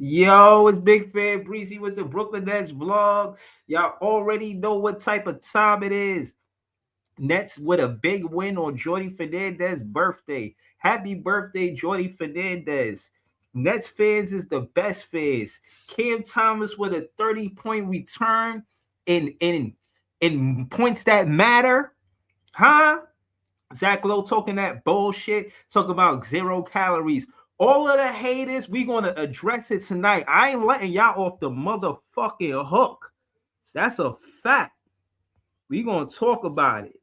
Yo, it's Big Fan Breezy with the Brooklyn Nets vlog. Y'all already know what type of time it is. Nets with a big win on Jordy Fernandez's birthday. Happy birthday, Jordy Fernandez. Nets fans is the best fans. Cam Thomas with a 30-point return in points that matter. Huh? Zach Lowe talking that bullshit, talking about 0 calories. All of the haters, we gonna address it tonight. I ain't letting y'all off the motherfucking hook. That's a fact. We gonna talk about it.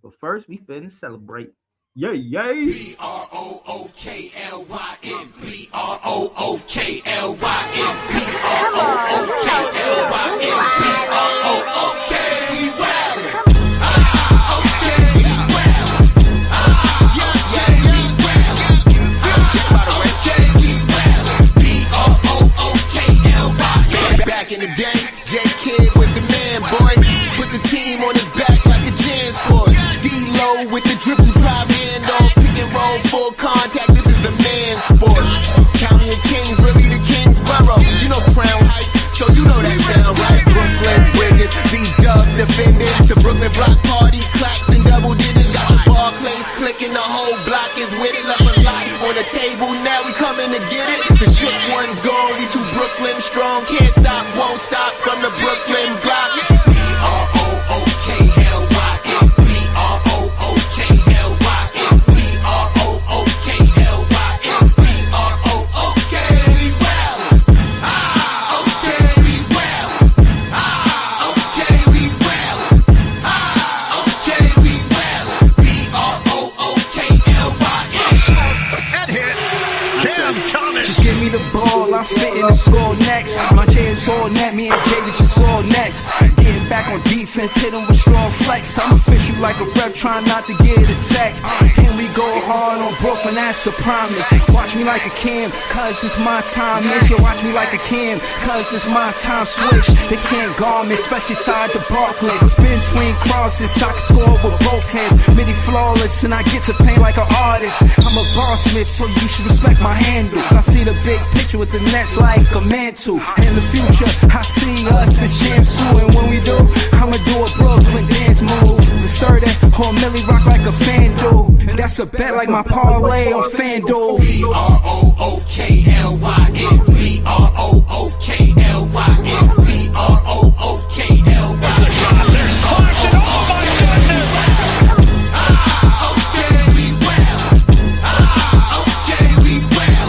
But first, we finna celebrate. Yay, yay. B-R-O-O-K-L-Y-N. B-R-O-O-K-L-Y-N. B-R-O-O-K-L-Y-N. B-R-O-O-K. We well. Okay, we well. Okay, we well. Okay, we well. B-R-O-O-K-L-Y-N. Back in the day, J Kid was the man, boy. Put the team on his back like a jam sport. D-Lo with the dribble drive handoff. Pick and roll, full contact. This is a man's sport. County of Kings, really the Kingsborough. You know Crown Heights, so you know that sound, right? Brooklyn Bridges, Z-Dub defending. The Brooklyn Block Party, clacks and double digits. Got the Barclays clicking, the whole block is with it. Left a lot on the table, now we coming to get it. The shook one's gone, we too Brooklyn strong. Can't stop, won't stop from the Brooklyn block. B-R-O-O-K-L-Y-N. B-R-O-O-K-L-Y-N. B-R-O-O-K-L-Y-N. B-R-O-O-K. We well. Okay, we well. Okay, we well. Okay, we well. B-R-O-O-K-L-Y-N. Head hit. Cam Thomas. Just give me the ball, I'm fitting to score next. My J is all net, me and Jay just all next. Getting back on defense, hit him with strong flex. I'm official like a rep, trying not to get attacked. And we go hard on Brooklyn, that's a promise. Watch me like a Cam, cause it's my time. Miss you, watch me like a Cam, cause it's my time. Switch, they can't guard me, especially side the Barclays. Spin between crosses, I can score with both hands. Midi flawless, and I get to paint like an artist. I'm a boss smith, so you should respect my handle. I see the big picture with the Nets like a mantle. In the future, I see us as champs too. And when we do, I'ma do a Brooklyn dance move. The sturdy, or Millie rock like a fan do. That's a bet like my parlay on FanDuel. B-R-O-O-K-L-Y-N. B-R-O-O-K-L-Y-N. B-R-O-O-K-L-Y-N. There's caution. Oh my goodness. Okay, we well. Okay, we well.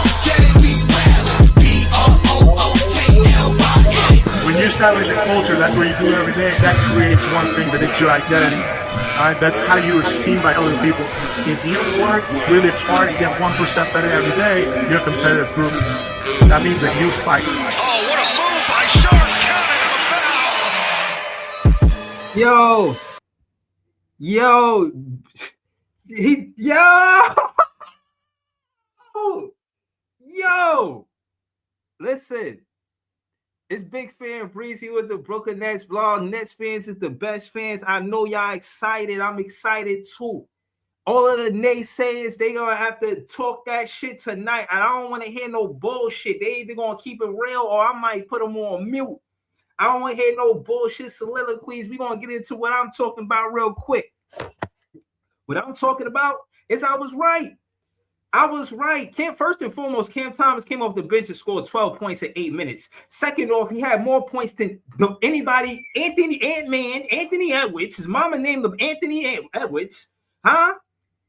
Okay, we well. B-R-O-O-K-L-Y-N. When you establish a culture, that's what you do every day. That creates one thing, that it's your identity. Alright, that's how you are seen by other people. If you work really hard and get 1% better every day, you're a competitive group. That means that you fight. Oh, what a move by Sharp. Counted a foul. Yo. Listen. It's Big Fan Breezy with the Brooklyn Nets vlog. Nets fans is the best fans. I know y'all excited. I'm excited too. All of the naysayers, they gonna have to talk that shit tonight. I don't want to hear no bullshit. They either gonna keep it real or I might put them on mute. I don't want to hear no bullshit soliloquies. We gonna get into what I'm talking about real quick. What I'm talking about is I was right. First and foremost, Cam Thomas came off the bench and scored 12 points in 8 minutes. Second off, he had more points than anybody. Anthony Edwards. His mama named him Anthony Edwards. Huh?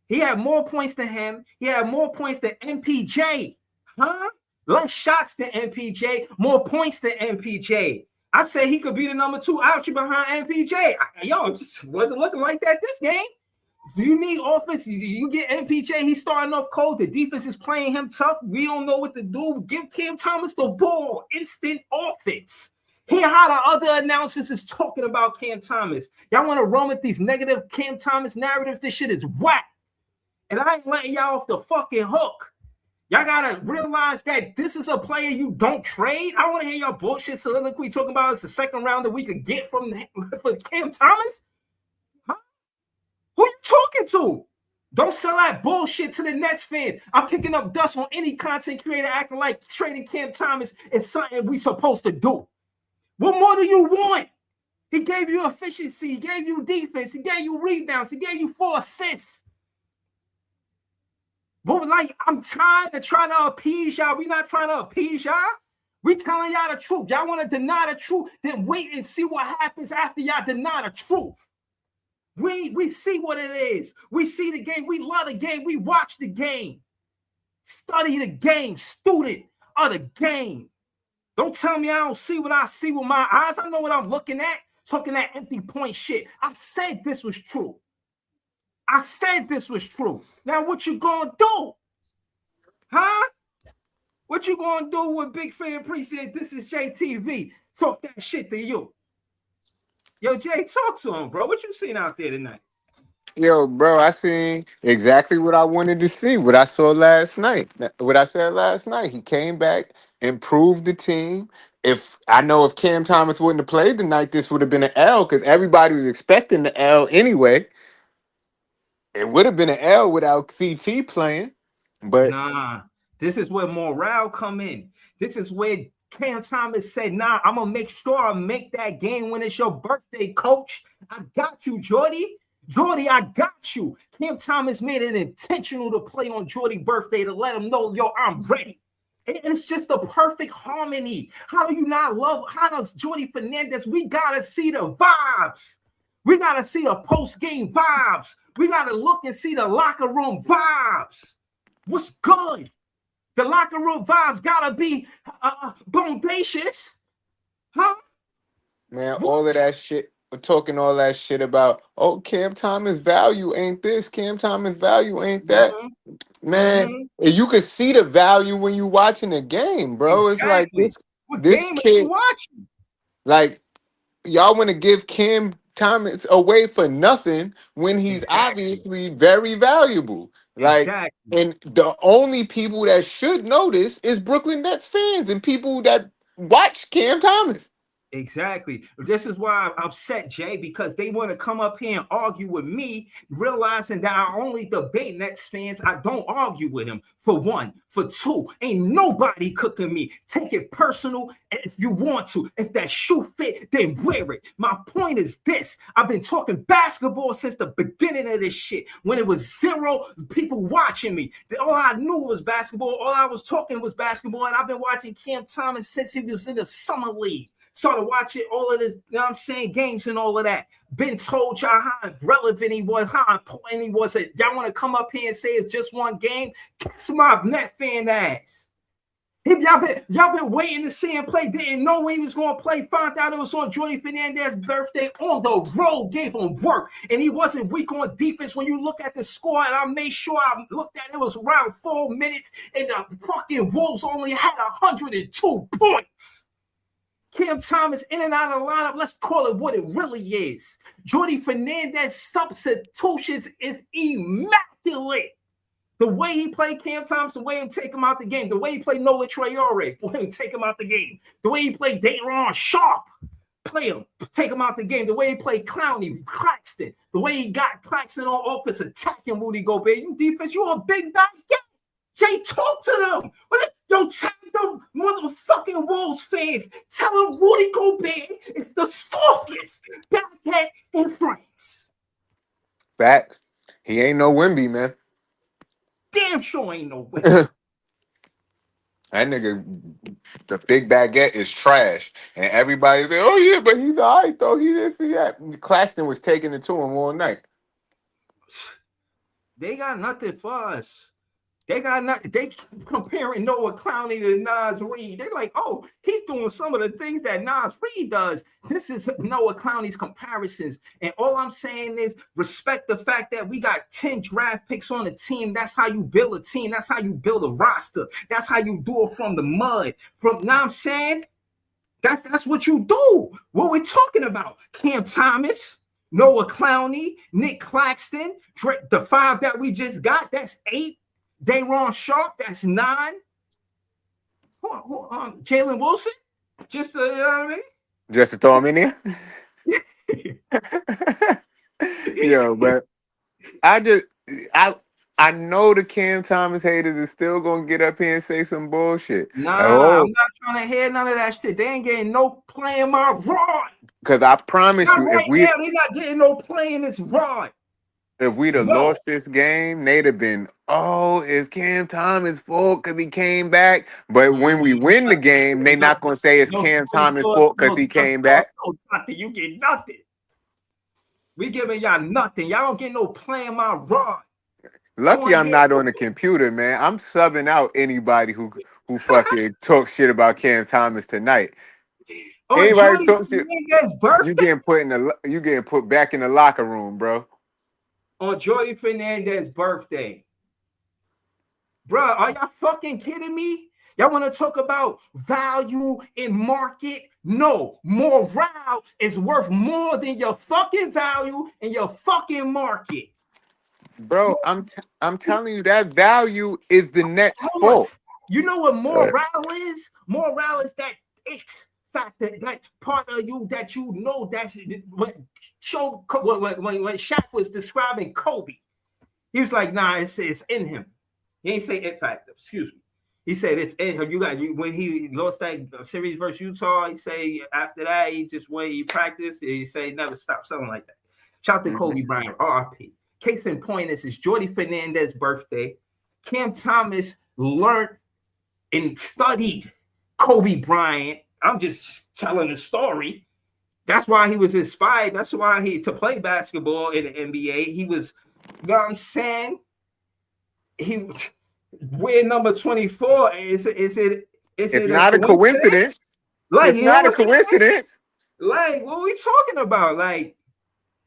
He had more points than him. He had more points than MPJ. Huh? Less shots than MPJ. More points than MPJ. I said he could be the number 2 option behind MPJ. It just wasn't looking like that this game. You need offense. You get MPJ. He's starting off cold. The defense is playing him tough. We don't know what to do. Give Cam Thomas the ball. Instant offense. Hear how the other announcers is talking about Cam Thomas. Y'all want to run with these negative Cam Thomas narratives? This shit is whack. And I ain't letting y'all off the fucking hook. Y'all got to realize that this is a player you don't trade. I want to hear y'all bullshit soliloquy talking about it's a second round that we could get for Cam Thomas. Who you talking to? Don't sell that bullshit to the Nets fans. I'm picking up dust on any content creator acting like trading Cam Thomas is something we supposed to do. What more do you want? He gave you efficiency. He gave you defense. He gave you rebounds. He gave you 4 assists. But like, I'm tired of trying to appease y'all. We not trying to appease y'all. We telling y'all the truth. Y'all want to deny the truth? Then wait and see what happens after y'all deny the truth. We see what it is. We see the game. We love the game. We watch the game. Study the game. Student of the game. Don't tell me I don't see what I see with my eyes. I know what I'm looking at. Talking that empty point shit. I said this was true. I said this was true. Now what you gonna do? Huh? What you gonna do with Big Fan Precinct? This is JTV. Talk that shit to you. Yo, Jay, talk to him, bro. What you seen out there tonight? Yo, bro, I seen exactly what I wanted to see, what I saw last night. What I said last night. He came back, improved the team. If Cam Thomas wouldn't have played tonight, this would have been an L because everybody was expecting the L anyway. It would have been an L without CT playing. But Nah, this is where morale come in. This is where Cam Thomas said, nah, I'm going to make sure I make that game when it's your birthday, coach. I got you, Jordy. Jordy, I got you. Cam Thomas made it intentional to play on Jordy's birthday to let him know, yo, I'm ready. And it's just the perfect harmony. How do you not love, how does Jordy Fernandez, we got to see the vibes. We got to see the post-game vibes. We got to look and see the locker room vibes. What's good? The locker room vibes got to be bodacious. Huh? man, all of that shit, we're talking all that shit about, oh, Cam Thomas value ain't this, Cam Thomas value ain't that. Man, and you can see the value when you watching the game, bro. Exactly. It's like What this game are kid, you watching? like, y'all want to give Cam Thomas away for nothing when he's obviously very valuable. Like, Exactly. and the only people that should know this is Brooklyn Nets fans and people that watch Cam Thomas. Exactly. This is why I'm upset, Jay, because they want to come up here and argue with me, realizing that I only debate Nets fans. I don't argue with them. For one. For two, ain't nobody cooking me. Take it personal if you want to. If that shoe fit, then wear it. My point is this. I've been talking basketball since the beginning of this shit. When it was 0 people watching me. All I knew was basketball. All I was talking was basketball. And I've been watching Cam Thomas since he was in the summer league. Started watching all of this, you know what I'm saying, games and all of that. Been told y'all how relevant he was, how important he was. Y'all want to come up here and say it's just one game? Kiss my Net fan ass. Y'all been waiting to see him play. Didn't know when he was going to play. Found out it was on Jordy Fernandez's birthday on the road. Gave him work. And he wasn't weak on defense. When you look at the score, and I made sure I looked at it, it was around 4 minutes, and the fucking Wolves only had 102 points. Cam Thomas in and out of the lineup, let's call it what it really is. Jordy Fernandez substitutions is immaculate. The way he played Cam Thomas, the way he take him out the game, the way he played Noah Traore, play him, take him out the game. The way he played Daron Sharp, play him, take him out the game. The way he played Clowney, Claxton, the way he got Claxton on offense, attacking Rudy Gobert. You defense, you a big guy. Jay, talk to them. Yo, tell them motherfucking Wolves fans. Tell them Rudy Gobert is the softest backhead in France. Fact. He ain't no Wemby, man. Damn sure ain't no Wemby. That nigga, the big baguette is trash. And everybody say, oh yeah, but he's all right though. He didn't see that. Claxton was taking it to him all night. They got nothing for us. They comparing Noah Clowney to Nas Reed. They're like, oh, he's doing some of the things that Nas Reed does. This is Noah Clowney's comparisons. And all I'm saying is respect the fact that we got 10 draft picks on the team. That's how you build a team. That's how you build a roster. That's how you do it from the mud. From now I'm saying, that's what you do. What we're talking about. Cam Thomas, Noah Clowney, Nick Claxton, the 5 that we just got, that's 8. Daron Sharp, that's 9. Jalen Wilson, just to, you know what I mean? Just to throw him in there? Yo, but I know the Cam Thomas haters is still gonna get up here and say some bullshit. Nah, I'm Oh, not trying to hear none of that shit. They ain't getting no play in my rod. because I promise Not you, right now. They not getting no play in this rod. if we'd have No. lost this game, they'd have been, oh, it's Cam Thomas' fault because he came back. But when we win the game, they not gonna say it's Cam Thomas' fault because he came back. Nothing. You get nothing. We giving y'all nothing. Y'all don't get no play in my rod. Lucky I'm not on the computer, man. I'm subbing out anybody who fucking talk shit about Cam Thomas tonight. On Anybody Jordy talk shit, Fernandez's you birthday. getting put back in the locker room, bro. On Jordy Fernandez's birthday. Bruh, are y'all fucking kidding me? Y'all want to talk about value in market? No, morale is worth more than your fucking value in your fucking market. Bro, I'm telling you that value is the Nets' Hold on. fault. You know what morale is? Morale is that it factor, that part of you that you know that's when Shaq was describing Kobe. He was like, nah, it's in him. He ain't say it factor, excuse me. He said it's in him. When he lost that series versus Utah, he say after that, he just when he practiced, he say never stop, something like that. Shout out to Kobe Bryant, RIP. Case in point is Jordy Fernandez's birthday. Cam Thomas learned and studied Kobe Bryant. I'm just telling the story. That's why he was inspired. That's why to play basketball in the NBA. He was, you know what I'm saying? He was wear number 24. Is it a Not a coincidence. coincidence? Like, It's you know not a what I'm saying? coincidence. Like, what are we talking about? Like,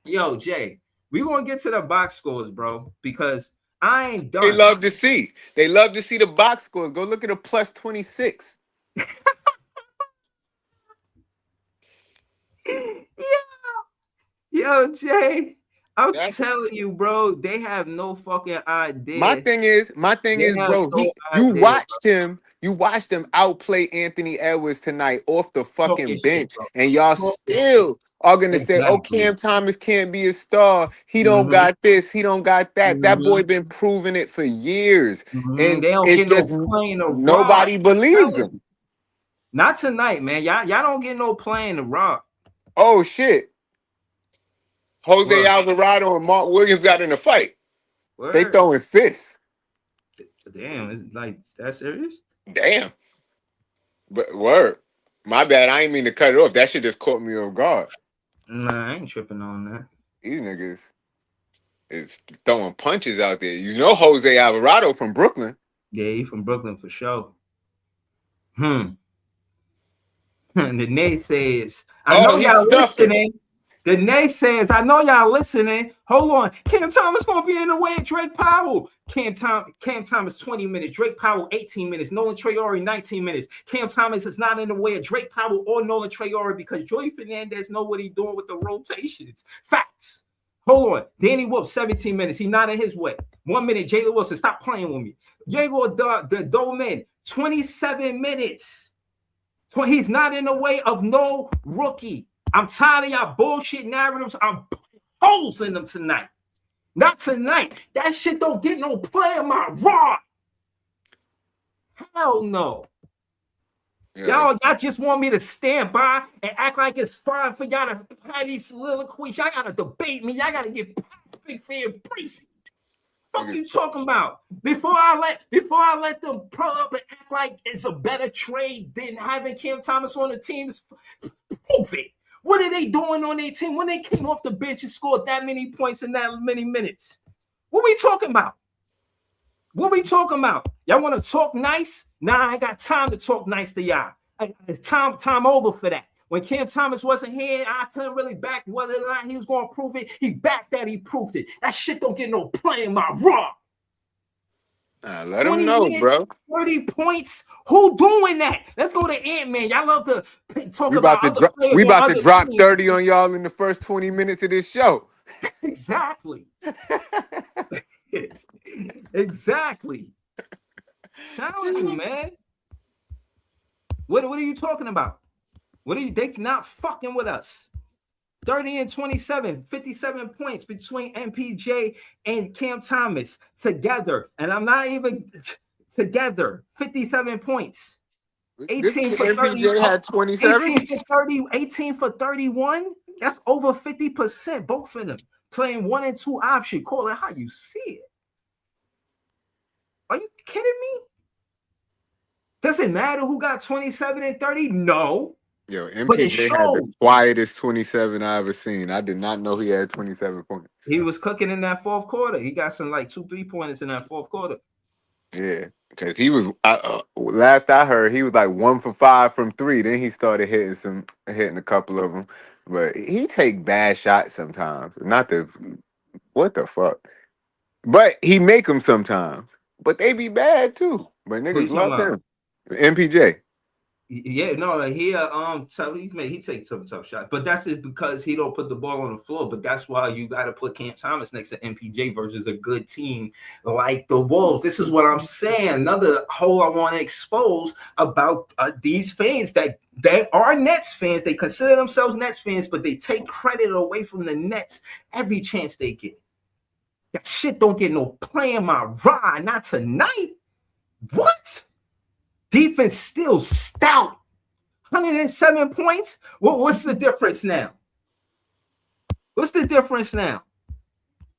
yo, Jay, we gonna get to the box scores, bro, because I ain't done. They love to see. They love to see the box scores. Go look at a plus 26. Yo, Jay, I'm telling you, bro, they have no fucking idea. My thing is, bro, you watched him outplay Anthony Edwards tonight off the fucking bench, and y'all still are gonna say, oh, Cam Thomas can't be a star. He don't got this, he don't got that. That boy been proving it for years. And they don't it's get just no playing the nobody believes him. Not tonight, man. Y'all don't get no playing the rock. Oh shit. Jose Alvarado and Mark Williams got in a fight. Word. They throwing fists. Damn, is like that serious? Damn. But word. My bad. I ain't mean to cut it off. That shit just caught me off guard. Nah, I ain't tripping on that. These niggas is throwing punches out there. You know Jose Alvarado from Brooklyn. Yeah, he from Brooklyn for sure. The naysayers. I know y'all listening. The naysayers, I know y'all listening. Hold on. Cam Thomas gonna be in the way of Drake Powell. Cam Thomas 20 minutes. Drake Powell 18 minutes. Nolan Traore 19 minutes. Cam Thomas is not in the way of Drake Powell or Nolan Traore because Jordy Fernandez know what he's doing with the rotations. Facts. Hold on. Danny Wolf 17 minutes. He's not in his way. 1 minute. Jalen Wilson, stop playing with me. Diego the Doman 27 minutes. He's not in the way of no rookie. I'm tired of y'all bullshit narratives. I'm putting holes in them tonight. Not tonight. That shit don't get no play in my rod. Hell no. Yeah. Y'all just want me to stand by and act like it's fine for y'all to have these soliloquies. Y'all gotta debate me. Y'all gotta get past Big Fan Breezy. What are you talking about? Before I let them pull up and act like it's a better trade than having Cam Thomas on the team, prove it. What are they doing on their team when they came off the bench and scored that many points in that many minutes? What we talking about? What we talking about? Y'all want to talk nice? Nah, I ain't got time to talk nice to y'all. It's time over for that. When Cam Thomas wasn't here, I couldn't really back whether or not he was going to prove it. He backed that, he proved it. That shit don't get no play in my raw. Let him know, minutes, bro. 30 points. Who doing that? Let's go to Ant-Man. Y'all love to talk about we about to drop 30 on y'all in the first 20 minutes of this show. Exactly. Exactly. Telling you, man. What are you talking about? They not fucking with us. 30 and 27, 57 points between MPJ and Cam Thomas together. And I'm not even together. 57 points. This 18 nigga for 30. MPJ had 27. 18 for 30. 18 for 31. That's over 50%. Both of them playing 1 and 2 option. Call it how you see it. Are you kidding me? Does it matter who got 27 and 30? No. Yo, But it MPJ had the shows. quietest 27 I ever seen. I did not know he had 27 points. He was cooking in that fourth quarter. He got some like 2 3-pointers in that fourth quarter. Yeah, because he was last I heard he was like 1 for 5 from 3. Then he started hitting a couple of them, but he take bad shots sometimes. Not the what the fuck, but he make them sometimes. But they be bad too. But Who you niggas talking love about? him. MPJ. Yeah, no, he takes some tough shots, but that's it because he don't put the ball on the floor. But that's why you got to put Cam Thomas next to MPJ versus a good team like the Wolves. This is what I'm saying. Another hole I want to expose about these fans that they are Nets fans. They consider themselves Nets fans, but they take credit away from the Nets every chance they get. That shit don't get no play in my ride. Not tonight. What? Defense still stout. 107 points. What's the difference now? What's the difference now?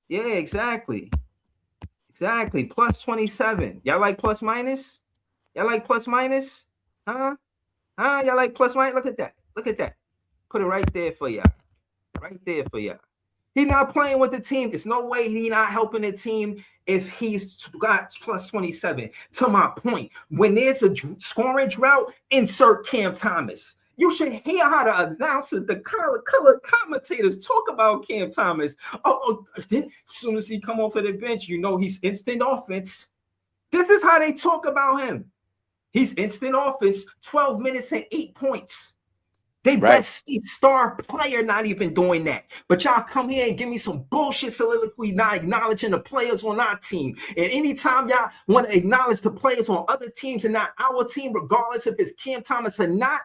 Yeah, exactly. Exactly. Plus 27. Y'all like plus minus? Y'all like plus minus? Huh? Y'all like plus minus? Look at that. Look at that. Put it right there for y'all. Right there for y'all. He's not playing with the team. There's no way he's not helping the team if he's got plus 27. To my point, when there's a scoring drought, insert Cam Thomas. You should hear how the announcers, the color commentators talk about Cam Thomas. As soon as he come off of the bench, you know he's instant offense. This is how they talk about him. He's instant offense, 12 minutes and 8 points. They best star player not even doing that. But y'all come here and give me some bullshit soliloquy, not acknowledging the players on our team. And anytime y'all want to acknowledge the players on other teams and not our team, regardless if it's Cam Thomas or not,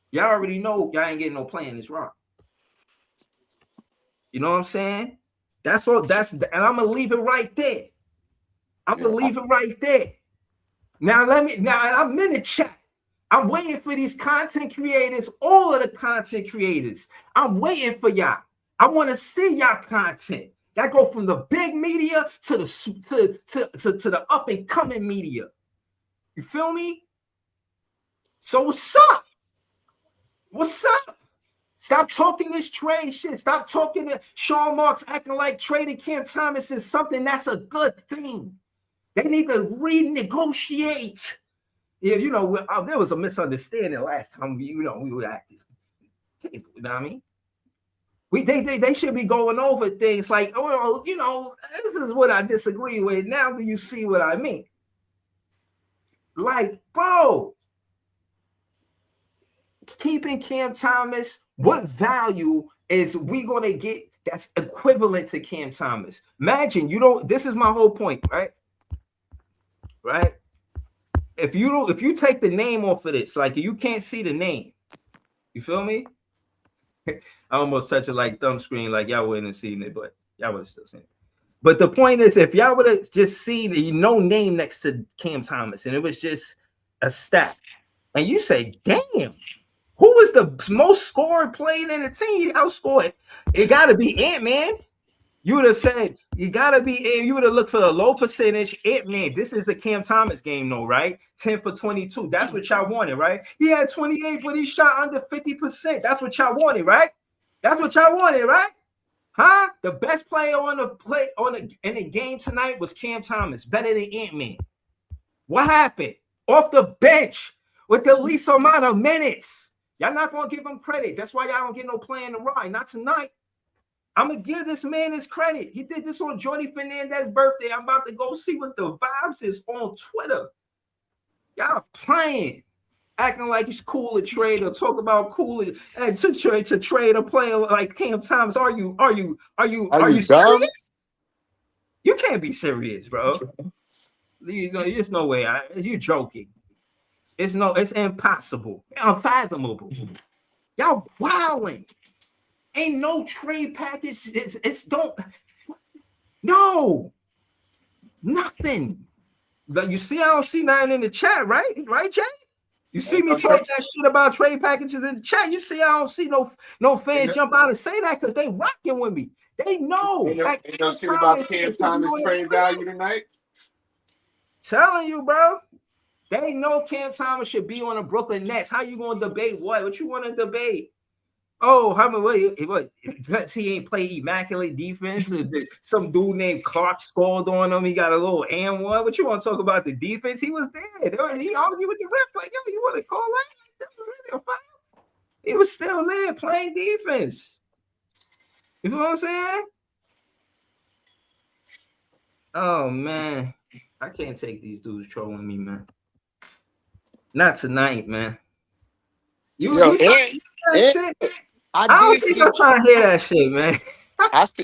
y'all already know y'all ain't getting no play in this round. You know what I'm saying? That's all. And I'm gonna leave it right there. I'm gonna leave it right there. Now I'm in the chat. I'm waiting for these content creators, all of the content creators. I'm waiting for y'all. I want to see y'all content. That go from the big media to the up and coming media. You feel me? So what's up? What's up? Stop talking this trade shit. Stop talking to Sean Marks acting like trading Cam Thomas is something that's a good thing. They need to renegotiate. Yeah, you know, there was a misunderstanding last time. We were at this table. You know what I mean? They should be going over things like, oh, you know, this is what I disagree with. Now do you see what I mean? Like, bro, keeping Cam Thomas, what value is we gonna get that's equivalent to Cam Thomas? Imagine this is my whole point, right? Right? If you take the name off of this, like you can't see the name, you feel me? I almost touched it like thumb screen, like y'all wouldn't have seen it, but y'all would have still seen it. But the point is, if y'all would have just seen the no name next to Cam Thomas, and it was just a stat, and you say, "Damn, who was the most scored player in the team?" He outscored. It got to be Ant-Man. You would have said, you would have looked for the low percentage. Man, this is a Cam Thomas game, though, right? 10 for 22. That's what y'all wanted, right? He had 28, but he shot under 50%. That's what y'all wanted, right? That's what y'all wanted, right? Huh? The best player in the game tonight was Cam Thomas, better than Ant-Man. What happened? Off the bench with the least amount of minutes. Y'all not going to give him credit. That's why y'all don't get no play in the ride. Not tonight. I'm going to give this man his credit. He did this on Jordy Fernandez's birthday. I'm about to go see what the vibes is on Twitter. Y'all playing, acting like it's cool to trade or talk about cool to trade a player like Cam Thomas. Are you serious? You can't be serious, bro. You know, there's no way. You're joking. It's impossible, unfathomable. Y'all wilding. Ain't no trade package. It's don't no nothing. Like, you see, I don't see nothing in the chat, right? Right, Jay? You see me talk that shit about trade packages in the chat. You see, I don't see no fans jump out and say that because they rocking with me. They know that Ain't no Cam shit about Thomas Cam should be on Thomas the trade Brooklyn value Nets. tonight. Telling you, bro. They know Cam Thomas should be on the Brooklyn Nets. How you gonna debate what? What you want to debate? Oh, how many? What? Because he ain't play immaculate defense. Or some dude named Clark scored on him. He got a little and one. What you want to talk about the defense? He was there. He argued with the ref like, yo, you want to call that? That was really a foul. He was still there playing defense. You know what I'm saying? Oh man, I can't take these dudes trolling me, man. Not tonight, man. Yo, You trying to hear that and shit? I I don't did think see. I'm trying to hear that shit, man.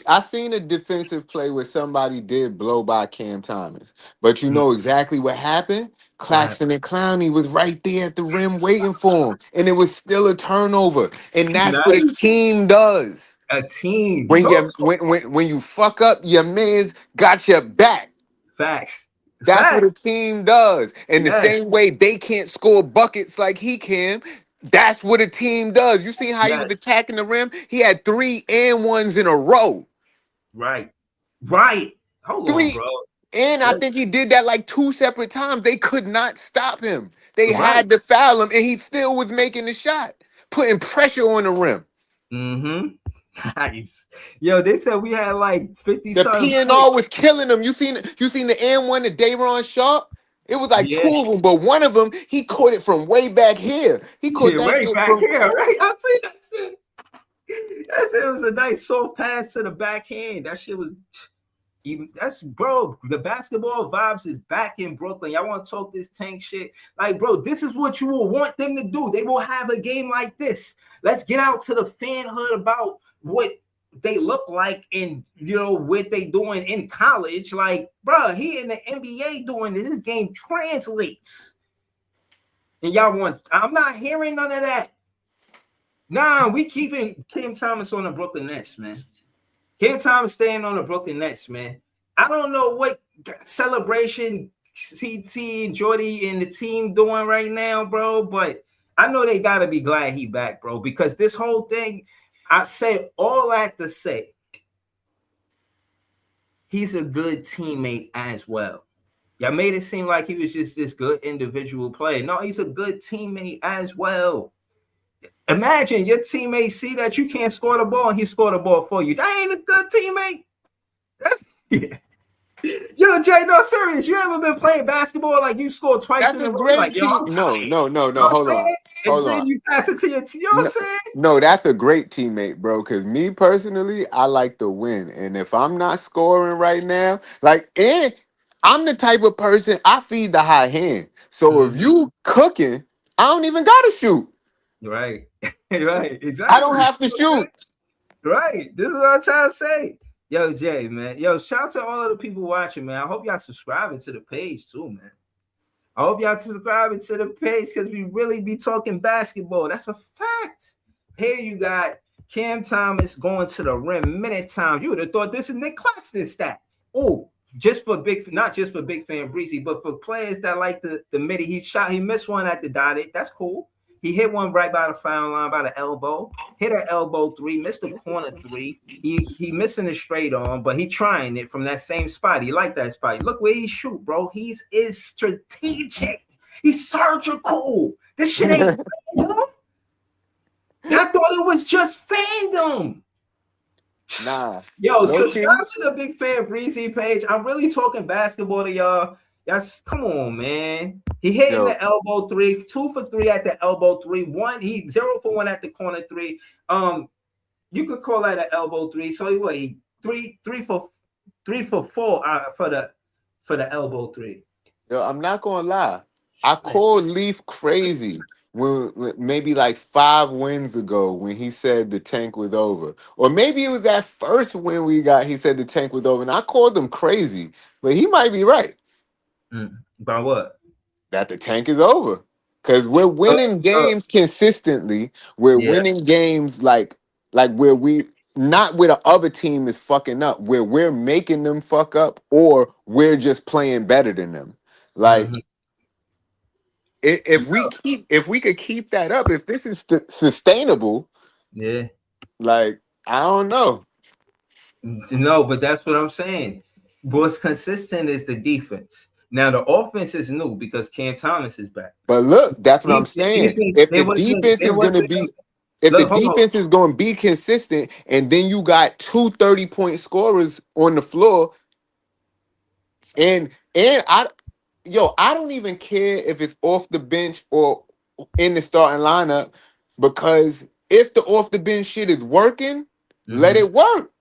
I seen a defensive play where somebody did blow by Cam Thomas, but you know exactly what happened. Right. Claxton and Clowney was right there at the rim waiting for him, and it was still a turnover. And that's what a Nice. team does. A team. When Talk you when you fuck up, your man's got your back. facts. That's what Facts. a team does. And the Yes. same way they can't score buckets like he can, that's what a team does. You see how he was Yes. attacking the rim? He had 3 and 1s in a row. Right. Right. Hold on, Three, bro. and I Let's, think he did that like 2 separate times. They could not stop him. They right. had to foul him, and he still was making the shot, putting pressure on the rim. Mm-hmm. Nice. Yo, they said we had like 50 The something P and points. R was killing him. You seen the and one to Dayron Sharp? It was like Yeah. 2 of them, but one of them he caught it from way back here. He caught Yeah, that way shit back from here, right? I see that shit. That shit was a nice soft pass to the backhand. That shit was even that's bro. The basketball vibes is back in Brooklyn. Y'all want to talk this tank shit? Like, bro, this is what you will want them to do. They will have a game like this. Let's get out to the fanhood about what they look like and what they doing in college. Like, bro, he in the NBA doing this. This game translates. And y'all want, I'm not hearing none of that. Nah, we keeping Cam Thomas on the Brooklyn Nets, man. Cam Thomas staying on the Brooklyn Nets, man. I don't know what celebration CT and Jordy and the team doing right now, bro, but I know they gotta be glad he back, bro, because this whole thing, I say all that to say, he's a good teammate as well. Y'all made it seem like he was just this good individual player. No, he's a good teammate as well. Imagine your teammates see that you can't score the ball and he scored the ball for you. That ain't a good teammate. Yeah. Yo, Jay, no, serious. You ever been playing basketball like you scored twice that's in a a row? You're great like, yo, team. I'm No, tired. no, no, You know no. what Hold I'm on. saying? And Hold then on. you pass it to your team. You know what No, I'm saying? no, that's a great teammate, bro. Because me personally, I like to win. And if I'm not scoring right now, and I'm the type of person I feed the high hand. So if Mm-hmm. you cooking, I don't even gotta shoot. Right. Right. I don't Exactly. have to shoot. Right. This is what I'm trying to say. Yo, Jay, man. Yo, shout out to all of the people watching, man. I hope y'all subscribing to the page too, man. I hope y'all subscribing to the page because we really be talking basketball. That's a fact. Here you got Cam Thomas going to the rim many times. You would have thought this is Nick Claxton stat. Oh, not just for big fan Breezy, but for players that like the midi. He missed one at the dotted. That's cool. He hit one right by the foul line by the elbow. Hit an elbow three, missed the corner three. He missing the straight on, but he trying it from that same spot. He like that spot. Look where he shoot, bro. He's is strategic. He's surgical. This shit ain't random. I thought it was just fandom. Nah. Yo, Low key. subscribe to the Big Fan Breezy page. I'm really talking basketball to y'all. That's come on, man. He hitting Yo, the elbow three, 2 for 3 at the elbow three, he 0 for 1 at the corner three. You could call that an elbow three. So he three for 4 for the elbow three. I'm not gonna lie. I called Leaf crazy when maybe like 5 wins ago when he said the tank was over. Or maybe it was that first win we got, he said the tank was over. And I called him crazy. But he might be right By what? that the tank is over. Because we're winning Look, games consistently. We're yeah. winning games like where we not where the other team is fucking up, where we're making them fuck up, or we're just playing better than them. Like Hmm. if we could keep that up, if this is sustainable, Yeah. like I don't know. No, but that's what I'm saying. What's consistent is the defense. Now the offense is new because Cam Thomas is back. But look, that's what I'm The saying. defense, If the defense they is gonna wasn't. be if the Look, hold on. defense is going to be consistent, and then you got 2 30-point scorers on the floor, and I don't even care if it's off the bench or in the starting lineup, because if the off the bench shit is working, let Mhm. it work.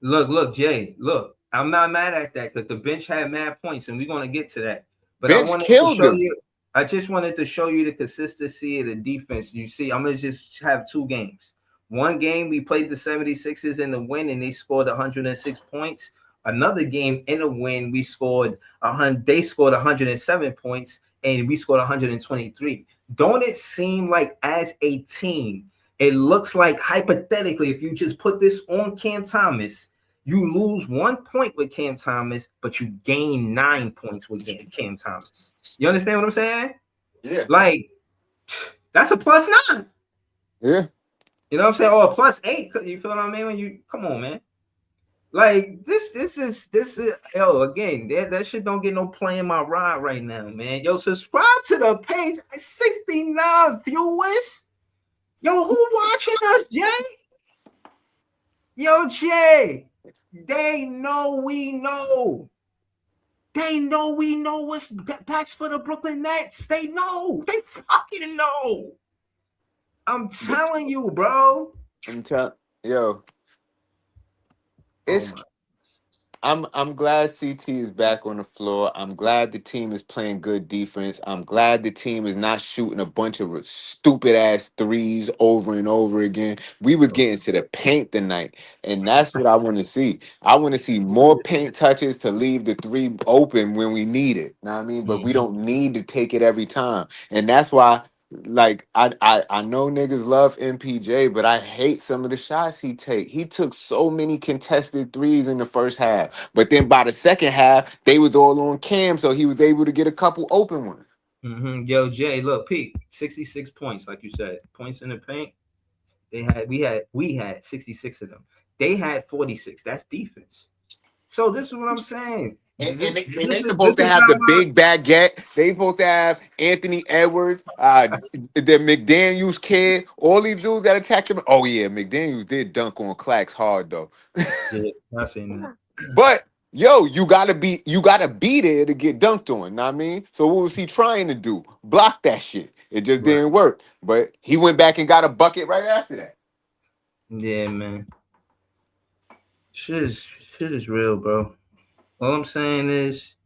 Look, Jay. Look, I'm not mad at that because the bench had mad points, and we're gonna get to that. But I Bench wanted to killed show them. you. I just wanted to show you the consistency of the defense. You see, I'm gonna just have two games. One game we played the 76ers in the win, and they scored 106 points. Another game in a win, we scored 100. They scored 107 points, and we scored 123. Don't it seem like as a team, it looks like hypothetically, if you just put this on Cam Thomas, you lose 1 point with Cam Thomas, but you gain 9 points with Cam Thomas. You understand what I'm saying? Yeah, Like, that's a +9. yeah. You know what I'm saying? Or a +8. You feel what I mean? When you come on, man. Like this is yo again. That shit don't get no play in my ride right now, man. Yo, subscribe to the page. 69 viewers. Yo, who watching us, Jay? Yo, Jay. They know we know. They know we know what's best for the Brooklyn Nets. They know. They fucking know. I'm telling you, bro. I'm telling yo, Oh it's my. I'm glad CT is back on the floor. I'm glad the team is playing good defense. I'm glad the team is not shooting a bunch of stupid ass threes over and over again. We was getting to the paint tonight, and that's what I want to see. I want to see more paint touches to leave the three open when we need it. Know what I mean? But we Mhm. don't need to take it every time, and that's why. Like I know niggas love MPJ, but I hate some of the shots he take. He took so many contested threes in the first half, but then by the second half, they was all on Cam, so he was able to get a couple open ones. Yo, Jay, look, Pete, 66 points, like you said. Points in the paint. We had 66 of them. They had 46. That's defense. So this is what I'm saying. And, This, and, they, and this they is supposed this to is have how the big baguette. They supposed to have Anthony Edwards, the McDaniels kid, all these dudes that attacked him. Oh yeah, McDaniels did dunk on Clax hard though. yeah, I seen that. But yo, you gotta be there to get dunked on. Know what I mean? So what was he trying to do? Block that shit. It just Right. didn't work. But he went back and got a bucket right after that. Yeah, man. Shit is real, bro. All I'm saying is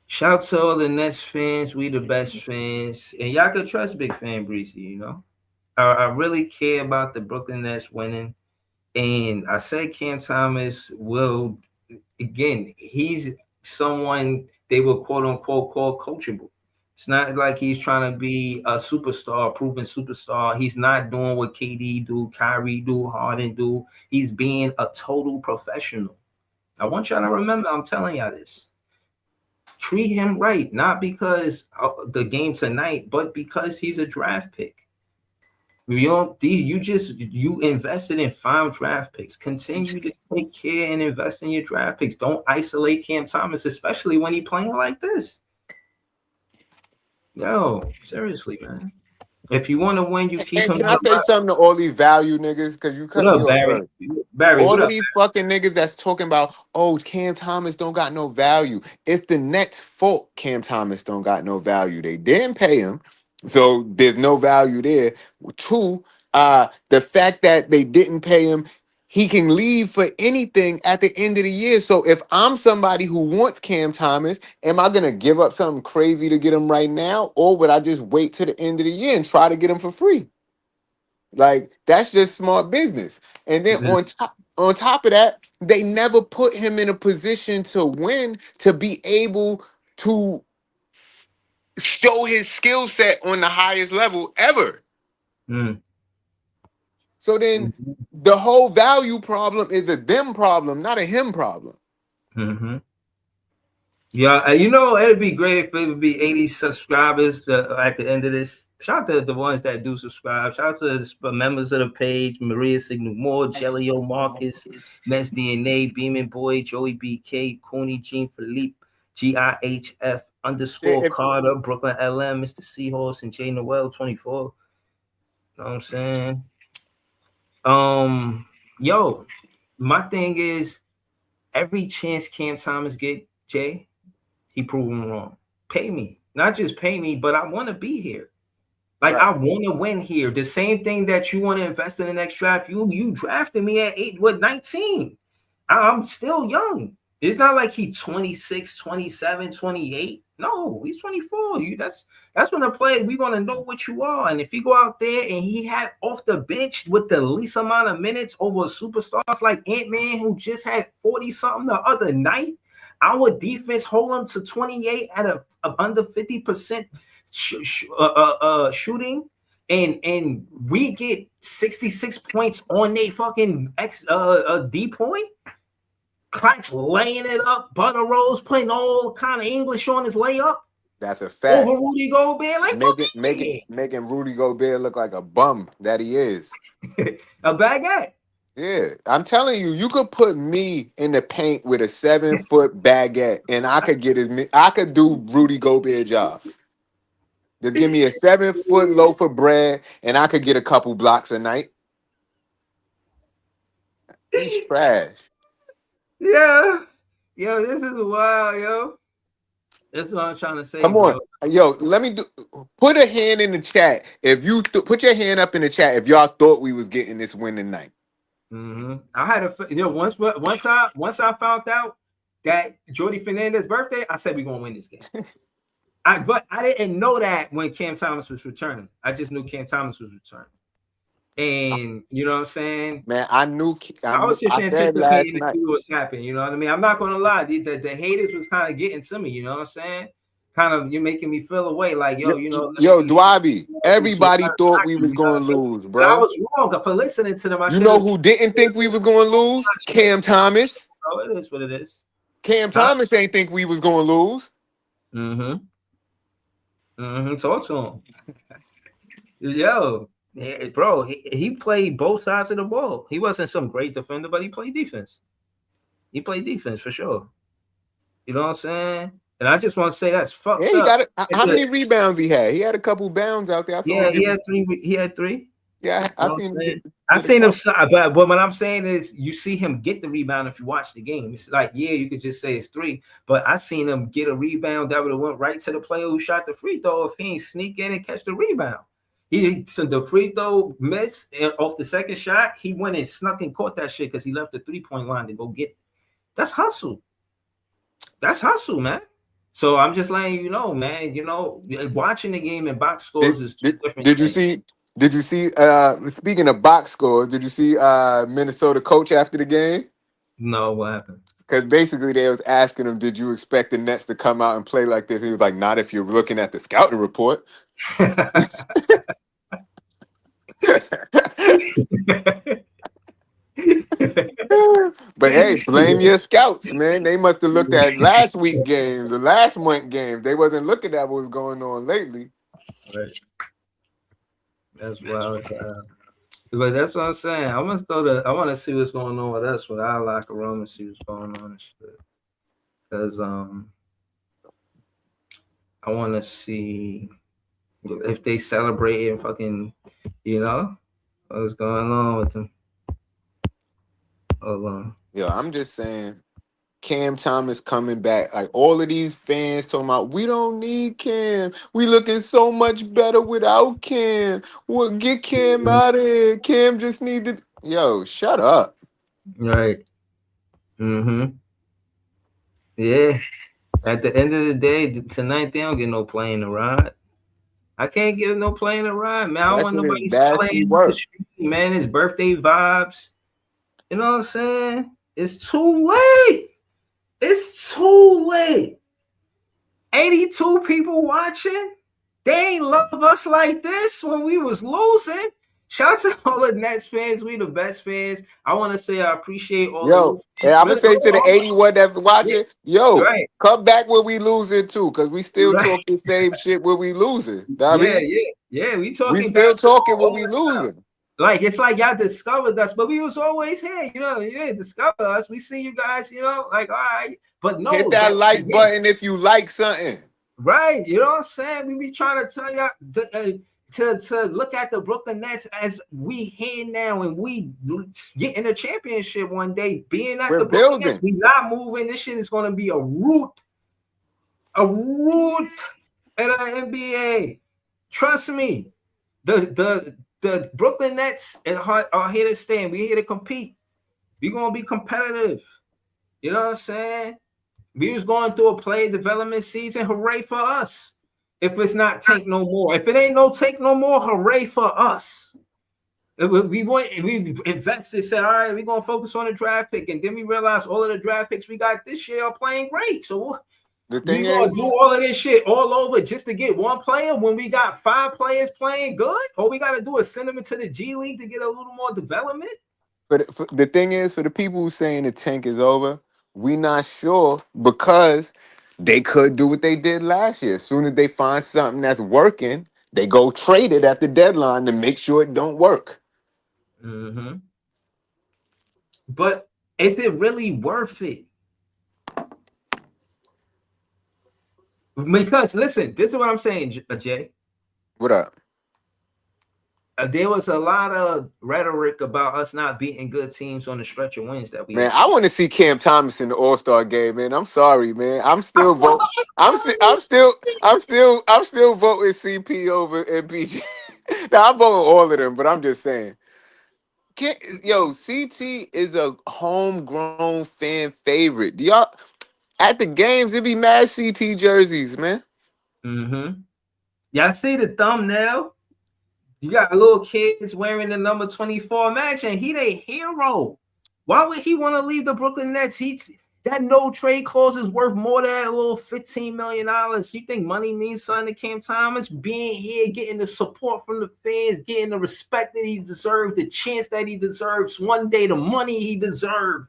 shout to all the Nets fans. We the best fans. And y'all can trust Big Fan Breezy, you know. I really care about the Brooklyn Nets winning. And I said Cam Thomas will again, he's someone they will quote unquote call coachable. It's not like he's trying to be a superstar, proven superstar. He's not doing what KD do, Kyrie do, Harden do. He's being a total professional. I want y'all to remember, I'm telling y'all this. Treat him right, not because of the game tonight, but because he's a draft pick. You invested in 5 draft picks. Continue to take care and invest in your draft picks. Don't isolate Cam Thomas, especially when he playing like this. Yo, seriously, man. If you want to win, you keep And him can on I the say right. something to all these value niggas? Because you What cut me up, off Barry? early. Barry, what All of up? these fucking niggas that's talking about, oh, Cam Thomas don't got no value. It's the Nets' fault Cam Thomas don't got no value. They didn't pay him, so there's no value there. Two, the fact that they didn't pay him, he can leave for anything at the end of the year. So if I'm somebody who wants Cam Thomas, am I gonna give up something crazy to get him right now, or would I just wait to the end of the year and try to get him for free? Like that's just smart business. And then on top of that, they never put him in a position to win to be able to show his skill set on the highest level ever. Mm. So then the whole value problem is a them problem, not a him problem. Mm-hmm. Yeah, you know, it'd be great if it would be 80 subscribers at the end of this. Shout out to the ones that do subscribe. Shout out to the members of the page: Maria Signal Moore, Jellio Marcus, Nets DNA, Beeman Boy, Joey BK, Cooney, Jean Philippe, GIHF underscore If Carter, Brooklyn LM, Mr. Seahorse, and J Noel 24. You know what I'm saying? Yo, my thing is every chance Cam Thomas get, Jay, he proven wrong. Pay me. Not just pay me, but I want to be here. Like right, I want to win here. The same thing that you want to invest in the next draft. You drafted me at 19. I'm still young. It's not like he's 26, 27, 28. No, he's 24. That's when I play. We're gonna know what you are. And if you go out there and he had off the bench with the least amount of minutes over superstars like Ant-Man, who just had 40 something the other night, our defense hold him to 28 at a under 50% shooting, and we get 66 points on a fucking D point. Clark's laying it up. Butter Rose playing all kind of English on his layup that's a fact. over Rudy Gobert. Like Making Rudy Gobert look like a bum that he is. a baguette. Yeah, I'm telling you, you could put me in the paint with a 7-foot baguette, and I could do Rudy Gobert job. Just give me a 7-foot loaf of bread, and I could get a couple blocks a night. He's trash. Yeah. Yo, this is wild, yo. That's what I'm trying to say. Come on, bro. yo, put a hand in the chat if you put your hand up in the chat if y'all thought we was getting this win tonight. Mm-hmm. I had once I found out that Jordy Fernandez's birthday, I said we're gonna win this game. But I didn't know that when Cam Thomas was returning. I just knew Cam Thomas was returning. And you know what I'm saying? Man, I was just anticipating to see what's happening. You know what I mean? I'm not gonna lie, the haters was kind of getting to me, you know what I'm saying? Kind of you're making me feel away, like yo, Dwabi, everybody thought we was gonna lose, bro. I was wrong for listening to them. You know who didn't think we was gonna lose? Cam Thomas. Oh, it is what it is. Cam Thomas ain't think we was gonna lose. Talk to him. Yo, bro, he played both sides of the ball. He wasn't some great defender, but he played defense. He played defense for sure. You know what I'm saying? And I just want to say that's fucked up. How many rebounds he had? He had a couple bounds out there. He had three. He had three. Yeah, I seen him. But what I'm saying is, you see him get the rebound if you watch the game. It's like, yeah, you could just say it's three, but I seen him get a rebound that would have went right to the player who shot the free throw if he ain't sneak in and catch the rebound. The free throw missed off the second shot. He went and snuck and caught that shit because he left the 3-point line to go get it. That's hustle. That's hustle, man. So I'm just letting you know, man. You know, watching the game and box scores is two different. Did you see? Speaking of box scores, did you see Minnesota coach after the game? No, what happened? Because basically they was asking him, did you expect the Nets to come out and play like this? He was like, not if you're looking at the scouting report. But hey, blame your scouts, man. They must have looked at last week games or last month games. They wasn't looking at what was going on lately. Right. That's wild. But that's what I'm saying. I want to see what's going on with us with our locker room and see what's going on and shit. Because I want to see if they celebrate and fucking, you know, what's going on with them. Hold on. Yo, I'm just saying, Cam Thomas coming back. Like all of these fans talking about, we don't need Cam. We looking so much better without Cam. Well, get Cam out of here. Cam just needed. Yo, shut up. Right. Yeah. At the end of the day, tonight they don't get no playing to ride. I can't give no playing to ride, man. I don't want nobody playing the street, man. It's birthday vibes. You know what I'm saying? It's too late. It's too late. 82 people watching. They ain't love us like this when we was losing. Shout out to all the Nets fans. We the best fans. I want to say I appreciate all of Yo, you and fans. I'm gonna Really, say to the 81 that's yeah, watching, yo, right, come back when we losing too, cause we still right. talk the same shit when we losing. Know what I Yeah, mean, yeah, yeah. We we talking still basketball talking when all we the time. losing. Like it's like y'all discovered us, but we was always here. You didn't discover us. We see you guys. Like all right, but Hit no, that like again, button if you like something. right? You know what I'm saying? We be trying to tell y'all to look at the Brooklyn Nets as we here now, and we get in a championship one day. Being at We're the Brooklyn Nets, building. we not moving. This shit is gonna be a root at the NBA. Trust me. The Brooklyn Nets are here to stay. And we here to compete. We gonna be competitive. You know what I'm saying? We was going through a player development season. Hooray for us. If it's not tank no more. If it ain't no tank no more, hooray for us. We invested, said, all right, we're gonna focus on the draft pick. And then we realized all of the draft picks we got this year are playing great. So The we thing gonna is, do all of this shit all over just to get one player when we got 5 players playing good? All we gotta do is send them into the G League to get a little more development. for the thing is, for the people who saying the tank is over, we not sure because they could do what they did last year. As soon as they find something that's working, they go trade it at the deadline to make sure it don't work. Mm-hmm. But is it really worth it? Because listen, this is what I'm saying, Jay. What up? There was a lot of rhetoric about us not beating good teams on the stretch of wins that we Man, had. I want to see Cam Thomas in the All Star game, man. I'm sorry, man. I'm still voting. I'm still voting CP over MPG. Now I'm voting all of them, but I'm just saying. Yo, CT is a homegrown fan favorite. Do y'all at the games? It be mad CT jerseys, man. Mm-hmm. Y'all see the thumbnail? You got little kids wearing the number 24. Imagine he the hero. Why would he want to leave the Brooklyn Nets? That no trade clause is worth more than that little $15 million. You think money means something to Cam Thomas? Being here, getting the support from the fans, getting the respect that he deserves, the chance that he deserves, one day the money he deserves.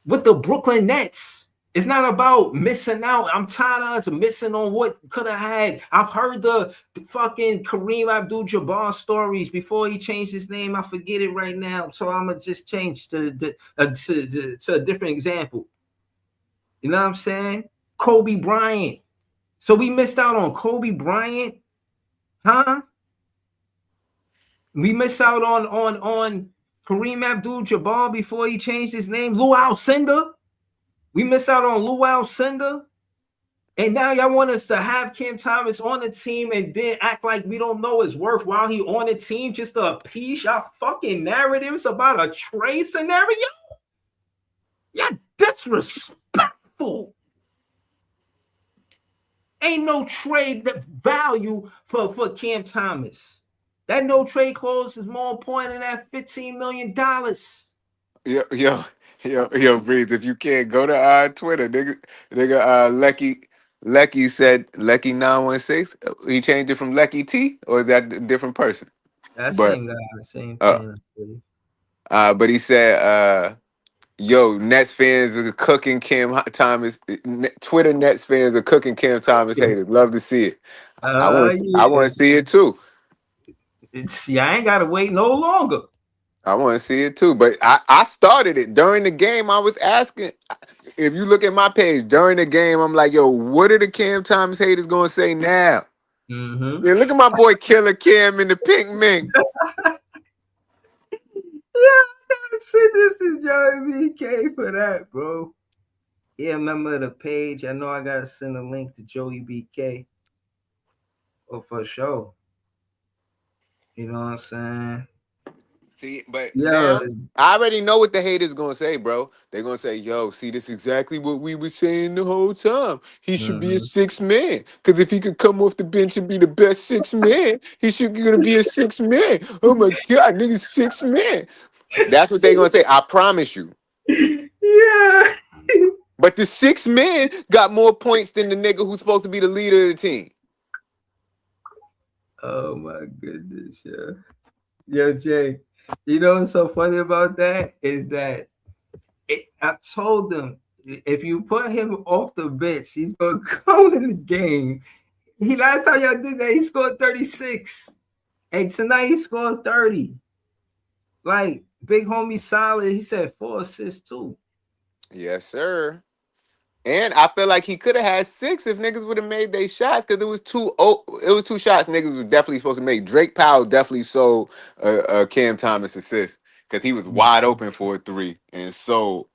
With the Brooklyn Nets. It's not about missing out. I'm tired of us missing on what could have had. I've heard the fucking Kareem Abdul-Jabbar stories before he changed his name. I forget it right now, so I'm gonna just change to a different example. You know what I'm saying? Kobe Bryant. So we missed out on Kobe Bryant, huh? We missed out on Kareem Abdul-Jabbar before he changed his name. Lou Alcindor. We missed out on Lou Alcindor. And now y'all want us to have Cam Thomas on the team and then act like we don't know his worth while he on the team just to appease y'all fucking narratives about a trade scenario? Y'all disrespectful. Ain't no trade value for Cam Thomas. That no trade clause is more important than that $15 million. Yo, Breeze. If you can't go to Twitter, nigga, Lecky said Lecky 916. He changed it from Lecky T, or is that a different person? That But same guy, same uh, thing. but he said yo, Nets fans are cooking Cam Thomas. Twitter Nets fans are cooking Cam Thomas haters. Love to see it. I want Yeah. to see it too. See, I ain't gotta wait no longer. I want to see it too. But I started it during the game. I was asking. If you look at my page during the game, I'm like, yo, what are the Cam Thomas haters gonna say now? Mm-hmm. Yeah, look at my boy Killer Cam in the pink mink. Yeah, I gotta send this to Joey BK for that, bro. Yeah, remember the page. I know I gotta send a link to Joey BK. Oh, for sure. You know what I'm saying? See, but Yeah. now I already know what the haters gonna say, bro. They're gonna say, "Yo, see, this is exactly what we were saying the whole time. He should be a Mm-hmm. 6 man. Because if he could come off the bench and be the best 6 man, he should gonna be a 6 man. Oh my god, nigga, 6 man. That's what they're gonna say. I promise you. Yeah. But the 6 men got more points than the nigga who's supposed to be the leader of the team. Oh my goodness, yeah. Yo, Jay, you know what's so funny about that is that I told them if you put him off the bench, he's gonna come in the game. He last time y'all did that, he scored 36. And tonight he scored 30. Like big homie solid. He said 4 assists too. Yes, sir. And I feel like he could have had 6 if niggas would have made their shots because it was 2 shots niggas was definitely supposed to make. Drake Powell definitely sold a Cam Thomas assist because he was wide open for a 3 and so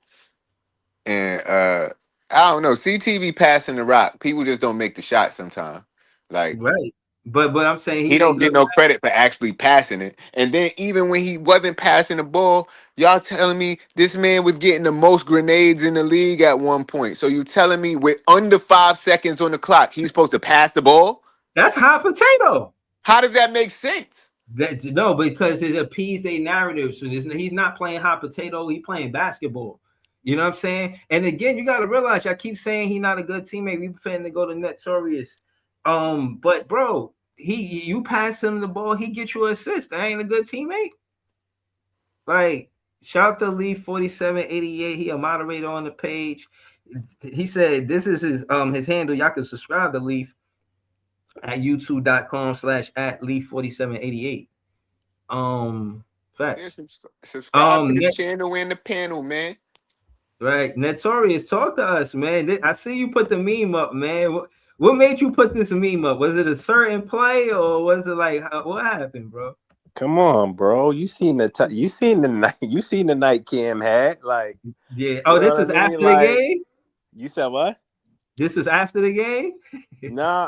and I don't know. CTV passing the rock. People just don't make the shot sometimes. Like Right. But I'm saying he he made don't good. get no credit for actually passing it. And then even when he wasn't passing the ball, y'all telling me this man was getting the most grenades in the league at one point. So you telling me with under 5 seconds on the clock, he's supposed to pass the ball? That's hot potato. How does that make sense? That's no, because it appeased their narrative. So he's not playing hot potato, he's playing basketball. You know what I'm saying? And again, you got to realize I keep saying he's not a good teammate. We finna to go to Notorious. But bro, you pass him the ball, he get you an assist. That ain't a good teammate. Like, shout out to Lee 4788. He a moderator on the page. He said this is his handle. Y'all can subscribe to Leaf at youtube.com/at Leaf 4788. Yeah, Facts. subscribe to the channel and the panel, man. Right. Notorious, talk to us, man. I see you put the meme up, man. What made you put this meme up? Was it a certain play or was it like what happened, bro? Come on, bro. You seen the night Cam had. Like, yeah. Oh, this was after the game? You said what? This was after the game? Nah,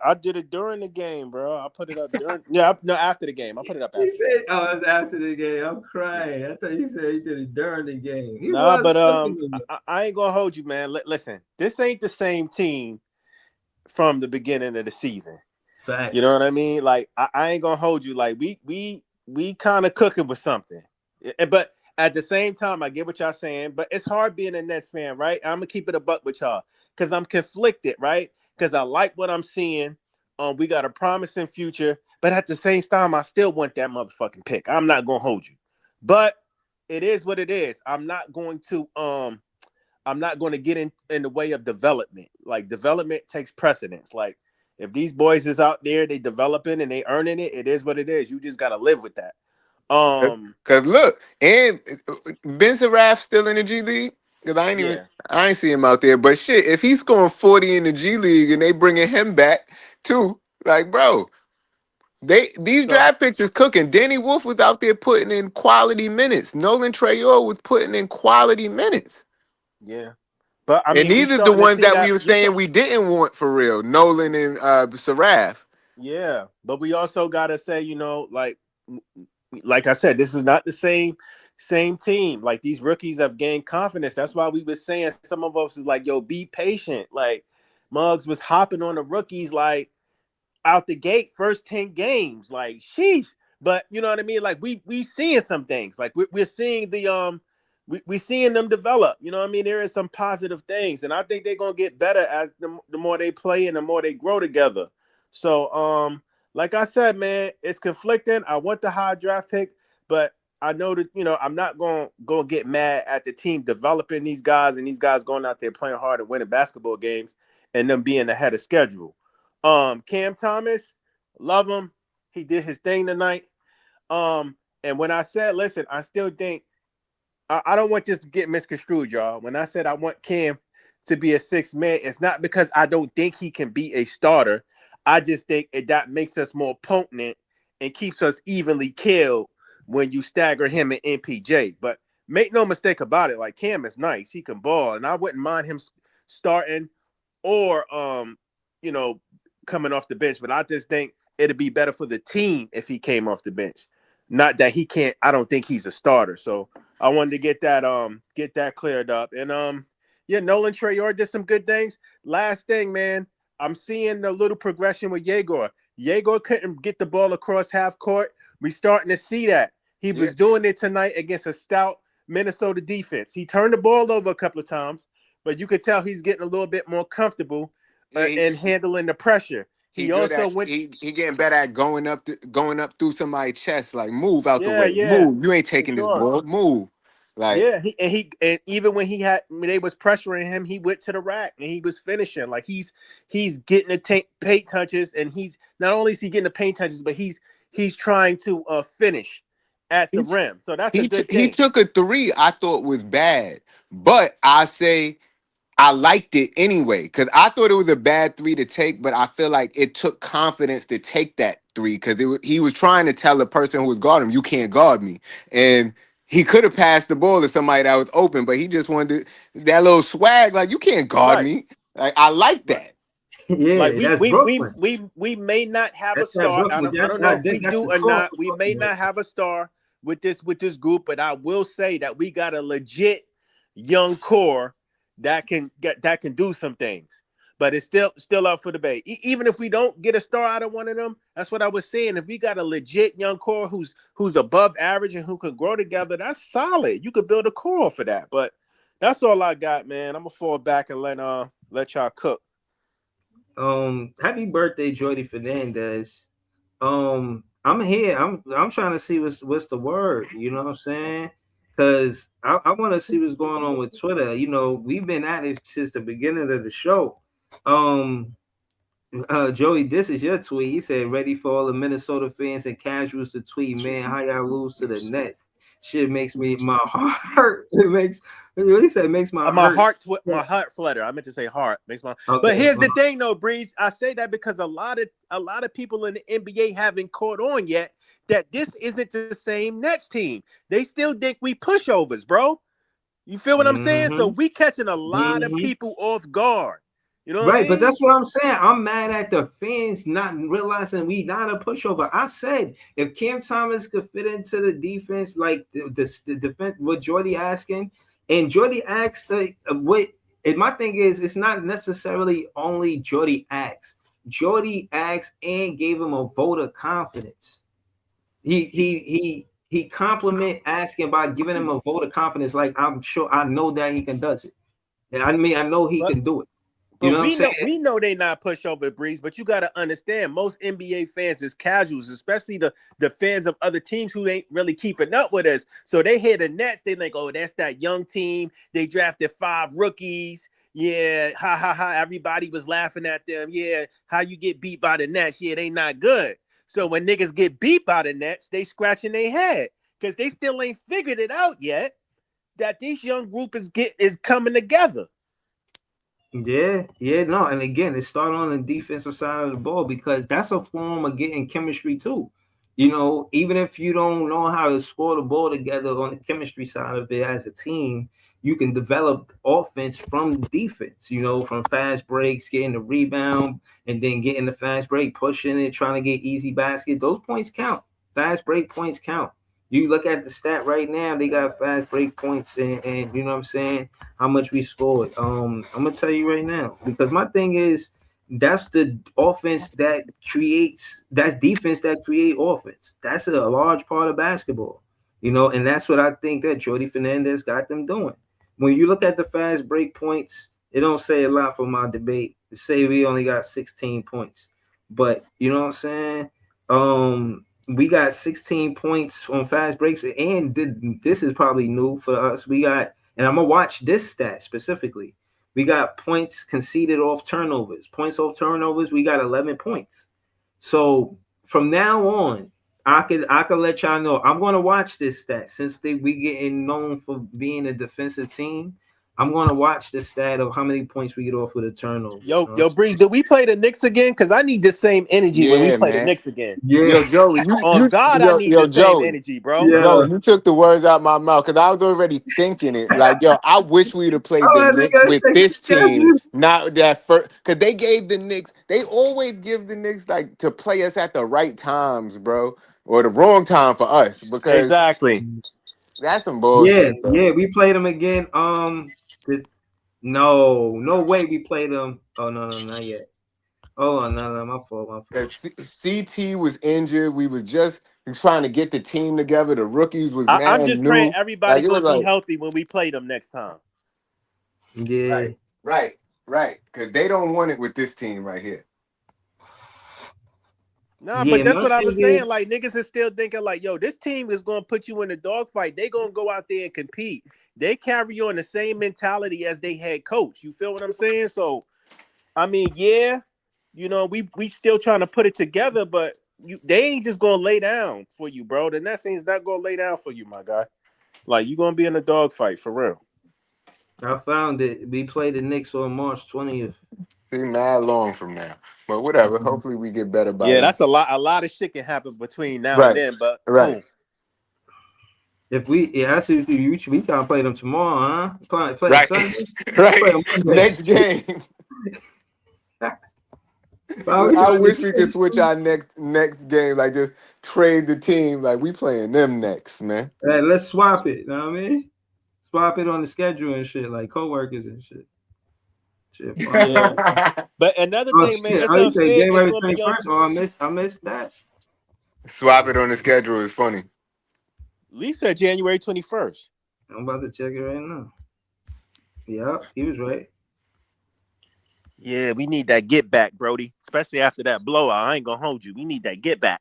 I did it during the game, bro. I put it up during after the game. I put it up after. He said, "Oh, it was after the game." I'm crying. I thought he said he did it during the game. I ain't gonna hold you, man. Listen, this ain't the same team from the beginning of the season. Facts. You know what I mean? Like, I ain't gonna hold you. Like, we kind of cooking with something, but at the same time, I get what y'all saying. But it's hard being a Nets fan, right? I'm gonna keep it a buck with y'all because I'm conflicted, right? Because I like what I'm seeing. We got a promising future, but at the same time, I still want that motherfucking pick. I'm not gonna hold you, but it is what it is. I'm not going to get in the way of development. Like, development takes precedence. Like, if these boys is out there, they developing and they earning it, it is what it is. You just gotta live with that. Cause look, and Ben Saraff still in the G League. Cause I ain't see him out there. But shit, if he's scoring 40 in the G League and they bringing him back too, like bro, these draft picks is cooking. Danny Wolf was out there putting in quality minutes. Nolan Trayor was putting in quality minutes. Yeah. But I mean, and these are the ones that we were saying we didn't want for real. Nolan and Saraff. Yeah, but we also gotta say, like I said, this is not the same team. Like, these rookies have gained confidence. That's why we were saying some of us is like, yo, be patient. Like, Muggs was hopping on the rookies like out the gate, first 10 games. Like, sheesh. But you know what I mean? Like, we seeing some things. Like, we're seeing we seeing them develop. You know what I mean? There is some positive things, and I think they're gonna get better as the more they play and the more they grow together. So, like I said, man, it's conflicting. I want the high draft pick, but I know that, I'm not going to get mad at the team developing these guys and these guys going out there playing hard and winning basketball games and them being ahead of schedule. Cam Thomas, love him. He did his thing tonight. And when I said, listen, I still think I don't want this to get misconstrued, y'all. When I said I want Cam to be a 6th man, it's not because I don't think he can be a starter. I just think that makes us more potent and keeps us evenly killed when you stagger him and MPJ. But make no mistake about it, like, Cam is nice. He can ball, and I wouldn't mind him starting or coming off the bench. But I just think it'd be better for the team if he came off the bench. Not that he can't. I don't think he's a starter. So I wanted to get that cleared up. And Nolan Trayor did some good things. Last thing, man, I'm seeing a little progression with Yegor. Yegor couldn't get the ball across half court. We're starting to see that. He was doing it tonight against a stout Minnesota defense. He turned the ball over a couple of times, but you could tell he's getting a little bit more comfortable Yeah, in handling the pressure. he He good also at went, he getting better at going up through somebody's chest. Like, move out the yeah, way, yeah, move. You ain't for taking this sure. ball. Move. Like, Yeah, and even when they was pressuring him, he went to the rack and he was finishing. Like he's getting the paint touches, and he's not only is he getting the paint touches, but he's trying to finish at the he's rim. So that's a good he thing. took a three I thought was bad, but I say I liked it anyway because I thought it was a bad three to take, but I feel like it took confidence to take that three because he was trying to tell the person who was guarding him, "You can't guard me," and he could have passed the ball to somebody that was open, but he just wanted that little swag, like, "You can't guard Right, me." Like, I like right. that. Like Yeah, that's Brooklyn. we may not have a That's that star. Brooklyn. I That's don't know if not we that's do the or cross not. we're We may talking about. not have a star with this group, but I will say that we got a legit young core that can do some things. But it's still up for debate. Even if we don't get a star out of one of them, that's what I was saying. If we got a legit young core who's above average and who can grow together, that's solid. You could build a core for that. But that's all I got, man. I'm gonna fall back and let y'all cook. Happy birthday, Jordy Fernandez. I'm here. I'm trying to see what's the word. You know what I'm saying? Because I want to see what's going on with Twitter. You know, we've been at it since the beginning of the show. Um, Joey, this is your tweet. He said, "Ready for all the Minnesota fans and casuals to tweet, man. How y'all lose to the Nets? Shit makes me my heart hurt. It makes what he said makes my hurt. My heart flutter. I meant to say heart. Makes my. But Okay, here's the thing, though, Breeze. I say that because a lot of people in the NBA haven't caught on yet that this isn't the same Nets team. They still think we pushovers, bro. You feel what I'm saying? So mm-hmm, we catching a lot of mm-hmm. people off guard. You know what I Right, but mean? that's what I'm saying. I'm mad at the fans not realizing we not a pushover. I said if Cam Thomas could fit into the defense, like the defense, what Jordy asking, and Jordy asked, what. And my thing is, it's not necessarily only Jordy asked. Jordy asked and gave him a vote of confidence. He compliment asking by giving him a vote of confidence. Like I'm sure I know that he can does it. And I mean I know he But can do it. You But know what I'm saying? we know they not pushover Breeze, but you got to understand most NBA fans is casuals, especially the fans of other teams who ain't really keeping up with us. So they hear the Nets, they like, oh, that's that young team. They drafted 5 rookies. Yeah, ha ha ha. Everybody was laughing at them. Yeah, how you get beat by the Nets? Yeah, they not good. So when niggas get beat by the Nets, they scratching their head because they still ain't figured it out yet that this young group is coming together. Yeah, no, and again, it started on the defensive side of the ball because that's a form of getting chemistry too. You know, even if you don't know how to score the ball together on the chemistry side of it as a team, you can develop offense from defense. You know, from fast breaks, getting the rebound, and then getting the fast break, pushing it, trying to get easy basket. Those points count. Fast break points count. You look at the stat right now; they got fast break points, and you know what I'm saying, how much we scored. I'm gonna tell you right now because my thing is that's the offense that creates that's defense that create offense. That's a large part of basketball, you know, and that's what I think that Jordy Fernandez got them doing. When you look at the fast break points, it don't say a lot for my debate. It say we only got 16 points, but you know what I'm saying. We got 16 points on fast breaks, and this is probably new for us. We got and I'm gonna watch this stat specifically. We got points conceded off turnovers. Points off turnovers, we got 11 points. So from now on, I could let y'all know I'm gonna watch this stat since we getting known for being a defensive team. I'm gonna watch the stat of how many points we get off with a turnover. Yo, Breeze, did we play the Knicks again? Because I need the same energy when we Yeah, play the man. Knicks again. Yeah, Yo, Joey, On God, I need the same Joey. energy, bro. yeah. Joe, you took the words out my mouth because I was already thinking it. Like, yo, I wish we'd have played the Oh, that Knicks nigga with say this team, schedule. not that first. Because they gave the Knicks, they always give the Knicks like to play us at the right times, bro, or the wrong time for us because Exactly. that's some Yeah, bullshit, bro. yeah, we played them again. No way we played them. Oh no, not yet. Oh no, my fault, my fault. Because CT was injured. We was just trying to get the team together. The rookies was I'm mad just praying new. everybody Like, it was gonna be like, healthy when we play them next time. Yeah, Right, right, right. Because they don't want it with this team right here. Nah, but yeah. that's My what I thing was saying. is, Like niggas is still thinking like, yo, this team is gonna put you in a dogfight. They gonna go out there and compete. They carry on the same mentality as they head coach. You feel what I'm saying? So I mean, yeah, we still trying to put it together, but they ain't just gonna lay down for you, bro. The Nets ain't not gonna lay down for you, my guy. Like you gonna be in a dogfight for real. I found it. We play the Knicks on March 20th. See, mad long from now. But whatever. Mhm. Hopefully we get better by Yeah, then. that's a lot. A lot of shit can happen between now and Right, then, but right, cool. If we, yeah, I see if we can't play them tomorrow, huh? Play them right, Sunday. Play them right. Monday. Next game. Why we I trying to wish we could trade? switch our next game. Like just trade the team. Like we playing them next, man. Hey, let's swap it. Know what I mean? Swap it on the schedule and shit, like coworkers and shit. Shit, fun. Yeah, but another Oh thing, man, shit! it's Oh, you say unfair. It's January gonna be 21st? Oh, I missed that. Swap it on the schedule is funny. Lee said January 21st. I'm about to check it right now. Yep, he was right. Yeah, we need that get back, Brody. Especially after that blowout. I ain't gonna hold you. We need that get back.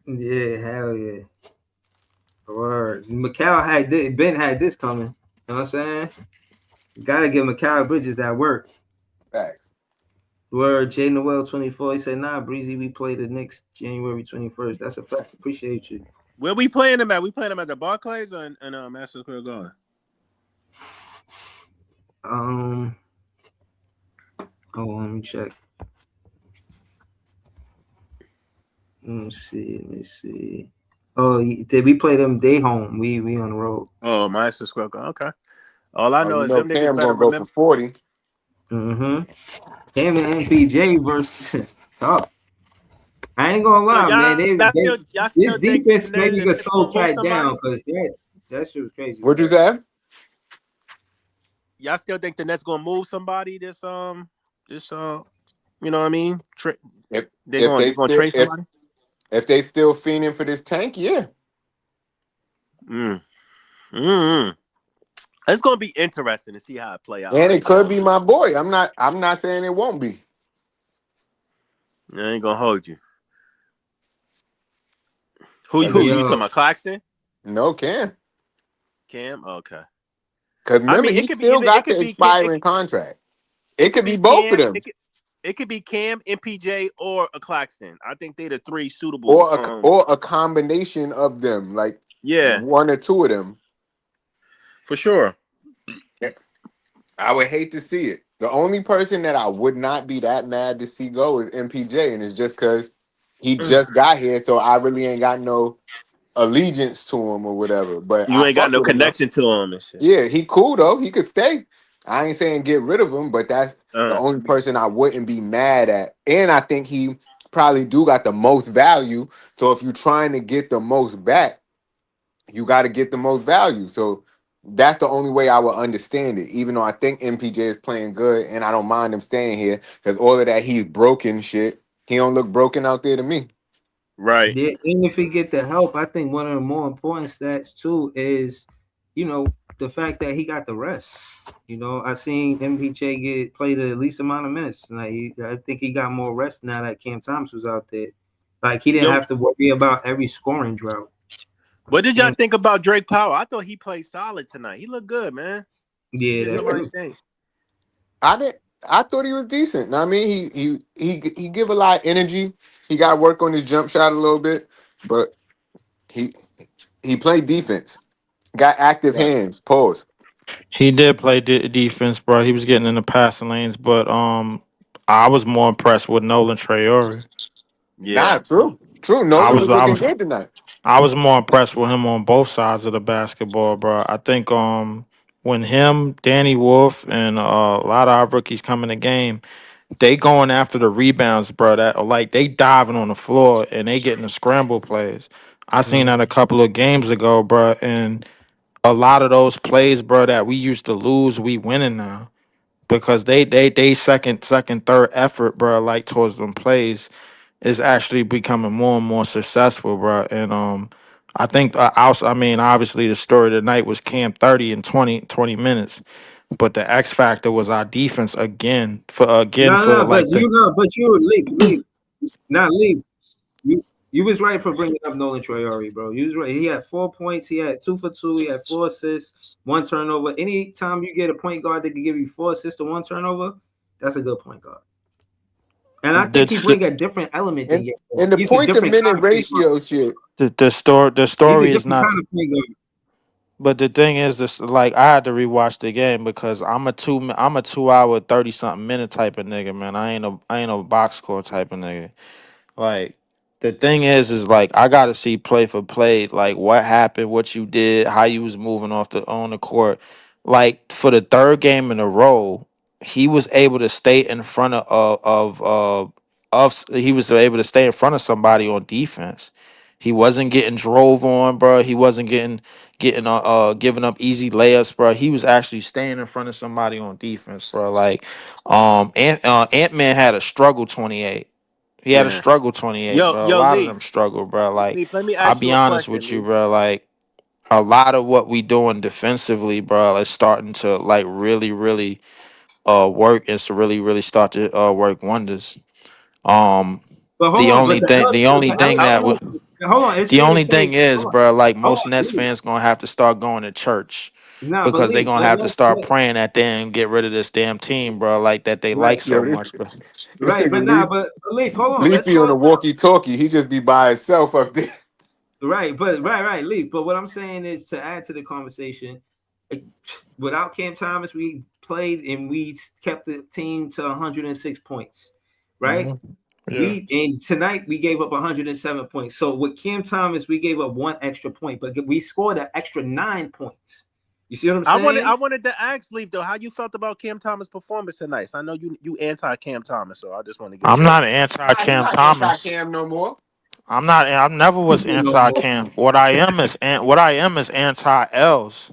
Yeah, hell yeah. Word. Macau had this, Ben had this coming. You know what I'm saying? Gotta give Macau Bridges that work. Facts. Word. J Noel 24. He said, "Nah, Breezy, we play the next January 21st. That's a fact. Appreciate you." Where we playing them at? We playing them at the Barclays or in Madison Square Garden? Um, let me check. Let me see. Let me see. Oh, did we play them day home? We on the road. Oh, Madison Square Garden. Okay. All I Oh, know you is know them niggas Cam better gonna go for remember. 40. Mm-hmm. Him and MPJ versus tough. I ain't gonna So lie, man. y'all This still think defense the maybe could Nets slow gonna move Cat down somebody? because that shit was crazy What'd you today. say? Y'all still think the Nets gonna move somebody this you know what I mean? If They're if going they they're gonna still trade somebody? if they still fiending for this tank, yeah. Mm. Mm. It's gonna be interesting to see how it play out. And I it ain't gonna could hold be you. my boy. I'm not saying it won't be. I ain't gonna hold you. Who Cause if who you he talking Yo, about? Claxton? no Cam. Cam? Okay. Cause I remember mean, he still it got could the be Cam. expiring contract. It It could could be be both of Cam. them. It could be Cam, MPJ, or a Claxton. I think they the three suitable. Or a combination of them, like Yeah, one or two of them. for sure. I would hate to see it. The only person that I would not be that mad to see go is MPJ, and it's just because he just got here, so I really ain't got no allegiance to him or whatever. But You I ain't got fuck no with him though. connection to him and shit. Yeah, he cool though. He could stay. I ain't saying get rid of him, but that's the Uh, only person I wouldn't be mad at. And I think he probably do got the most value. So if you're trying to get the most back, you got to get the most value. So that's the only way I would understand it. Even though I think MPJ is playing good, and I don't mind him staying here because all of that he's broken shit. He don't look broken out there to me. right. yeah, and if he get the help, I think one of the more important stats too is, the fact that he got the rest. I seen MPJ get played the least amount of minutes. Like I think he got more rest now that Cam Thomas was out there. Like he didn't Yo, have to worry about every scoring drought. what did You y'all know, think about Drake Powell? I thought he played solid tonight. He looked good, man. He yeah, did the that's Yeah, right true. thing. I did. I thought he was decent. I mean, he give a lot of energy. He got to work on his jump shot a little bit, but he he played defense. Got active Right. hands. Pause. He did play defense, bro. He was getting in the passing lanes, but I was more impressed with Nolan Traore. Yeah. Nah, true. True. I Nolan was was I looking was good tonight. I was more impressed with him on both sides of the basketball, bro. I think when him, Danny Wolf, and a lot of our rookies come in the game, they going after the rebounds, bro. That like they diving on the floor and they getting the scramble plays. I seen that Mhm. a couple of games ago, bro, and a lot of those plays, bro, that we used to lose, we winning now because they second third effort, bro, like towards them plays is actually becoming more and more successful, bro. And I think also, I mean, obviously the story of the night was Cam 30 in 20 minutes. But the X factor was our defense again No, for no, but like the you know, but you leave, not leave. You was right for bringing up Nolan Troyari, bro. You was right. He had 4 points. He had 2 for 2. He had 4 assists, 1 turnover. Anytime you get a point guard that can give you 4 assists to 1 turnover, that's a good point guard. And I think he the bring a different element than And Yeko. and the He's a point to different kind minute of point guard. ratio shit. the He's a story is different not. kind of point guard. But the thing is, this like I had to rewatch the game because I'm a 2 hour 30 something minute type of nigga, man. I ain't a box score type of nigga. Like the thing is like I gotta see play for play, like what happened, what you did, how you was moving off the on the court. Like for the third game in a row, he was able to stay in front he was able to stay in front of somebody on defense. He wasn't getting drove on, bro. He wasn't getting giving up easy layups, bro. He was actually staying in front of somebody on defense, bro. Like Ant-Man had a struggle 28. He had a Yeah. struggle 28, bro. A Yo, lot of Leaf. them struggle, bro. Like, Leaf, let me I'll ask you be a honest question, with you, Leaf. bro. Like, a lot of what we doing defensively, bro, is starting to like really, really work and to really, really start to work wonders. Um, But hold the on, only thing, the only thing I that element. would, Hold on, it's the fair to only say. thing is, Hold on, bro, like hold most on, Nets leave. fans gonna have to start going to church Nah, but because they leave. gonna But have to start praying that they and get rid of this damn team, bro. Like that they right, like so Yo, this much, bro. this right. nigga But nah, but leave. Hold on. Let's Leafy on talk. a walkie talkie. He just be by himself up there. Right, but right, leave. But what I'm saying is to add to the conversation. eh, Without Cam Thomas, we played and we kept the team to 106 points. Right. Hmm. Yeah. We and tonight we gave up 107 points. So with Cam Thomas, we gave up 1 extra point, but we scored an extra 9 points. You see what I'm I saying? wanted to ask Leaf though, how you felt about Cam Thomas' performance tonight. So I know you anti Cam Thomas, so I just want to get I'm your. not anti Nah, he Cam not anti Thomas. Cam no more. I'm not. I never He was said no anti more. Cam. What I am is anti Els.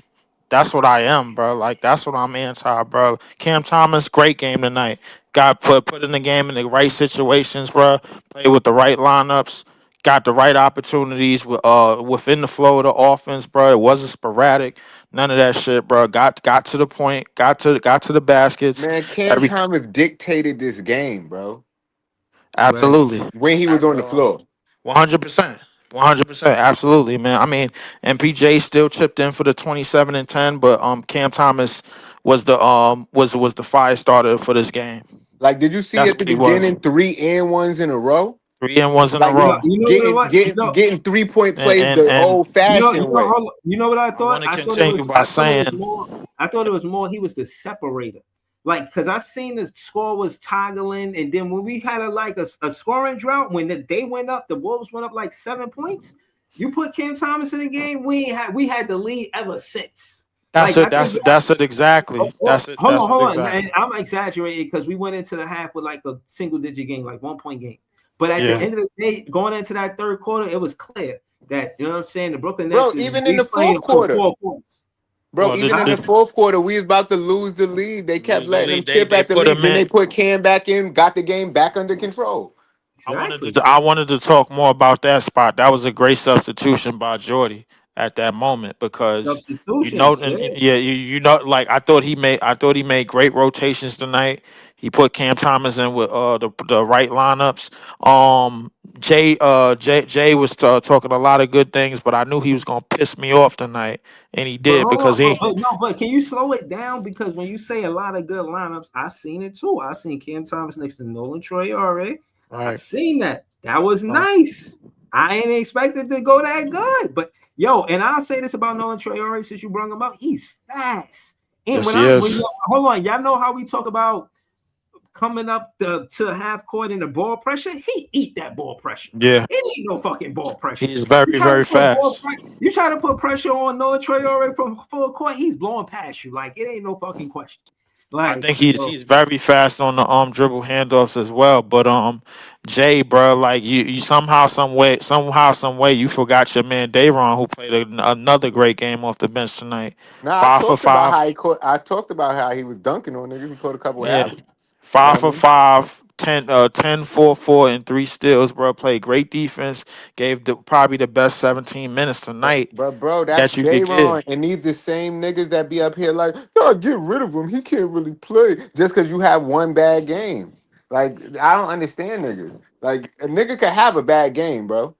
That's what I am, bro. Like that's what I'm anti, bro. Cam Thomas, great game tonight. Got put in the game in the right situations, bro. Played with the right lineups. Got the right opportunities within the flow of the offense, bro. It wasn't sporadic. None of that shit, bro. Got to the point. Got to the baskets. Man, Cam Every Thomas dictated this game, bro. Right. absolutely. When he was on the floor. 100%. 100%. Absolutely, man. I mean, MPJ still chipped in for the 27 and 10, but Cam Thomas was the fire starter for this game. Like, did you see That's at the what he was. beginning 3-and-1s in a row? Three and ones in a Like You know, row. he you know what it getting was? getting getting 3-point plays the And old fashioned way. Hold on. You know what I I thought? want to continue by I thought it was saying, more. I thought it was more. He was the separator. Like, because I seen the score was toggling, and then when we had a scoring drought, when they went up, the Wolves went up like 7 points. You put Cam Thomas in the game, we had the lead ever since. that's Like it. I think That's it exactly. That's it. That's it hold on. And exactly. I'm exaggerating because we went into the half with like a single digit game, like 1 point game. But at the Yeah. end of the day, going into that third quarter, it was clear that you know what I'm saying. The Brooklyn Bro, Nets is even in we the fourth playing for quarter. 4 points. Bro, Well, even in the fourth quarter, we was about to lose the lead. They kept lose the letting them lead. chip They at the put lead. him Then they in. put Cam back in, got the game back under control. Exactly. I wanted to talk more about that spot. That was a great substitution by Jordy at that moment because Substitutions, yeah. yeah, like I thought he made great rotations tonight. He put Cam Thomas in with the right lineups. Jay was talking a lot of good things, but I knew he was gonna piss me off tonight, and he But did hold on, because he but no, but can you slow it down? Because when you say a lot of good lineups, I seen it too. I seen Cam Thomas next to Nolan Troyare. I right. seen that. That was Right. nice. I ain't expected to go that good. But yo, and I'll say this about Nolan Troyare since you brought him up. He's fast. And Yes, he is. hold on, y'all know how we talk about coming up to half court in the ball pressure, he eat that ball pressure. Yeah, It ain't no fucking ball pressure. he's very very fast. You try to put pressure on Noah Traore from full court, he's blowing past you. Like it ain't no fucking question. I Like think so, he's very fast on the dribble handoffs as well. But Jay, bro, like you somehow some way you forgot your man Dayron who played another great game off the bench tonight. Now I Five for talked about how five. he caught. I talked about how he was dunking on niggas. He caught a couple Yeah. alleys. You know Five what I for mean? five, 10, 4, 4, and 3 steals, bro. Played great defense. Gave probably the best 17 minutes tonight But bro, that's that you J could Ron, give. and these the same niggas that be up here like, no, get rid of him. He can't really play just because you have one bad game. Like I don't understand niggas. Like a nigga could have a bad game, bro.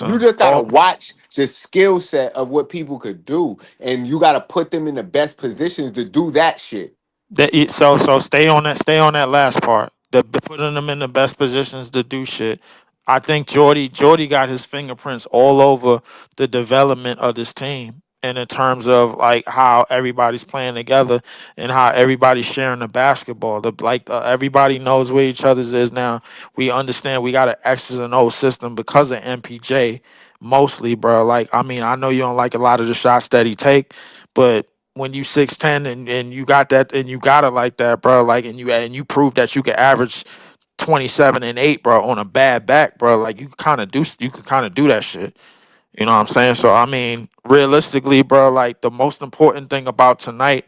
You Listen, just gotta all watch the skill set of what people could do, and you gotta put them in the best positions to do that shit. so stay on that last part. The putting them in the best positions to do shit. I think Jordy got his fingerprints all over the development of this team. And in terms of like how everybody's playing together and how everybody's sharing the basketball, everybody knows where each other's is now. We understand we got an X's and O's system because of MPJ mostly, bro. Like I mean, I know you don't like a lot of the shots that he take, but when you 6'10" and you got that and you got it like that, bro, like and you prove that you can average 27 and 8, bro, on a bad back, bro, like you could kind of do that shit. You know what I'm saying? So I mean, realistically, bro, like the most important thing about tonight,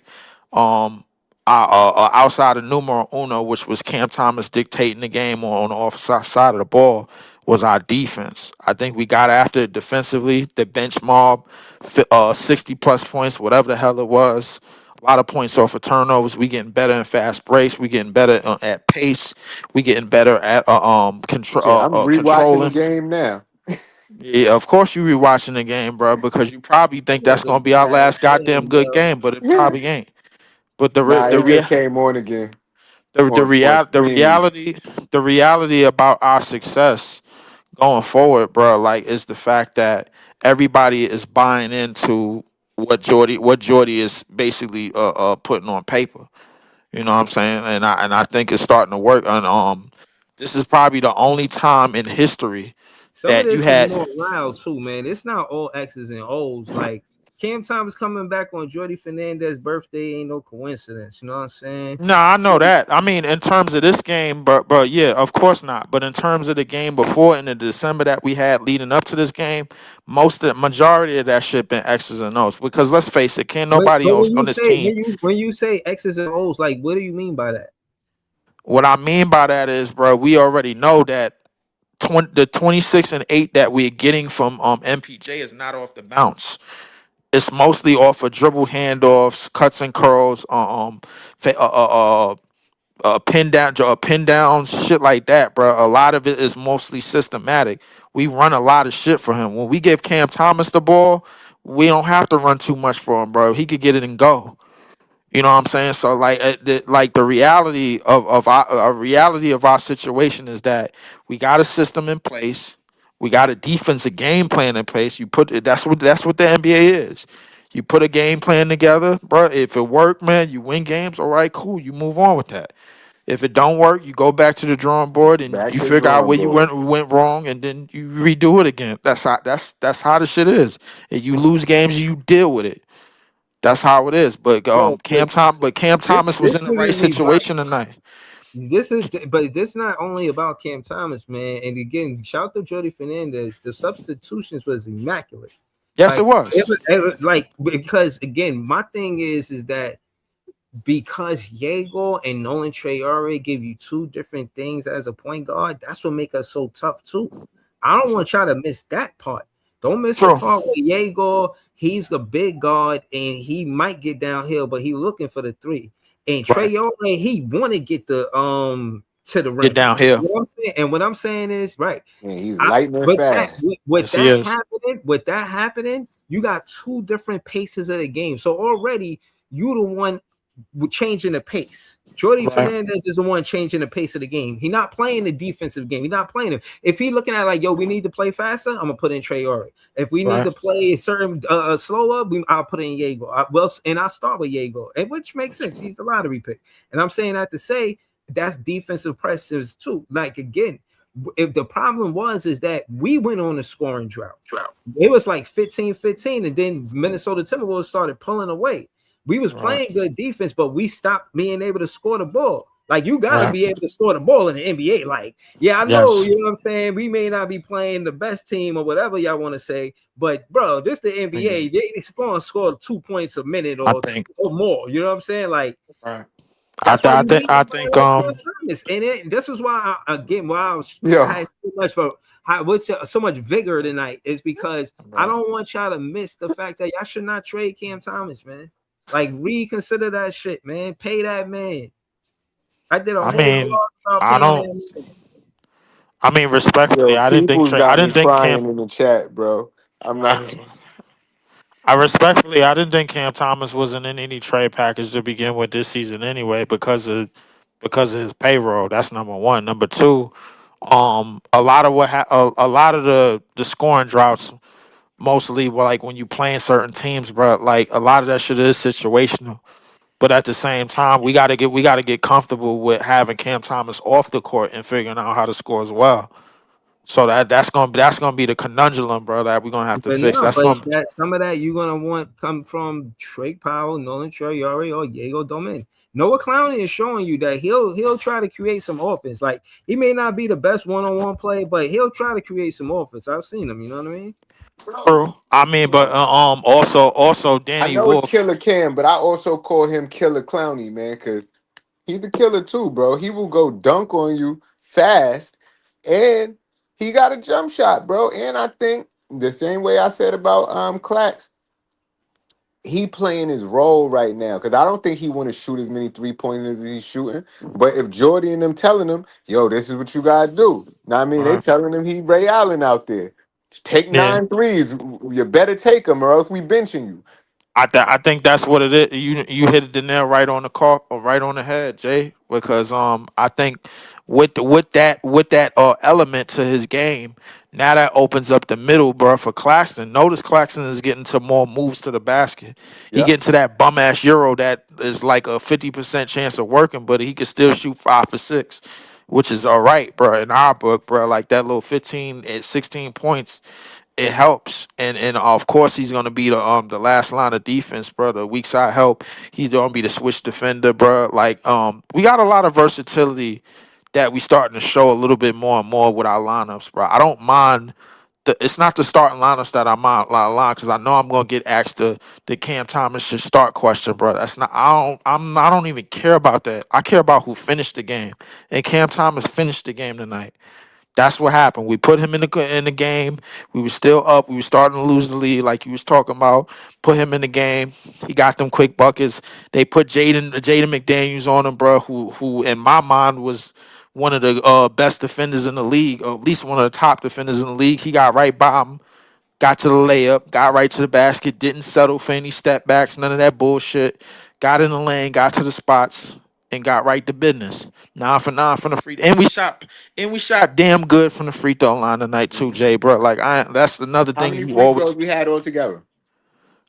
um, outside of numero uno, which was Cam Thomas dictating the game on the offside side of the ball, was our defense. I think we got after it defensively. The bench mob, 60 plus points, whatever the hell it was. A lot of points off of turnovers. We getting better in fast breaks. We getting better at pace. We getting better at Shit, I'm rewatching the controlling. game now. Yeah, of course you rewatching the game, bro, because you probably think It was that's a gonna be our bad last goddamn game, good bro. game, but it probably ain't. But Nah, it just came on again on the streaming. reality about our success going forward, bro, like is the fact that everybody is buying into what Jordy is basically putting on paper. You know what I'm saying? And I think it's starting to work. And this is probably the only time in history Some of that you this is had. more loud too, man. It's not all X's and O's. Like Cam Thomas coming back on Jordy Fernandez's birthday ain't no coincidence. You know what I'm saying? No, I know that. I mean, in terms of this game, but yeah, of course not. But in terms of the game before in the December that we had leading up to this game, majority of that shit been X's and O's. Because let's face it, can't nobody But else when on you this say team. when you say X's and O's, like what do you mean by that? What I mean by that is, bro, we already know that the 26 and 8 that we're getting from MPJ is not off the bounce. It's mostly off of dribble handoffs, cuts and curls, pin downs, shit like that, bro. A lot of it is mostly systematic. We run a lot of shit for him. When we give Cam Thomas the ball, we don't have to run too much for him, bro. He could get it and go. You know what I'm saying? So like, the reality of our situation is that we got a system in place. We got a defensive game plan in place. That's what the NBA is. You put a game plan together, bro. If it worked, man, you win games. All right, cool. You move on with that. If it don't work, you go back to the drawing board and Back you to the figure out drawing where you board. went wrong, and then you redo it again. That's how the shit is. If you lose games, you deal with it. That's how it is. But Yo, Cam Thomas was this in the right nigga need Bob. situation tonight. But this not only about Cam Thomas, man. And again, shout out to Jody Fernandez. The substitutions was immaculate. Yes, it Like was. like because again, my thing is that because Diego and Nolan Traore give you two different things as a point guard, that's what make us so tough too. I don't want y'all to miss that part. Don't miss the True. part where Diego, he's the big guard and he might get downhill, but he looking for the three. And Right. Traore, he want to get the to the Get rim. downhill. You know what I'm saying? And what I'm saying is right. And he's lightning fast. Yes, he is. With that happening, you got two different paces of the game. So already you the one changing the pace. Jordy Right. Fernandez is the one changing the pace of the game. He's not playing the defensive game. He's not playing him. If he looking at like, yo, we need to play faster, I'm gonna put in Traore. If we need Right. to play certain slower, I'll put in Diego. And I'll start with Diego, and which makes sense. He's the lottery pick. And I'm saying that to say that's defensive pressures too. Like again, if the problem is that we went on a scoring drought. It was like 15-15, and then Minnesota Timberwolves started pulling away. We was Right. playing good defense, but we stopped being able to score the ball. Like you got to Right. be able to score the ball in the NBA. Like, yeah, I know, Yes. you know what I'm saying. We may not be playing the best team or whatever y'all want to say, but bro, this the NBA. They going to score 2 points a minute I or think. more. You know what I'm saying? Like, Right. That's why you need I somebody think like Cam Thomas. And this is why Yo, I had so much for so much vigor tonight is because I don't want y'all to miss the fact that y'all should not trade Cam Thomas, man. Like reconsider that shit, man. Pay that man. I did a I whole mean, blog about I paying don't. that man. I mean, respectfully, yo, people's I got me didn't think Cam. crying in the chat, bro. I'm not. I didn't think Cam Thomas wasn't in any trade package to begin with this season anyway because of his payroll. That's number one. Number two, a lot of a lot of the scoring droughts mostly were like when you playing certain teams, bro. Like a lot of that shit is situational. But at the same time, we gotta get comfortable with having Cam Thomas off the court and figuring out how to score as well. So that's gonna be the conundrum, bro. That we're gonna have to But fix. no, That's but gonna that some of that you're gonna want come from Drake Powell, Nolan Chuyari, or Diego Domin. Noah Clowney is showing you that he'll try to create some offense. Like he may not be the best one-on-one play, but he'll try to create some offense. I've seen him. You know what I mean? true. I mean, but also I Danny know it's Wolf. Killer Cam, but I also call him Killer Clowney, man, because he's the killer too, bro. He will go dunk on you fast, and he got a jump shot, bro. And I think the same way I said about Clax, he playing his role right now because I don't think he want to shoot as many 3 pointers as he's shooting. But if Jordy and them telling him, "Yo, this is what you gotta do," now I mean they telling him he Ray Allen out there. Take Yeah, 9 threes. You better take them, or else we benching you. I think that's what it is. You hit the nail right on the car or right on the head, Jay. Because I think with that element to his game, now that opens up the middle, bro, for Claxton. Notice Claxton is getting to more moves to the basket. He Yep. getting to that bum ass euro that is like a 50% chance of working, but he can still shoot 5 for 6, which is all right, bro. In our book, bro, like that little 15 and 16 points, it helps. And of course he's gonna be the last line of defense, bro. The weak side help. He's gonna be the switch defender, bro. Like we got a lot of versatility that we starting to show a little bit more and more with our lineups, bro. I don't mind it's not the starting lineups that I'm on line because I know I'm gonna get asked the Cam Thomas should start question, bro. That's not I don't even care about that. I care about who finished the game. And Cam Thomas finished the game tonight. That's what happened. We put him in the game. We were still up. We were starting to lose the lead, like you was talking about. Put him in the game. He got them quick buckets. They put Jaden McDaniels on him, bro. Who in my mind was one of the best defenders in the league, or at least one of the top defenders in the league. He got right by him, got to the layup, got right to the basket, didn't settle for any step backs, none of that bullshit. Got in the lane, got to the spots, and got right to business. 9 for 9 from the free, and we shot damn good from the free throw line tonight too, Jay, bro. Like that's another How thing many you free always. throws we had altogether?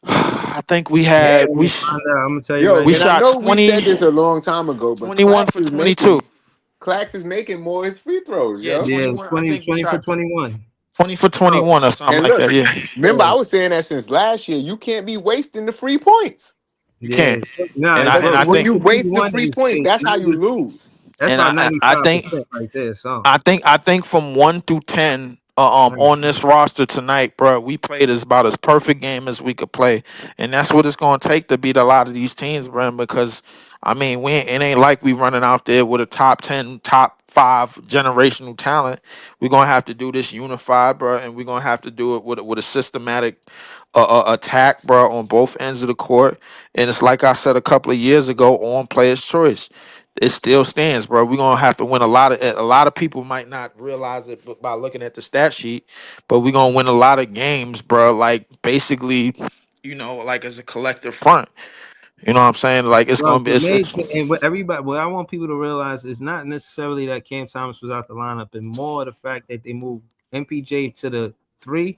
I think we Yeah, had let me find out. I'm gonna tell you Yo, right we and I now. shot know we 20, said this a long time ago, but 21 for 22. Clax is making more of his free throws, Yeah, yo. Yeah, 21. I 20, think we 20 for shot 21. 20 for Oh, 21 or something And like look, that. Yeah, remember I was saying that since last year. You can't be wasting the free points. you yeah. can't. Nah, And bro, I When 20 think you for waste the 21 free points, is that's how you 90. lose. That's and about I think 95% right there. So I think from 1 through 10, right. on this roster tonight, bro, we played as about as perfect game as we could play, and that's what it's going to take to beat a lot of these teams, bro. Because I mean, it ain't like we running out there with a top 10, top 5 generational talent. We're gonna have to do this unified, bro, and we're gonna have to do it with a systematic attack, bro, on both ends of the court. And it's like I said a couple of years ago on player's choice, it still stands, bro. We're gonna have to win a lot of people might not realize it by looking at the stat sheet, but we're gonna win a lot of games, bro. Like basically, like as a collective front. You know what I'm saying? Like it's Well, gonna be what it's, made it's and what I want people to realize is not necessarily that Cam Thomas was out the lineup, and more the fact that they moved MPJ to the 3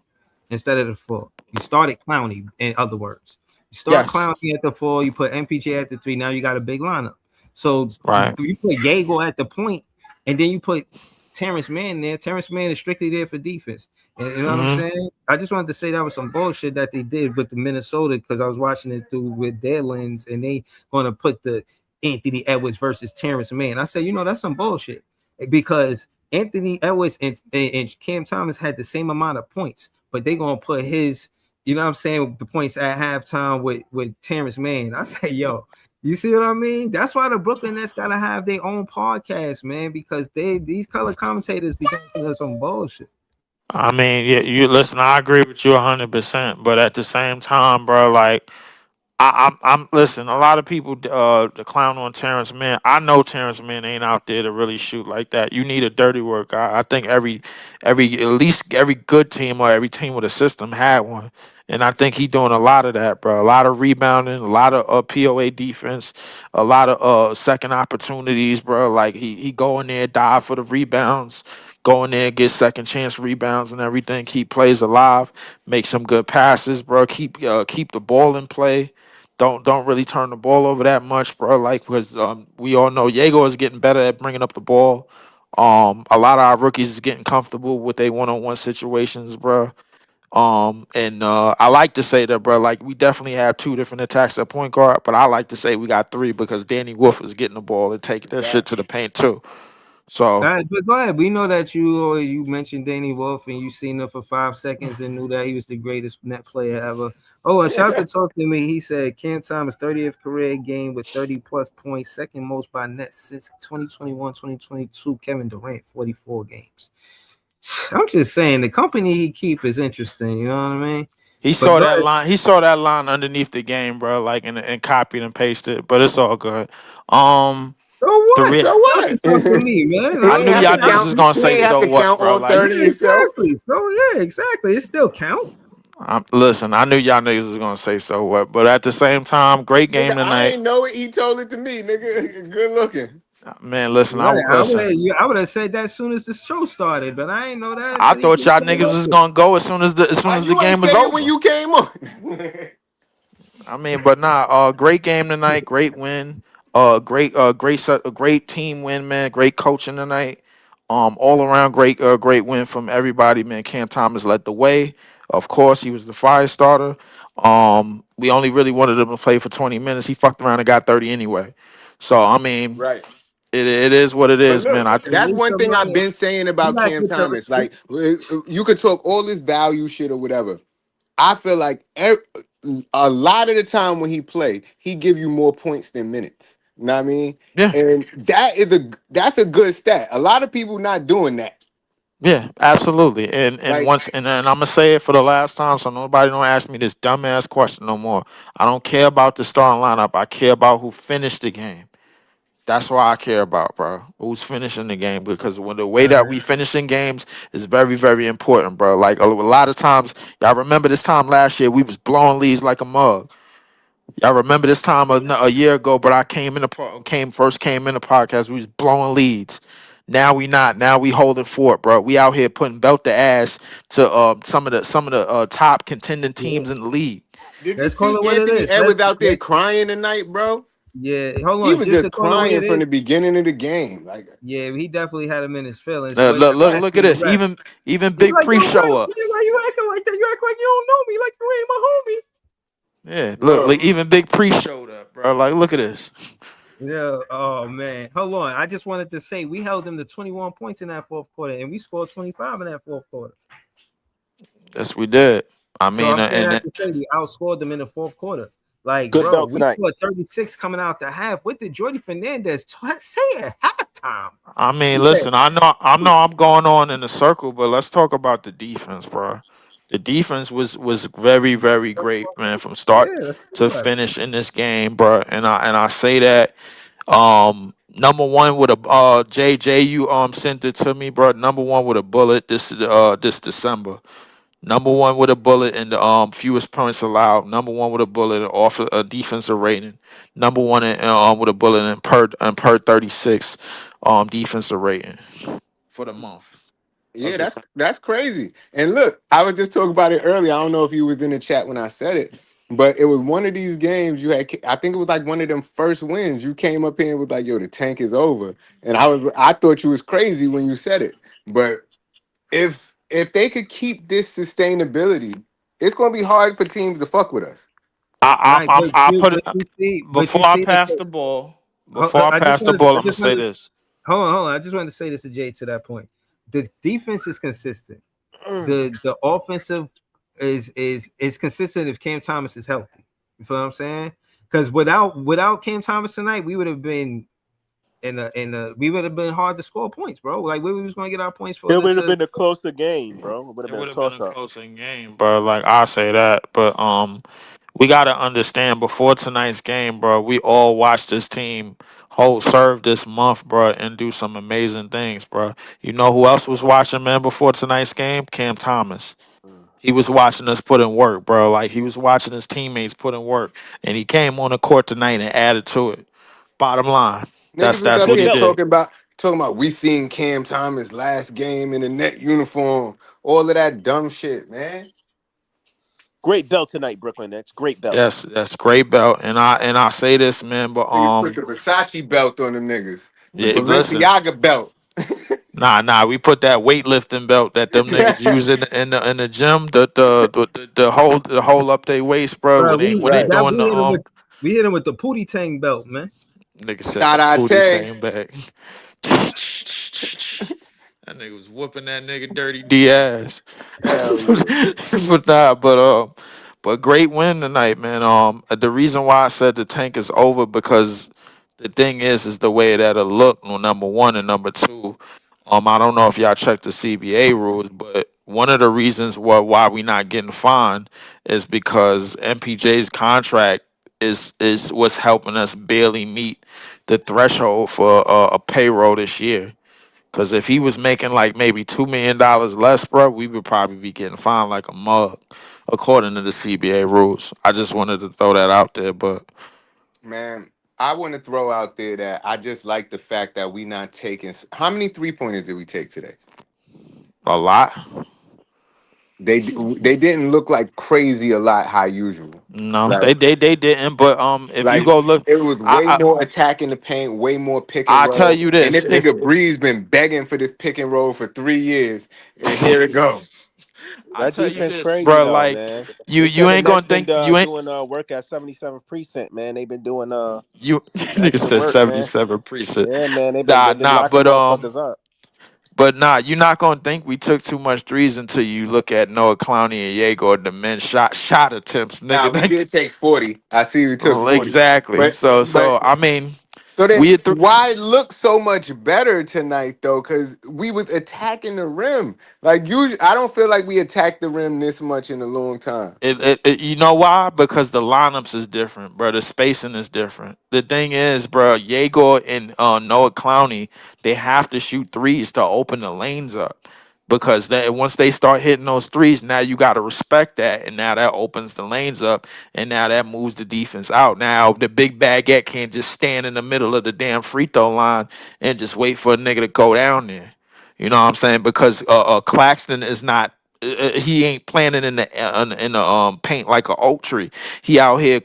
instead of the 4. You started Clowney, in other words. You start yes, Clowney at the 4, you put MPJ at the 3. Now you got a big lineup. So right. you put Yago at the point, and then you put Terrence Mann there. Terrence Mann is strictly there for defense. And you know what I'm Hmm. saying? I just wanted to say that was some bullshit that they did with the Minnesota because I was watching it through with their lens, and they going to put the Anthony Edwards versus Terrence Mann. I said, that's some bullshit because Anthony Edwards and Cam Thomas had the same amount of points, but they going to put his, you know what I'm saying, the points at halftime with Terrence Mann. I say, yo, You see what I mean? That's why the Brooklyn Nets gotta have their own podcast, man, because these color commentators be doing some bullshit. I mean, yeah, you listen. I agree with you 100%, but at the same time, bro, like I'm listen. A lot of people the clown on Terrence Mann. I know Terrence Mann ain't out there to really shoot like that. You need a dirty work guy. I think every at least every good team or every team with a system had one, and I think he doing a lot of that, bro. A lot of rebounding, a lot of POA defense, a lot of second opportunities, bro. Like he go in there, dive for the rebounds, go in there, get second chance rebounds and everything. Keep plays alive, make some good passes, bro. Keep the ball in play. Don't really turn the ball over that much, bro. Like because we all know Diego is getting better at bringing up the ball. A lot of our rookies is getting comfortable with their one-on-one situations, bro. And I like to say that, bro. Like we definitely have two different attacks at point guard, but I like to say we got three because Danny Wolf is getting the ball and taking that shit to the paint too. All So right, but go ahead. We know that you mentioned Danny Wolf and you seen him for 5 seconds and knew that he was the greatest net player ever. Oh, a shout out to Talk to Me. He said Cam Thomas 30th career game with 30 plus points, second most by net since 2021-2022. Kevin Durant 44 games. I'm just saying the company he keep is interesting. You know what I mean? he But saw go that ahead. line. He saw that line underneath the game, bro. Like and copied and pasted. But it's all good. Um, So the what? re- So Y'all what? can talk to me, man. He I ain't knew have y'all to niggas count. was gonna He say ain't have so to what, count bro. all Like 30 Yeah, himself. exactly. So yeah, exactly. It still count. listen, I knew y'all niggas was gonna say so what, but at the same time, great Nigga, game I tonight. ain't know it. He told it to me, nigga. Good looking. Man, listen, Right. listen. I would have said that as soon as the show started, but I ain't know that I until he thought just y'all said niggas was it. gonna go as soon Why as the you ain't game was say it when over. you came on? I mean, but nah, great game tonight, great win, a great team win, man, great coaching tonight, all around great win from everybody, man. Cam Thomas led the way. Of course, he was the fire starter. We only really wanted him to play for 20 minutes. He fucked around and got 30 anyway. So I mean, Right. it is what it But is, man. look, I At that's least one the thing I've money. been saying You about like Cam with the Thomas. Like, you could talk all this value shit or whatever. I feel like a lot of the time when he play, he give you more points than minutes. You know what I mean? yeah. And that's a good stat. A lot of people not doing that. Yeah, absolutely. And Like, once and I'm gonna say it for the last time, so nobody don't ask me this dumbass question no more. I don't care about the starting lineup. I care about who finished the game. That's what I care about, bro. Who's finishing the game? Because when the way that we finish in games is very, very important, bro. Like a lot of times, y'all remember this time last year, we was blowing leads like a mug. Y'all remember this time a year ago, but I came in the podcast. We was blowing leads. Now we not. Now we holding fort, bro. We out here putting belt to ass to some of the top contending Yeah. teams in the league. did you Let's call see it what it Anthony is. Edwards out there crying tonight, bro? Yeah, hold He on, was just to just call it what crying it from is. the beginning of the game. Like, Yeah, he definitely had him in his feelings, Look, but look, the look, rest look at is the this. rest. Even He's Big like, Pre yo, show up. why you acting like that? You act like you don't know me, like you ain't my homie. Yeah, look, bro, like even Big Pre showed up, bro. Like, look at this. Yeah. Oh man. Hold on. I just wanted to say we held them to 21 points in that fourth quarter, and we scored 25 in that fourth quarter. Yes, we did. I So mean, I'm saying and that to say we outscored them in the fourth quarter. Like, Good bro, belt we tonight. scored 36 coming out the half. What did Jordy Fernandez say at halftime? I He mean, said, listen, I'm going on in a circle, but let's talk about the defense, bro. The defense was very, very great, man, from start "Yeah, let's to talk about it." finish in this game, bro. And I say that number one with a JJ, you sent it to me, bro. Number one with a bullet this December. Number one with a bullet in the fewest points allowed. Number one with a bullet in off a defensive rating. Number one with a bullet in per 36 defensive rating for the month yeah, of December. that's crazy. And look, I was just talking about it earlier. I don't know if you was in the chat when I said it, but it was one of these games you had. I think it was like one of them first wins. You came up here and was like, "Yo, the tank is over," and I thought you was crazy when you said it. But if they could keep this sustainability, it's gonna be hard for teams to fuck with us. I Right, I I put it but you before I see pass the ball. Before I I just pass the want to, ball, I I'm gonna just say want to, this. hold on. I just wanted to say this to Jay to that point. The defense is consistent. Mm. The offensive is consistent if Cam Thomas is healthy. You feel what I'm saying? Because without Cam Thomas tonight, we would have been we would have been hard to score points, bro. Like where we was gonna get our points for It the would have to been a closer game, bro. It would have It been a would have been a toss up. closer game, bro. Like I say that, but we gotta understand before tonight's game, bro. We all watched this team hold serve this month, bro, and do some amazing things, bro. You know who else was watching, man, before tonight's game? Cam Thomas. He was watching us put in work, bro. Like he was watching his teammates put in work, and he came on the court tonight and added to it. Bottom line, Niggas was that's up what Good he here belt. did. talking about we seen Cam Thomas last game in the net uniform. All of that dumb shit, man. Great belt tonight, Brooklyn Nets. Great belt. Yes, that's great belt, and I say this, man, but Niggas put the Versace belt on them niggas. The yeah, listen. Balenciaga belt. Nah. We put that weightlifting belt that them niggas use in the gym. The hole up their waist, bro. bro. When they Right. doing the We hit him with the Pootie Tang belt, man. nigga said the booty Shout saying back. That nigga was whooping that nigga Dirty Diaz. Hell yeah. But great win tonight, man. The reason why I said the tank is over because the thing is the way that it looked on number one and number two. I don't know if y'all checked the CBA rules, but one of the reasons why we not getting fined is because MPJ's contract is what's helping us barely meet the threshold for a payroll this year. Because if he was making like maybe $2 million less, bro, we would probably be getting fined like a mug, according to the CBA rules. I just wanted to throw that out there, but Man, I want to throw out there that I just like the fact that we not taking. How many 3-pointers did we take today? a lot. They didn't look like crazy a lot high usual. No, Like they didn't. But if you like go look, it was way I more attack in the paint, way more pick and I tell roll. you And this, this nigga Breeze been begging for this pick and roll for 3 years, and here it goes. I That tell you defense this, crazy bro. though, Like man. you They said you the ain't gonna Nets been think you ain't doing work at 77 precinct, man. They've been doing you nigga extra said work, man. 77 preset. Yeah, man. Nah, They've been nah, locking but motherfuckers up. you're not gonna think we took too much threes until you look at Noah Clowney and Jaeger, the men shot attempts, Now nigga. we did take 40. I see we took 40. Exactly. But So but I mean, so then we why look so much better tonight though? Because we was attacking the rim. Like usually I don't feel like we attacked the rim this much in a long time. you know why? Because the lineups is different, bro. The spacing is different. The thing is, bro, Jaeger and Noah Clowney, they have to shoot threes to open the lanes up. Because once they start hitting those threes, now you got to respect that, and now that opens the lanes up, and now that moves the defense out. Now the big baguette can't just stand in the middle of the damn free throw line and just wait for a nigga to go down there. You know what I'm saying? Because Claxton is not he ain't planting in the paint like an oak tree. He out here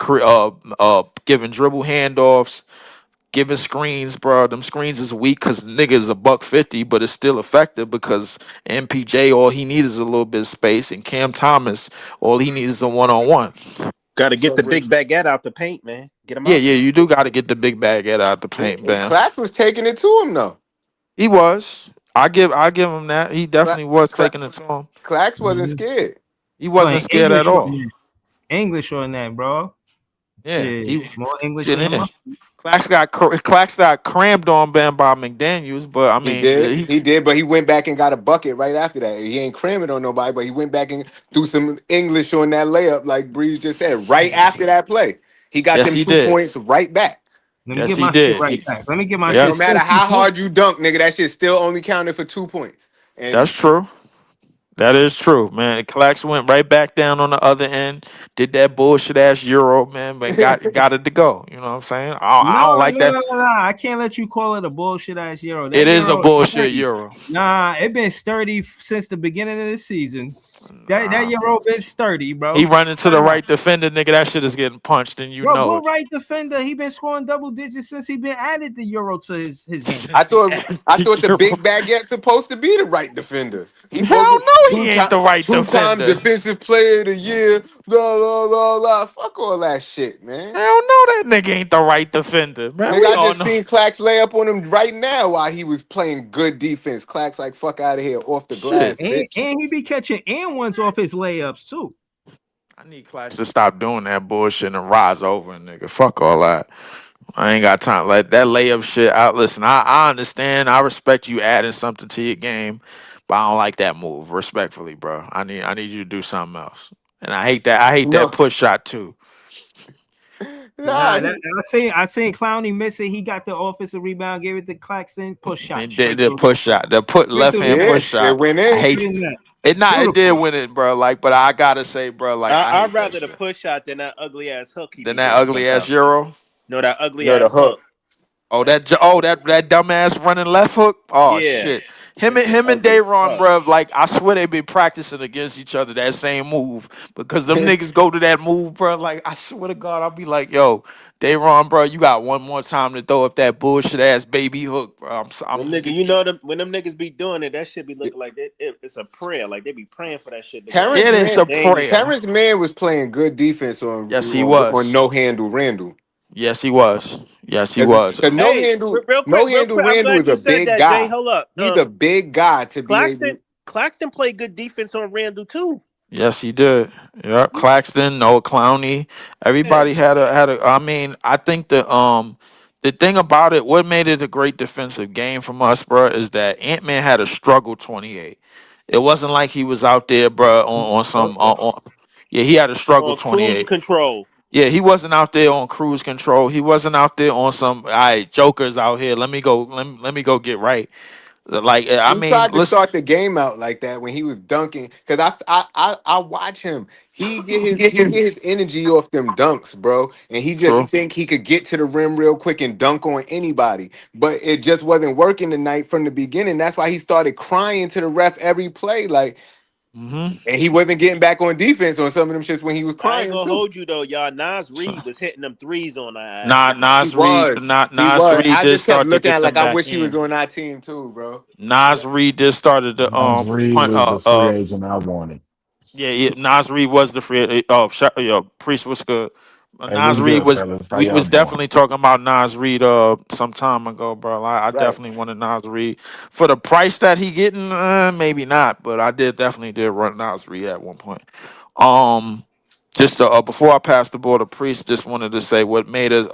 giving dribble handoffs, giving screens, bro. Them screens is weak because nigga is $150, but it's still effective because MPJ all he needs is a little bit of space, and Cam Thomas all he needs is a 1-on-1. Got to get So the big baguette out the paint, man. Get him Yeah, out yeah, there. you do got to get the big bag out the paint, man. Clax was taking it to him though. He was. I give him that. He Cla- definitely was Cla- taking it to him. Clax wasn't Mhm. scared. He Playing wasn't scared at English on all. that. English on that, bro. Yeah, Shit, he more English shit than in. him. Clax got crammed on by McDaniels, but I He mean, did. He did, but he went back and got a bucket right after that. He ain't cramming on nobody, but he went back and threw some English on that layup, like Breeze just said, right after that play. He got yes, them he two did. points right back. Let me Yes, get he my shit did. right back. Let me get my It Yeah, shit. don't matter Still 2 how points. hard you dunk, nigga. That shit still only counted for 2 points. that's And true. That is true, man. Clax went right back down on the other end, did that bullshit ass Euro, man, but got it to go. You know what I'm saying? I No, don't like that. I can't let you call it a bullshit ass Euro. It That is a Euro is bullshit sturdy. Euro. Nah, it been sturdy since the beginning of the season. That Nah. Euro been sturdy, He bro. running to Cut the it out. right defender, nigga. That shit is getting punched, and you Bro, know what it. right defender? He been scoring double digits since he been added the Euro to his game. I Since he thought added I the thought the Euro. big baguette's supposed to be the right defender. He Hell supposed to no, two he ain't time the right 2 time defender. defensive player of the year. Blah blah blah blah. Fuck all that shit, man. Hell no, that nigga ain't the right defender, man. Nigga, We I all just know. seen Clax lay up on him right now while he was playing good defense. Clax like fuck out of here off the glass, Shit, And bitch. he be catching and ones off his layups too. need Clash to stop doing that bullshit and rise over a nigga. Fuck all that. I ain't got time. Like that layup shit. Listen, I understand. I respect you adding something to your game, but I don't like that move. Respectfully, bro. I need you to do something else. And I hate that. I hate that No, push shot too. nah, Nah, he, I seen Clowney miss it. He got the offensive rebound, gave it to Claxton, push shot And the straight through, push shot, the put straight left through the hand net, push yeah, it shot. went I in. hate straight in the net. it. Not it did Beautiful. win it, bro. Like, but I gotta say, bro, like I I'd hate that rather the shit. push shot than that ugly ass hook he Then be that hitting ugly ass sometimes. euro. No, that ugly No, the ass hook. hook. That dumbass running left hook. Oh Yeah, shit. Him that and shit him and ugly as Dayron, fuck. bro. Like I swear they been practicing against each other that same move because them niggas go to that move, bro. Like I swear to God, I'll be like, yo, Dayron, bro, you got one more time to throw up that bullshit ass baby hook, bro. I'm Them gonna nigga, give you you. know them when them niggas be doing it, that shit be looking like it's a prayer. Like they be praying for that shit to go in. Terrence It is Man, a They ain't even. prayer. Terrence Mann was playing good defense Yes, he on was. no handle Randall. Yes, he was. Yes, he Cause, was. 'cause Hey, real no quick. I'm handle glad is you a said big that, Jay. guy. Hold up. He's a big guy to be able. Claxton played good defense on Randall too. Yes, he did. Yep, Claxton, Noah Clowney, Yeah, everybody had a. I mean, I think the thing about it, what made it a great defensive game from us, bro, is that Ant Man had a struggle 28. It wasn't like he was out there, bro, on some. Yeah, he had a struggle on cruise 28. control. Yeah, he wasn't out there on cruise control. He wasn't out there on some. All right, jokers out here. Let me go. Let me go get right. Like I He mean, tried to listen. start the game out like that when he was dunking. Cause I watch him. He get his energy off them dunks, bro. And he just True. think he could get to the rim real quick and dunk on anybody. But it just wasn't working tonight from the beginning. That's why he started crying to the ref every play. Like, Mm-hmm. and he wasn't getting back on defense on some of them shits when he was I ain't crying gonna too. hold you though, y'all. Nas So, Reed was hitting them threes on our ass nah, tonight. He was. He Nas was. Reed I did just kept start to looking get at it like them I back wish he was in. on our team too, bro. Nas Reed just started to Nas Reed punt was the free agent I wanted. yeah, Nas Reed was the free. Oh, Priest was good. Hey, what's Nas Reed good, was. fellas? How We y'all was doing? definitely talking about Nas Reed some time ago, bro. I Right. definitely wanted Nas Reed for the price that he getting. Maybe not, but I definitely did run Nas Reed at one point. Um, just before I pass the ball to Priest, just wanted to say what made us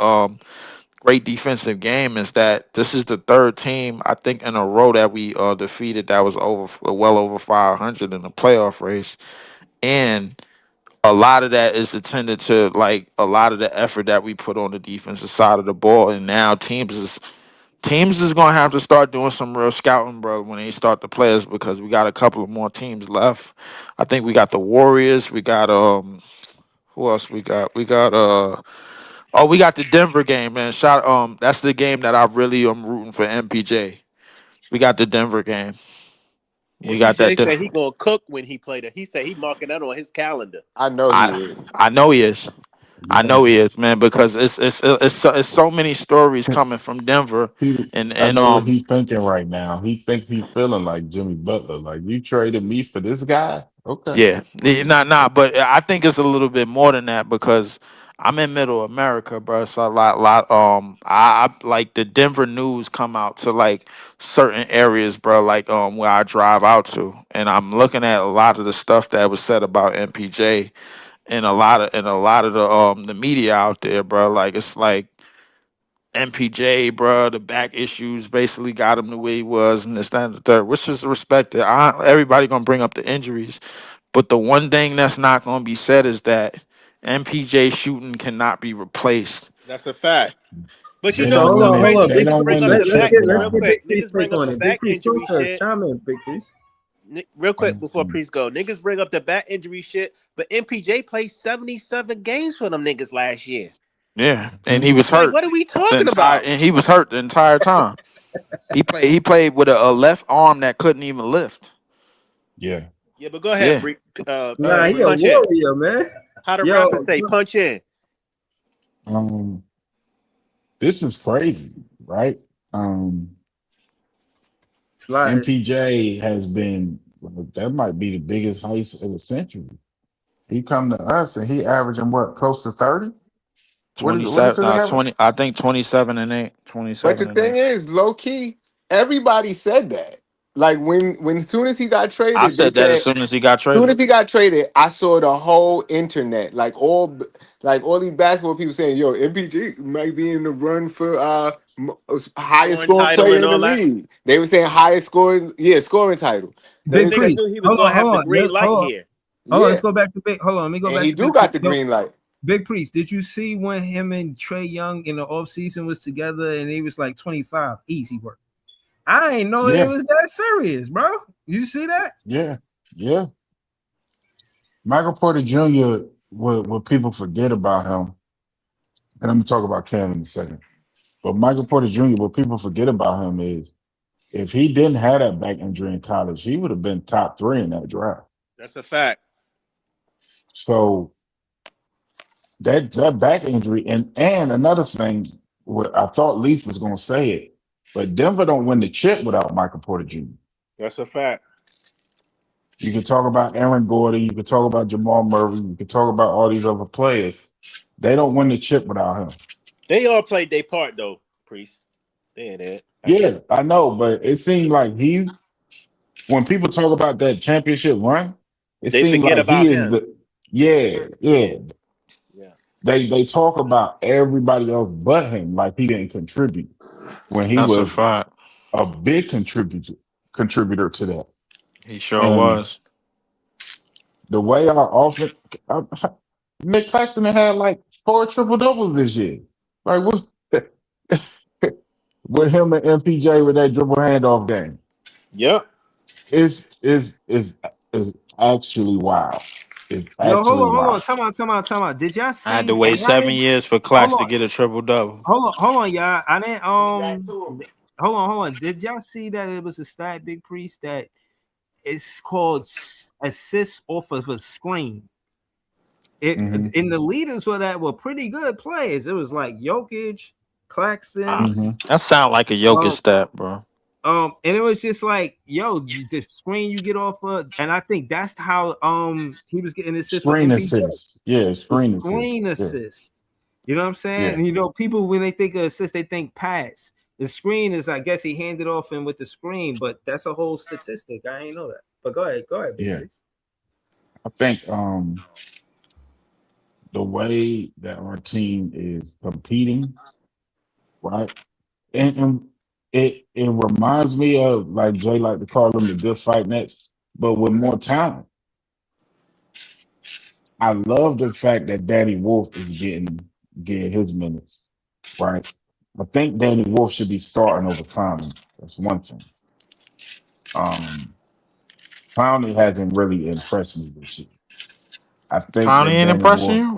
great defensive game is that this is the third team I think in a row that we defeated that was well over 500 in the playoff race, and a lot of that is attended to like a lot of the effort that we put on the defensive side of the ball, and now teams is gonna have to start doing some real scouting, bro, when they start the players because we got a couple of more teams left. I think we got the Warriors, we got who else we got? We got the Denver game, man. That's the game that I really am rooting for MPJ. We got the Denver game. We got that. MPJ said he gonna cook when he played it. He said he marking that on his calendar. I know he I is. I know he is. I Yeah. know he is, man, because it's so many stories coming from Denver, He, and I and know what um he's thinking right now. He think he's feeling like Jimmy Butler. Like you traded me for this guy? Okay. Yeah, but I think it's a little bit more than that because I'm in Middle America, bro. So a lot. I like the Denver news come out to like certain areas, bro, like where I drive out to, and I'm looking at a lot of the stuff that was said about MPJ and a lot of the media out there, bro. Like it's like MPJ, bro, the back issues basically got him the way he was, and this, that, and the third, which is respected. Everybody gonna bring up the injuries. But the one thing that's not going to be said is that MPJ shooting cannot be replaced. That's a fact. But you They know So don't what's hold win so on, it. hold crazy? on, They big. Niggas don't bring win up it the Let's back get without real him. quick. Big Priest Niggas take bring up on the it. Big back Priest, talk injury to us. shit. Chime in, Big Priest. Real quick Um, before Priest go, niggas bring up the back injury shit. But MPJ played 77 games for them niggas last year. Yeah, and he mhm. was Like, hurt what are we talking about? and he was hurt the entire time. He played with a left arm that couldn't even lift. Yeah. Yeah, but go ahead, Yeah. Bree. Nah, he a Punch in. warrior, man. How the Yo, rapper say? Punch in. Um, this is crazy, right? Um, slide. MPJ has been that might be the biggest heist of the century. He come to us and he averaging what, close to 30? What is 27, his average? 20, I think 27 and 8. But the 27 and thing 8. is, low key, everybody said that. like when as soon as he got I traded, they said that as said soon as he got soon traded. as he got traded, I saw the whole internet, like all these basketball people saying, "Yo, MPG might be in the run for highest Scoring scoring title player and in the all that. league." They were saying highest scoring, yeah, scoring title. I Big They think said, Priest. soon he was gonna have the green light Hold on. here. Hold on. Let's yeah, go back to Big. Hold on. Let me go and back he to do Big got Priest. the Yo, green light. Big Priest, did you see when him and Trey Young in the offseason was together and he was like 25? Easy work. I ain't know it Yeah, was that serious, bro. You see that? yeah, yeah. Michael Porter Jr. What people forget about him, and I'm gonna talk about Cam in a second. But Michael Porter Jr. What people forget about him is if he didn't have that back injury in college, he would have been top three in that draft. That's a fact. So that back injury and another thing, what I thought Leaf was gonna say it, but Denver don't win the chip without Michael Porter Jr. That's a fact. You can talk about Aaron Gordon, you can talk about Jamal Murray, you can talk about all these other players. They don't win the chip without him. They all played their part though, Priest. They had that. I get Yeah, it. I know, but it seemed like when people talk about that championship run, it They seemed forget like he about is him. yeah. Yeah, yeah. They talk about everybody else but him, like he didn't contribute when he That's a was fact. a big contributor to that. He sure And was. the way our offense, uh, Nick Claxton had like four triple doubles this year. Like what? With him and MPJ with that dribble handoff game, Yep. is actually wild. It's Yo, actually hold on. wild. Time out. Did y'all I had to see? wait And I 7 didn't. years for Hold Clax to on. get a triple double. Hold on, y'all. I didn't. He got two of them. Hold on. Did y'all see that it was a stat, Big Priest, that it's called assists off of a screen? It Hmm. in the leaders for that were pretty good players. It was like Jokic, Ah, Claxton, Hmm. that sound like a Jokic um, stat, bro. and it was just like, yo, the screen you get off of, and I think that's how he was getting assists for Screen MPJ. assist. Yeah, The screen assist. screen Yeah, assist. You know what I'm saying? yeah, And, people when they think of assist, they think pass. The screen is, I guess, he handed off him with the screen, but that's a whole statistic. I ain't know that. But go ahead, Big yeah. Priest. I think the way that our team is competing, right? And it reminds me of like Jay like to call them the good fight nets, but with more talent. I love the fact that Danny Wolf is getting his minutes, right? I think Danny Wolf should be starting over Clowney. That's one thing. Um, Clowney hasn't really impressed me this year. I think Clowney that ain't Danny impressing Wolf, you?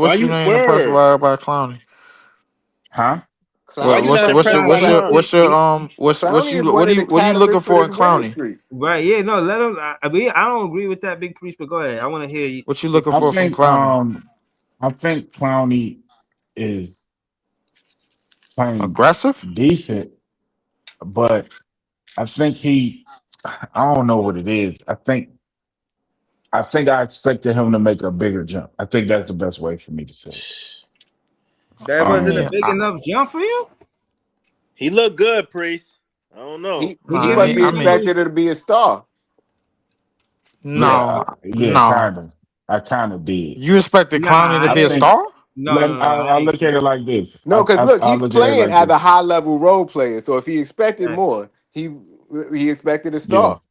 Why What's you you ain't impressed word? by Clowney? huh? Why What you Clowney what's not got what's your impressed two. by what's your Clowney? what's your what's Clowney you is one of the what are you looking catalysts for for in this winning Clowney? streak. Right? Yeah, no, let him. I don't agree with that, Big Priest. But go ahead. I want to hear you. What you Big looking I for Priest. from think Clowney? I think Clowney is playing Aggressive? decent, but I think I don't know what it is. I think I expected him to make a bigger jump. I think that's the best way for me to say it. That I wasn't a mean, Um, big enough jump for you. He looked good, Priest. I don't know. He He giving must I you be I mean, numbers. expected to be a star. no, yeah, no. kind of. I kind of did. You expected Nah, Clowney to I I be a didn't. think star? I I ain't look at it like this. No, because look, I he's look at it playing like as a this. high level role player. So if he expected that. more, he expected a Yeah, star.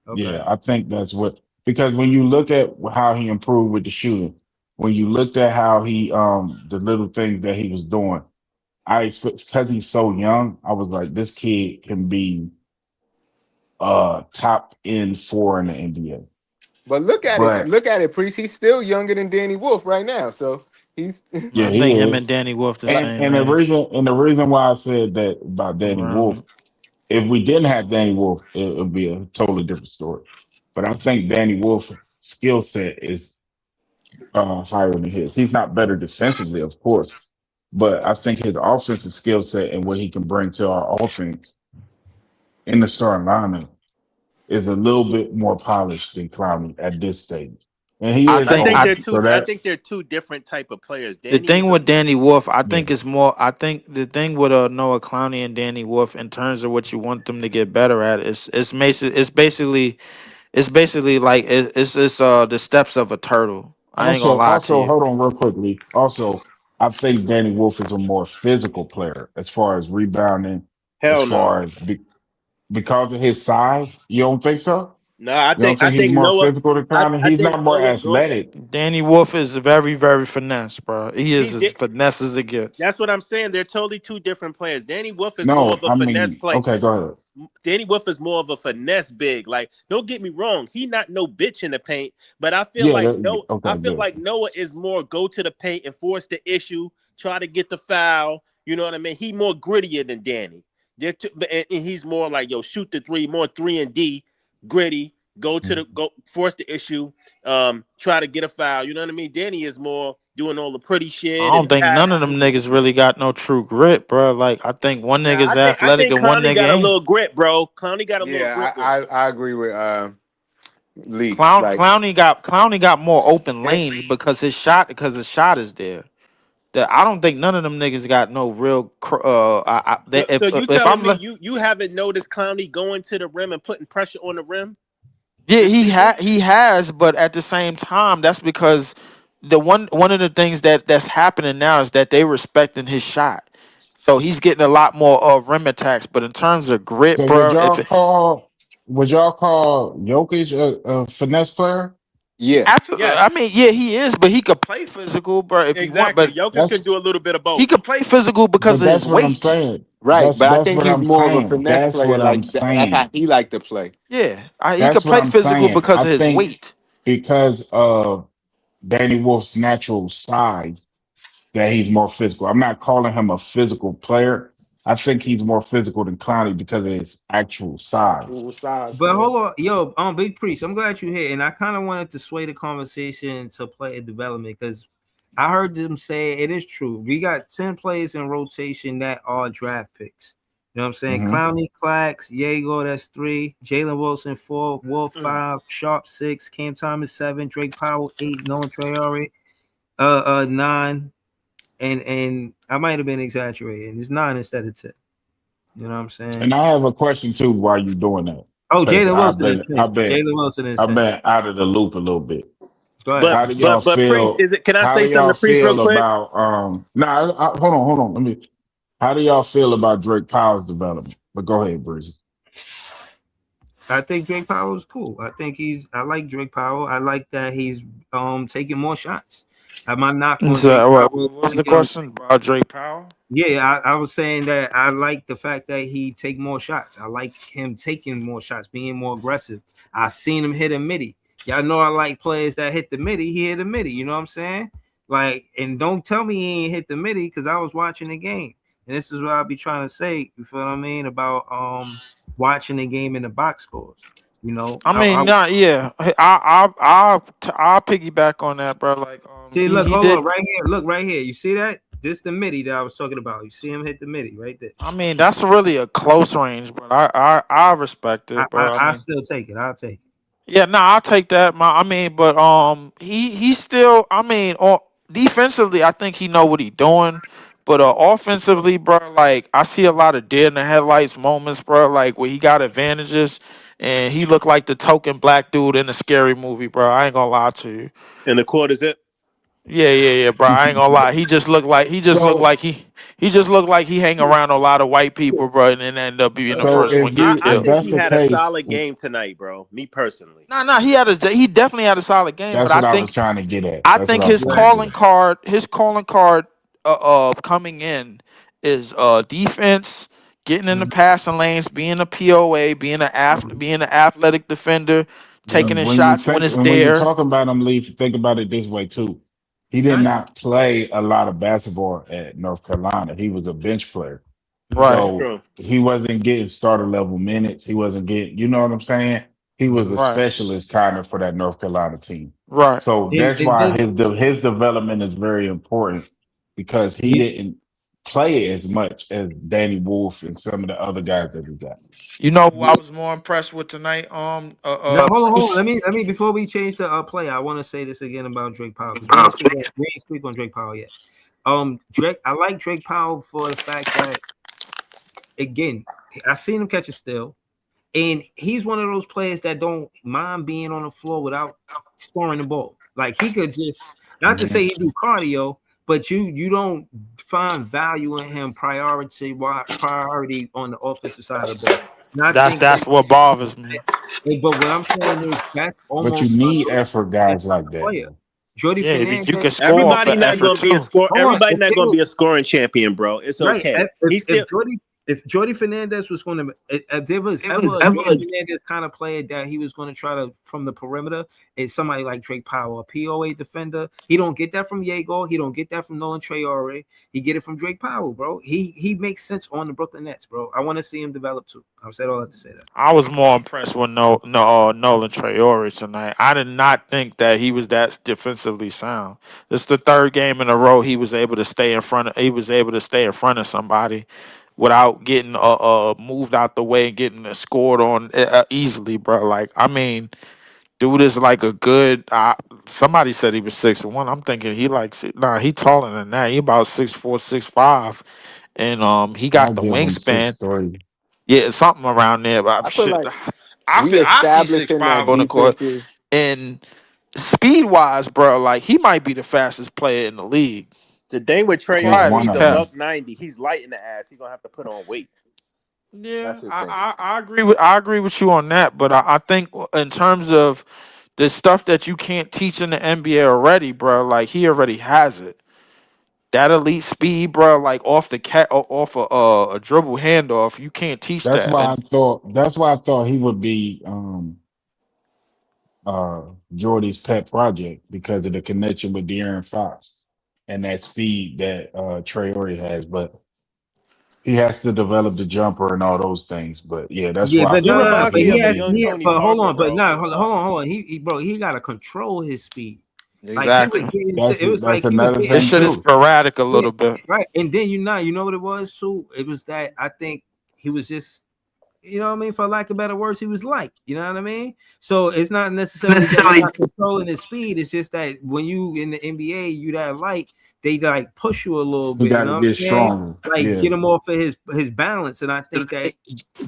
Okay. yeah. I think that's what because when you look at how he improved with the shooting, when you looked at how he the little things that he was doing, because he's so young, I was like, this kid can be top end four in the NBA. But But look at it, Priest. He's still younger than Danny Wolf right now. So he's yeah, I he think him and is. Danny Wolf the like same age. And the reason why I said that about Danny Wolf, Around if we didn't have Danny Wolf, it would be a totally different story. But I think Danny Wolf's skill set is higher than his. He's not better defensively, of course, but I think his offensive skill set and what he can bring to our offense in the starting lineup is a little bit more polished than Clowney at this stage. and he I is I think think I they're older. two. So I that think they're two different type of players. the Danny thing is a with Danny Wolf, I yeah. think is more. I think the thing with Noah Clowney and Danny Wolf, in terms of what you want them to get better at, is it's basically like it's the steps of a turtle. I ain't gonna lie to Also, you. hold on real quickly. Also, I think Danny Wolf is a more physical player as far as rebounding, as hell no. far as because of his size. You don't think so? No, I You don't think I think he's think more Noah. physical than I, Conley? I He's think not more Noah go. athletic. Danny Wolf is very very finesse, bro. He He is as did. finesse as it gets. That's what I'm saying. They're totally two different players. Danny Wolf is more No, of a I finesse mean, play. okay, go ahead. Danny Wolf is more of a finesse big. Like, don't get me wrong, he not no bitch in the paint, but I feel Yeah, like no, I okay, feel good. like Noah is more go to the paint and force the issue, try to get the foul. You know what I mean? He more grittier than Danny. And he's more like yo, shoot the three, more 3 and D, gritty. Go to the go, force the issue, try to get a foul. You know what I mean? Danny is more doing all the pretty I shit don't and think none of them passing. niggas really got no true grit, bro. Like I think one Nah, nigga's I athletic think and one Clowney got nigga a ain't. little grit, bro. Clowney got a little Yeah, grit with him. I agree with Leak. Like, Clowney got more open and, lanes because his shot is there. That I don't think none of them niggas got no real. So, so you If telling I'm me you haven't noticed Clowney going to the rim and putting pressure on the rim yeah, this season? he has, but at the same time, that's because the one of the things that's happening now is that they respecting his shot. So he's getting a lot more rim attacks. But in terms of grit, So bro, would y'all call Jokic a finesse player? yeah, absolutely, I Yes, mean, yeah, he is, but he could play physical, bro, if you want. exactly. But Jokic can do That's a little bit of he both. could play physical because but of his that's what I'm weight. saying. right. But I That's think what he's I'm more of a saying. finesse That's player. what I'm Like that's how saying. he like to play. Yeah, he That's could what play I'm physical saying. because I of his think weight. because of Danny Wolf's natural size that he's more physical. I'm not calling him a physical player. I think he's more physical than Clowney because of his actual size. Actual size, But yeah. hold on, yo, Big Priest, I'm glad you're here, and I kind of wanted to sway the conversation to player development because I heard them say it is true. We got 10 players in rotation that are draft picks. You know what I'm saying? Hmm. Clowney, Clax, Diego, that's 3, Jalen Wilson 4, Wolf Mm. 5, Sharp 6, Cam Thomas 7, Drake Powell 8, Nolan Traore 9, and I might have been exaggerating. It's 9 instead of 10. You know what I'm saying? And I have a question too while you're doing that. Oh, Because Jalen Wilson is 10. Jalen Wilson is I've 10. been out of the loop a little bit. Go ahead. But How do y'all but Priest, feel? is it? Can I How say do something y'all to Priest real feel quick? about hold on. Let me how do y'all feel about Drake Powell's development? But go ahead, Breezy. I think Drake Powell is cool. I like Drake Powell. I like that he's taking more shots. My knock on Drake So, Powell is what was the taking. question about Drake Powell? Yeah, I was saying that I like the fact that he take more shots. I like him taking more shots, being more aggressive. I seen him hit a midi. Y'all know I like players that hit the midi. He hit a midi. You know what I'm saying? Like, and don't tell me he ain't hit the midi because I was watching the game. And this is what I'll be trying to say. You feel what I mean about watching the game in the box scores. You know, I mean, nah, yeah, I'll piggyback on that, bro. Like, see, look, he hold did. on, right here. Look, right here. You see that? This the midi that I was talking about. You see him hit the midi right there. I mean, that's really a close range, but I respect I, it, I, bro. I I mean, still take it. I'll take it. yeah, no, I'll take that. I mean, but he still. I mean, defensively, I think he know what he doing. But offensively, bro, like I see a lot of dead in the headlights moments, bro. Like where he got advantages, and he looked like the token black dude in a scary movie, bro. I ain't gonna lie to you. And the court is it? Yeah, bro. I ain't gonna lie. So He just looked like he hang around a lot of white people, bro, and then end up being the so first one getting I if killed. think that's he the had a case, solid game tonight, bro. Me personally. Nah, he definitely had a solid game, but that's what I was trying to get at. I That's what think I was trying to get at. his calling card, coming in is defense, getting in the passing lanes, being a POA, being an athletic defender, taking his shots when it's When you there. talk about him, Leaf, think about it this way too. He did Nice. not play a lot of basketball at North Carolina. He was a bench player. Right, So True. he wasn't getting starter level minutes. He wasn't getting, you know what I'm saying? He was a right, specialist kind of for that North Carolina team. right. So And, that's and why then his development is very important because he you, didn't play as much as Danny Wolf and some of the other guys that we got. You know who I was more impressed with tonight? Now hold on. Bruce. Let me before we change the play, I want to say this again about Drake Powell because we ain't speak on Drake Powell yet. Drake, I like Drake Powell for the fact that again, I seen him catch a steal, and he's one of those players that don't mind being on the floor without scoring the ball. Like he could just not to Mhm. say he do cardio, but you don't find value in him priority on the offensive side of the ball. And I That's think that, that's what bothers me. but what I'm saying is that's But you almost need another effort guys like defensive that, player. though. Jordy Yeah, Fernandez. you can score off Everybody of not effort gonna be a too. score. Hold on, Everybody if not it gonna be was a scoring champion, bro. It's right, okay. if He's still If Jordy Fernandez was going to, if there was ever a Jordy Fernandez kind of player that he was going to try to from the perimeter, it's somebody like Drake Powell, a POA defender. He don't get that from Yago. He don't get that from Nolan Traore. He get it from Drake Powell, bro. He makes sense on the Brooklyn Nets, bro. I want to see him develop too. I've said all that to say that. I was more impressed with Nolan Traore tonight. I did not think that he was that defensively sound. This is the third game in a row he was able to stay in front of. He was able to stay in front of somebody without getting moved out the way and getting scored on easily, bro. Like I mean, dude is like a good. Somebody said he was 6'1". I'm thinking he like nah. He taller than that. He about 6'4", 6'5", and he I'll got the give him wingspan. 6'3". Yeah, something around there. But I feel shit, like we I see six establishing five that on the court, defensive. and speed wise, bro, like he might be the fastest player in the league. the thing with He's Traore. Quiet one He's as a of them. kept. $190. He's light in the ass. He's gonna have to put on weight. Yeah, That's his thing. I agree with you on that. But I think in terms of the stuff that you can't teach in the NBA already, bro, like he already has it. That elite speed, bro, like off the cat, off a dribble handoff, you can't teach That's that. why I And thought. That's why I thought he would be Jordy's pet project because of the connection with De'Aaron Fox and that speed that Traore has. But he has to develop the jumper and all those things. But yeah, that's Yeah, why I but He felt like reminds but he me he of would a has be. young Tony but hold Parker, on, but bro. no, It's tough. hold on. He got to control his speed. Like he was exactly, getting That's it was like that's he was another getting this thing shit is too. sporadic a yeah, little bit. right. And then you know what it was too? It was that I think he was just you know what I mean, for lack of better words, he was light. You know what I mean? So it's not necessarily that he's not controlling his speed. It's just that when you in the NBA, you that light, they like push you a little He bit. You got to know what I'm get saying? stronger. Like Yeah, get him off of his balance. And I think that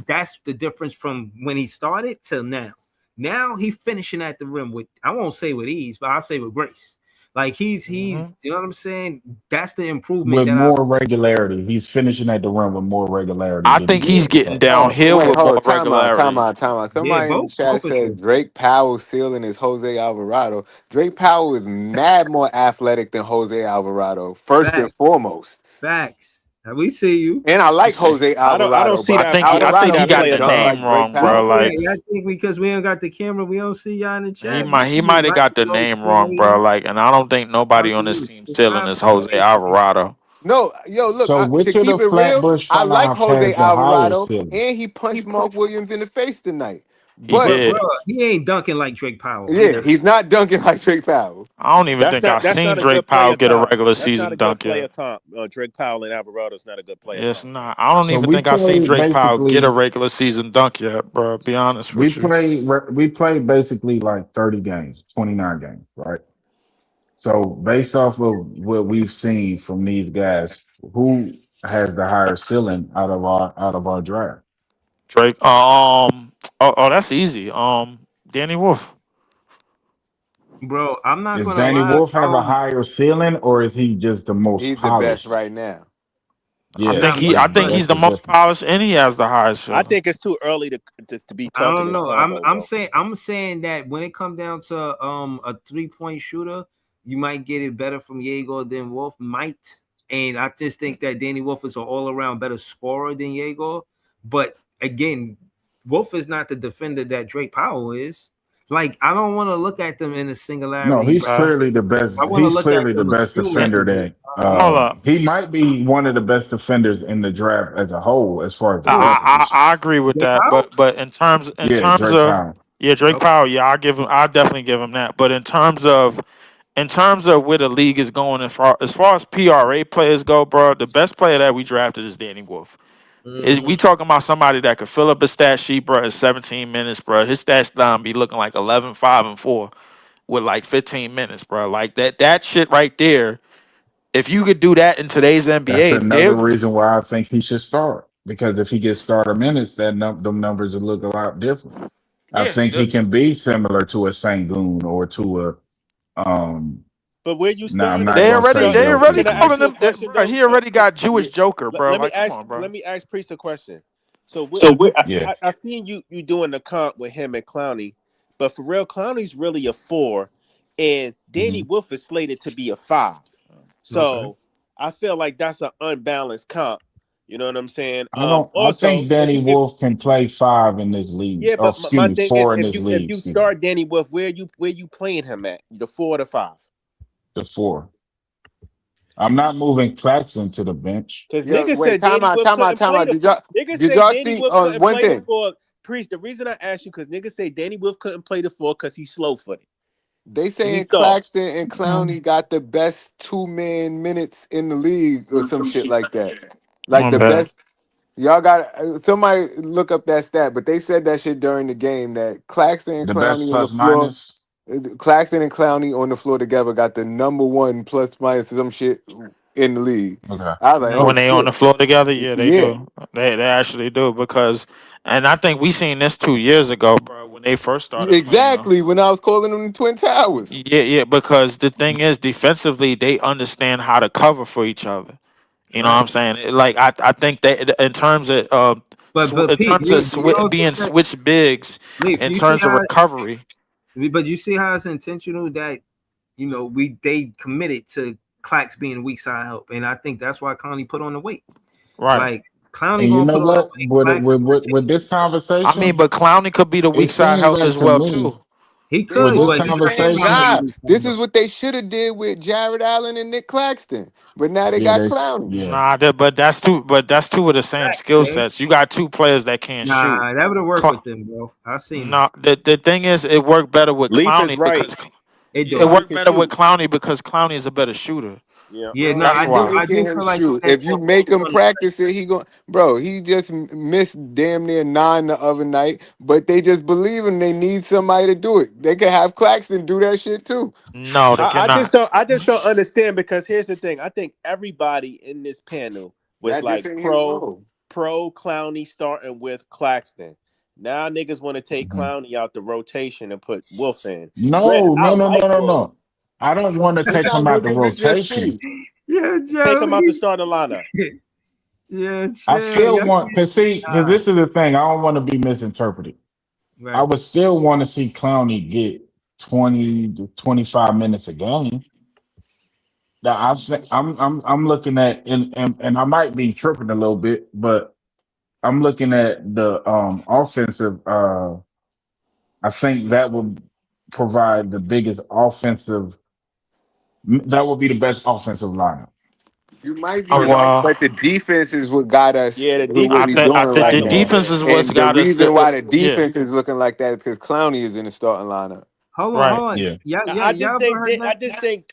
that's the difference from when he started till now. Now he's finishing at the rim with I won't say with ease, but I'll say with grace. Like he's Hmm. you know what I'm saying? That's the improvement with that I more regularity. He's finishing at the rim with more regularity I than he think he's was. getting So Oh, downhill wait, with more hold, regularity. time out. yeah, Somebody in the chat both for said sure. Drake Powell's ceiling is Jose Alvarado. Drake Powell is mad more athletic than Jose Alvarado, first and Facts, foremost. facts. Now we see you. And I like Jose I don't Alvarado, see but that. I I don't see think Alvarado he that got can't player the dunk comp. like name Drake wrong, You bro. Powell. see Like that? I think because we don't got the camera, we don't see y'all in the chat. We he see you might have light, got the bro, name wrong, bro. 280. Like, and I don't think nobody on this Fucking team it's ceiling not is Jose fair. Alvarado. No, yo, look, so to which of keep the it real, Flatbush I like Five Jose has the higher Alvarado, ceiling? and he punched Mark Williams in the face tonight. He But Bro, did. he ain't dunking like Drake Powell. He yeah, not. he's not dunking like Drake Powell. I don't even That's think I not. That's seen not a Drake good Powell player get a comp. regular That's not season a good dunk player yet. comp. Drake Powell and Alvarado is not a good player It's comp. not. I don't So even we think I seen play Drake Powell get a basically regular season dunk yet, bro. Be honest with you. we play basically like 30 games, 29 games, right? So based off of what we've seen from these guys, who has the higher ceiling out of our draft? Drake. That's easy. Danny Wolf. Bro, I'm not Does gonna Danny lie. Wolf have a higher ceiling, or is he just the most He's the best polished? right now. Yeah, I'm I not think gonna he's that's the the most difference. polished, and he has the highest I ceiling. think it's too early to be I talking don't this know. combo, bro. I'm saying that when it comes down to a 3-point shooter, you might get it better from Diego than Wolf might. And I just think that Danny Wolf is an all around better scorer than Diego. But again, Wolf is not the defender that Drake Powell is. Like I don't want to look at them in a No, singularity, he's but Okay. clearly the I best. want to He's look at clearly the them best defender cumulatively. that Hold up. he might be one of the best defenders in the draft as a whole, as far as the I, Who? rim I position. I agree with Drake that, Powell? but in Yeah, terms Drake of Powell. yeah, Drake Okay. Powell, yeah, I definitely give him that. But in terms of in terms of where the league is going, as far as PRA players go, bro, the best player that we drafted is Danny Wolf. We Mhm. talking about somebody that could fill up a stat sheet, bro, in 17 minutes, bro. His stats line be looking like 11, 5, and 4 with like 15 minutes, bro. Like that shit right there. If you could do that in today's That's NBA, another reason why I think he should start. Because if he gets starter minutes, them numbers will look a lot different. I yeah, think he can be similar to a Sangoon or to a um. But where you Nah, I'm stand not on they gonna already say so they already Jokic, can I but ask calling you a him, question bro. though? He already got Yeah. Jewish Joker, bro. Let me Like, come ask on, bro. Priest a question. So yeah. I seen you doing the comp with him and Clowney, but for real, Clowney's really a 4, and Danny Mhm. Wolf is slated to be a 5. Okay. So I feel like that's an unbalanced comp. You know what I'm saying? I don't. I Also, think Danny if Wolf can play five in this league. yeah, Oh, but excuse my me, thing is, four in this if league. you Excuse me, start Danny Wolf, where you playing him at? The 4 or the 5? the four. I'm not moving Claxton to the bench. Because Yo, niggas wait, said Danny Wolf couldn't time play out. the. Niggas Did say y'all Danny see Wolf couldn't one play the thing? 4. Priest, the reason I asked you because niggas say Danny Wolf couldn't play the 4 because he's slow footed They and saying he's soft. Claxton and Clowney got the best 2-man minutes in the league or some shit like that. Like My the bad. best. Y'all got somebody look up that stat, but they said that shit during the game that Claxton and The best Clowney on the plus floor. minus. Claxton and Clowney on the floor together got the number one plus minus some shit in the league. Okay. I was like, oh When they on the shit, floor together, yeah, they yeah, do. They actually do because, and I think we seen this 2 years ago, bro, when they first started playing. exactly. When I was calling them the Twin Towers, Yeah, yeah, because the thing is, defensively, they understand how to cover for each other. You know what Right. I'm saying? Like I think that in terms of But in Pete, terms of you don't think being that switch bigs, Leaf, in you see terms of how recovery, but you see how it's intentional that they committed to Clax being weak side help. And I think that's why Clowney put on the weight. right? Like Clowney And you gonna know put on the what? weight. Clax is gonna take With this I mean, conversation, but Clowney could be the it weak side seems help like as to well me, too. he they with could, this both but the he same still conversation, gonna be guy. weak side This help. is what they should have did with Jared Allen and Nick Claxton, but now they yeah, got Clowney. yeah. Nah, but that's two. But that's two of the same skill Man. sets. You got two players that can't shoot. Nah, that would have worked Cl- with them, bro. I seen that. no, the thing is, it worked better with Leaf is Clowney right. because It it do. Clowney worked can better with shoot. Clowney because Clowney is a better shooter. Yeah. Yeah, no, Bro, That's I if do. you why. I making do him feel like the shoot, Nets if you gonna make focus him on the practice it, he going bro, he just missed damn near 9 the other night, but they just believe him they need somebody to do it. They could have Claxton do that shit too. No, they cannot. I just don't understand because here's the thing. I think everybody in this panel was That just like ain't his role. pro Clowney starting with Claxton. Now niggas want to take Mhm. Clowney out the rotation and put Wolf in. Granted, No, I no, no, no, like no, Wolf. no. I don't want to That's take not him out the niggas, it's just rotation. me. Yeah, Take him out the Joey. starting lineup. Yeah, I chill. still Yeah, want to see because nah. this is the thing. I don't want to be misinterpreted. I Right. would still want to see Clowney get 20 to 25 minutes a game. Now I'm looking at and I might be tripping a little bit, but I'm looking at the offensive. I think that would provide the biggest offensive. That would be the best offensive lineup. You might be right, Well, but the defense is what got us Yeah, the to what I defense we is think what I doing think stacked the right the now. defense offense. is what's And the got us. reason why the Yeah, defense is looking like that is because Clowney is in the starting lineup. Hold on, right. hold on. Yeah. Yeah, yeah, I just y'all ever think heard I that? just think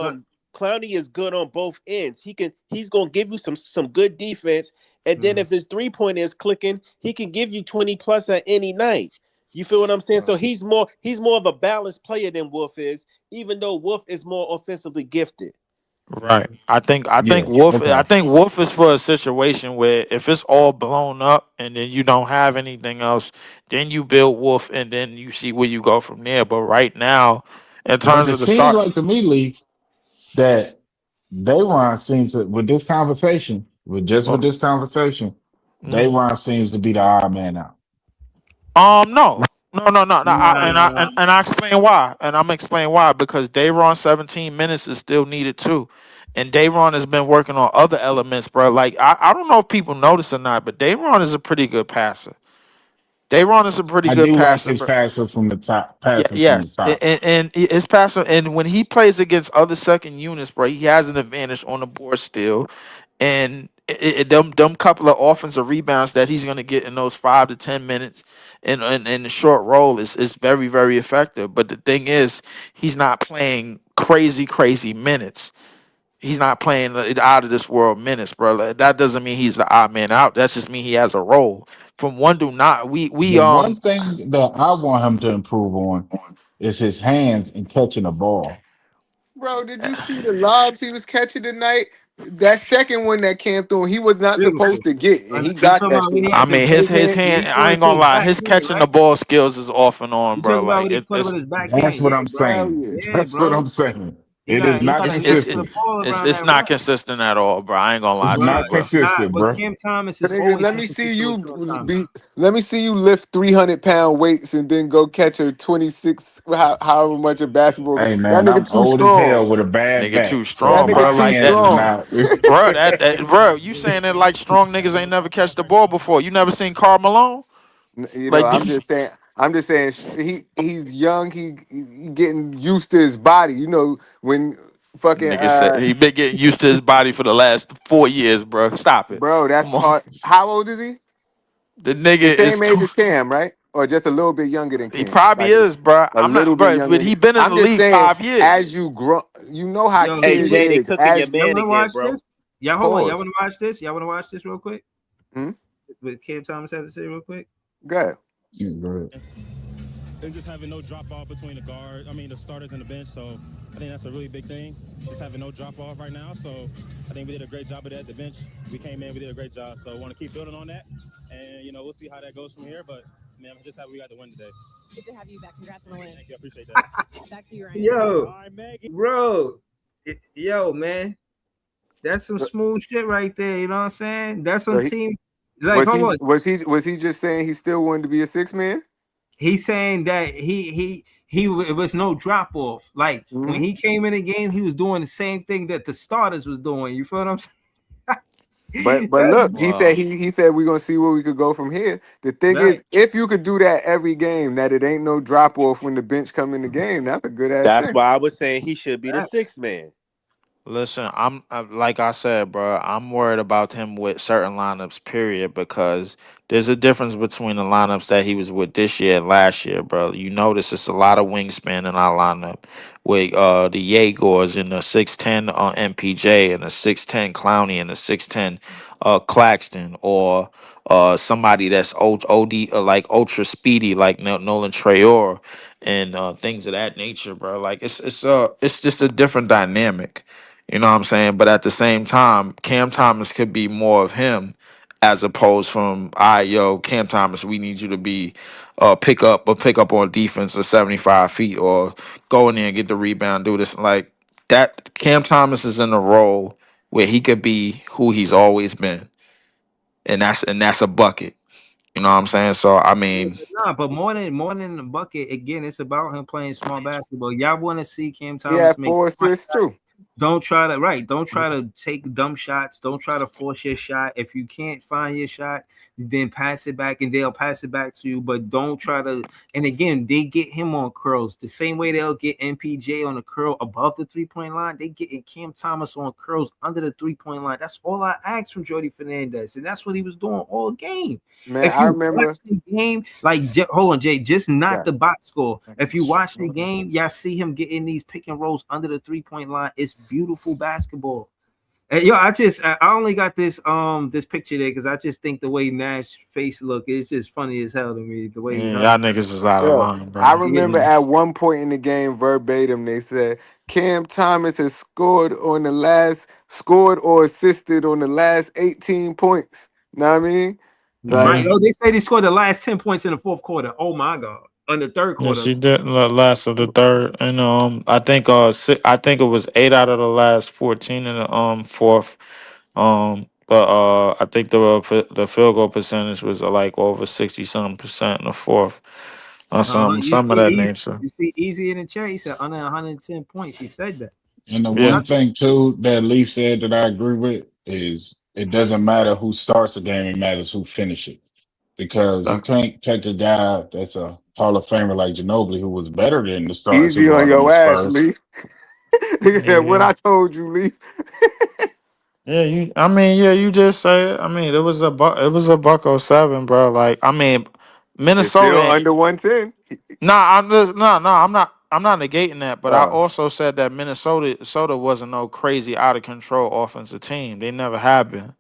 But Clowney is good on both ends. He's gonna give you some good defense, and then mm, if his 3 point is clicking, he can give you 20 plus at any night. You feel what I'm saying? So he's more of a balanced player than Wolf is, even though Wolf is more offensively gifted. Right. I think Yeah. Wolf I Okay. think Wolf is for a situation where if it's all blown up and then you don't have anything else, then you build Wolf and then you see where you go from there. But right now, in But terms it of the seems start, like to me, Lee, that Dayron seems to with this conversation, with well, this conversation, mhm. Dayron seems to be the odd man out. No. No. nah, And I explain why. And I'm explain why because Dayron 17 minutes is still needed too. And Dayron has been working on other elements, bro. Like I don't know if people notice or not, but Dayron is a pretty good passer. Dayron is a pretty I good do like passer, his bro. passer from the top, Yeah, passes from the yes, top. and his passer, and when he plays against other second units, bro, he has an advantage on the board still, and them couple of offensive rebounds that he's gonna get in those 5 to 10 minutes in the short roll is very very effective. But the thing is, he's not playing crazy minutes. He's not playing out of this world minutes, bro. Like, that doesn't mean he's the odd man out. That just mean he has a role. From one do not we The one thing that I want him to improve on is his hands in catching a ball. Bro, did you see the lobs he was catching tonight? That second one that came through, he was not Beautiful. supposed to get, and he You got talking that about when shit. he I had the mean his backhand? hand. He I threw ain't it to gonna his lie. His backhand, catching the right? ball skills is off and on, You bro. talking about Like when he caught it with his That's backhand? what Yeah, I'm bro. Hell saying. yeah. Yeah, That's what bro. I'm saying. He It is got he not gotta it's hit it it's to the consistent. ball around it's that not rim, consistent at all, bro. I ain't gonna lie It's to bro. you, not bro. It's not. consistent, But bro. Cam Thomas But is nigga, always let me see inconsistent with you Cam Thomas. be. Let me see you lift 300-pound weights and then go catch a 26, however much a basketball. Hey That man, nigga I'm too old as strong. hell with a bad Nigga back, too so That strong, my nigga bro. too Like that, hands is strong. not. bro. You saying that like strong niggas ain't never catch the ball before? You never seen Karl Malone? You know, Like I'm just saying. I'm just saying. He's young. He getting used to his body. You know when fucking nigga said he been getting used to his body for the last 4 years, bro. Stop it. bro. That's Come on. part. How old is he? The nigga The is same age too. as Cam, right? Or just a little bit younger than He Cam, probably like is, bro. a I'm little not, bit bro. younger But than. he been in I'm the just league saying, 5 years. as you grow, you know how Yo, Hey see kids this? Jay, they is. cooking your As Y'all man wanna again, watch bro. this? Y'all hold on. Y'all pause. wanna watch this? Y'all wanna watch this real quick? Hmm? What Cam Thomas had to say real quick? Good. Yeah, go ahead. And just having no drop off between the starters and the bench. So I think that's a really big thing. Just having no drop off right now. So I think we did a great job of that. The bench, we came in, we did a great job. So I want to keep building on that. And, we'll see how that goes from here. But, man, I'm just happy we got the win today. Good to have you back. Congrats on the win. Thank you. I appreciate that. Back to you, Ryan. Yo, Hi, Maggie. bro. Yo, man. That's some So, smooth shit right there. You know what I'm saying? That's so some he team. Like, was hold he on. was he was he just saying he still wanted to be a six man? He's saying that it was no drop off. Like when Hmm. he came in the game, he was doing the same thing that the starters was doing. You feel what I'm saying? But That's look, Well, he said we're gonna see where we could go from here. The thing right. is, if you could do that every game, that it ain't no drop off when the bench come in the game, that's a good ass That's thing. why I was saying he should be the Right. sixth man. listen, like I said, bro. I'm worried about him with certain lineups, period, because there's a difference between the lineups that he was with this year and last year, bro. You notice it's a lot of wingspan in our lineup with the Yegors and the 6'10 MPJ and the 6'10 Clowney and the 6'10 Claxton, or somebody that's OD like ultra speedy like Nolan Trayor and things of that nature, bro. Like it's just a different dynamic. You know what I'm saying? But at the same time, Cam Thomas could be more of him as opposed from, all right, yo, Cam Thomas, we need you to be pick up on defense or 75 feet or go in there and get the rebound, do this. Like that Cam Thomas is in a role where he could be who he's always been. And that's a bucket. You know what I'm saying? So I mean, Nah, but more than the bucket, again, it's about him playing smart basketball. Y'all want to see Cam He Thomas had make 4 assists too. don't try to Don't try to take dumb shots. Don't try to force your shot. If you can't find your shot, then pass it back and they'll pass it back to you. But don't try to. And again, they get him on curls the same way they'll get MPJ on a curl above the 3 point line. They get Cam Thomas on curls under the 3 point line. That's all I asked from Jordy Fernandez, and that's what he was doing all game. Man, If I you watch remember. the game, like hold on, Jay, just not Yeah. the box score. If you watch the game, y'all see him getting these pick and rolls under the 3 point line. It's beautiful basketball. And yo, I only got this picture there because I just think the way Nash face look is just funny as hell to me. The way he yeah, hung. y'all niggas is out of Yeah. line, I bro. remember Yeah. at one point in the game, verbatim, they said Cam Thomas has scored or assisted on the last 18 points. Know what I mean? Right. Like, Mhm. Oh, they say they scored the last 10 points in the fourth quarter. Oh my god. On the third Yes, quarter. he did last of the third, and I think it was 8 out of the last 14 in the fourth. But I think the field goal percentage was like over 60 something percent in the fourth, or You some of see that easy. nature. You see easy in the chat. He said under 110 points. He said that. And the Yeah, one thing too that Leaf said that I agree with is it doesn't matter who starts the game; it matters who finishes. Because you Uh, can't take a guy that's a Hall of Famer like Ginobili, who was better than the starting easy shooting on guard on the your ass, Spurs. Leaf. Nigga said, what yeah, I told you, Leaf. yeah. You just say it. I mean, it was a buck 07, bro. Like, I mean, It's Minnesota. still under 110. Nah, I'm just no. I'm not. I'm not negating that, but I also said that Minnesota wasn't no crazy out of control offensive team. They never have been.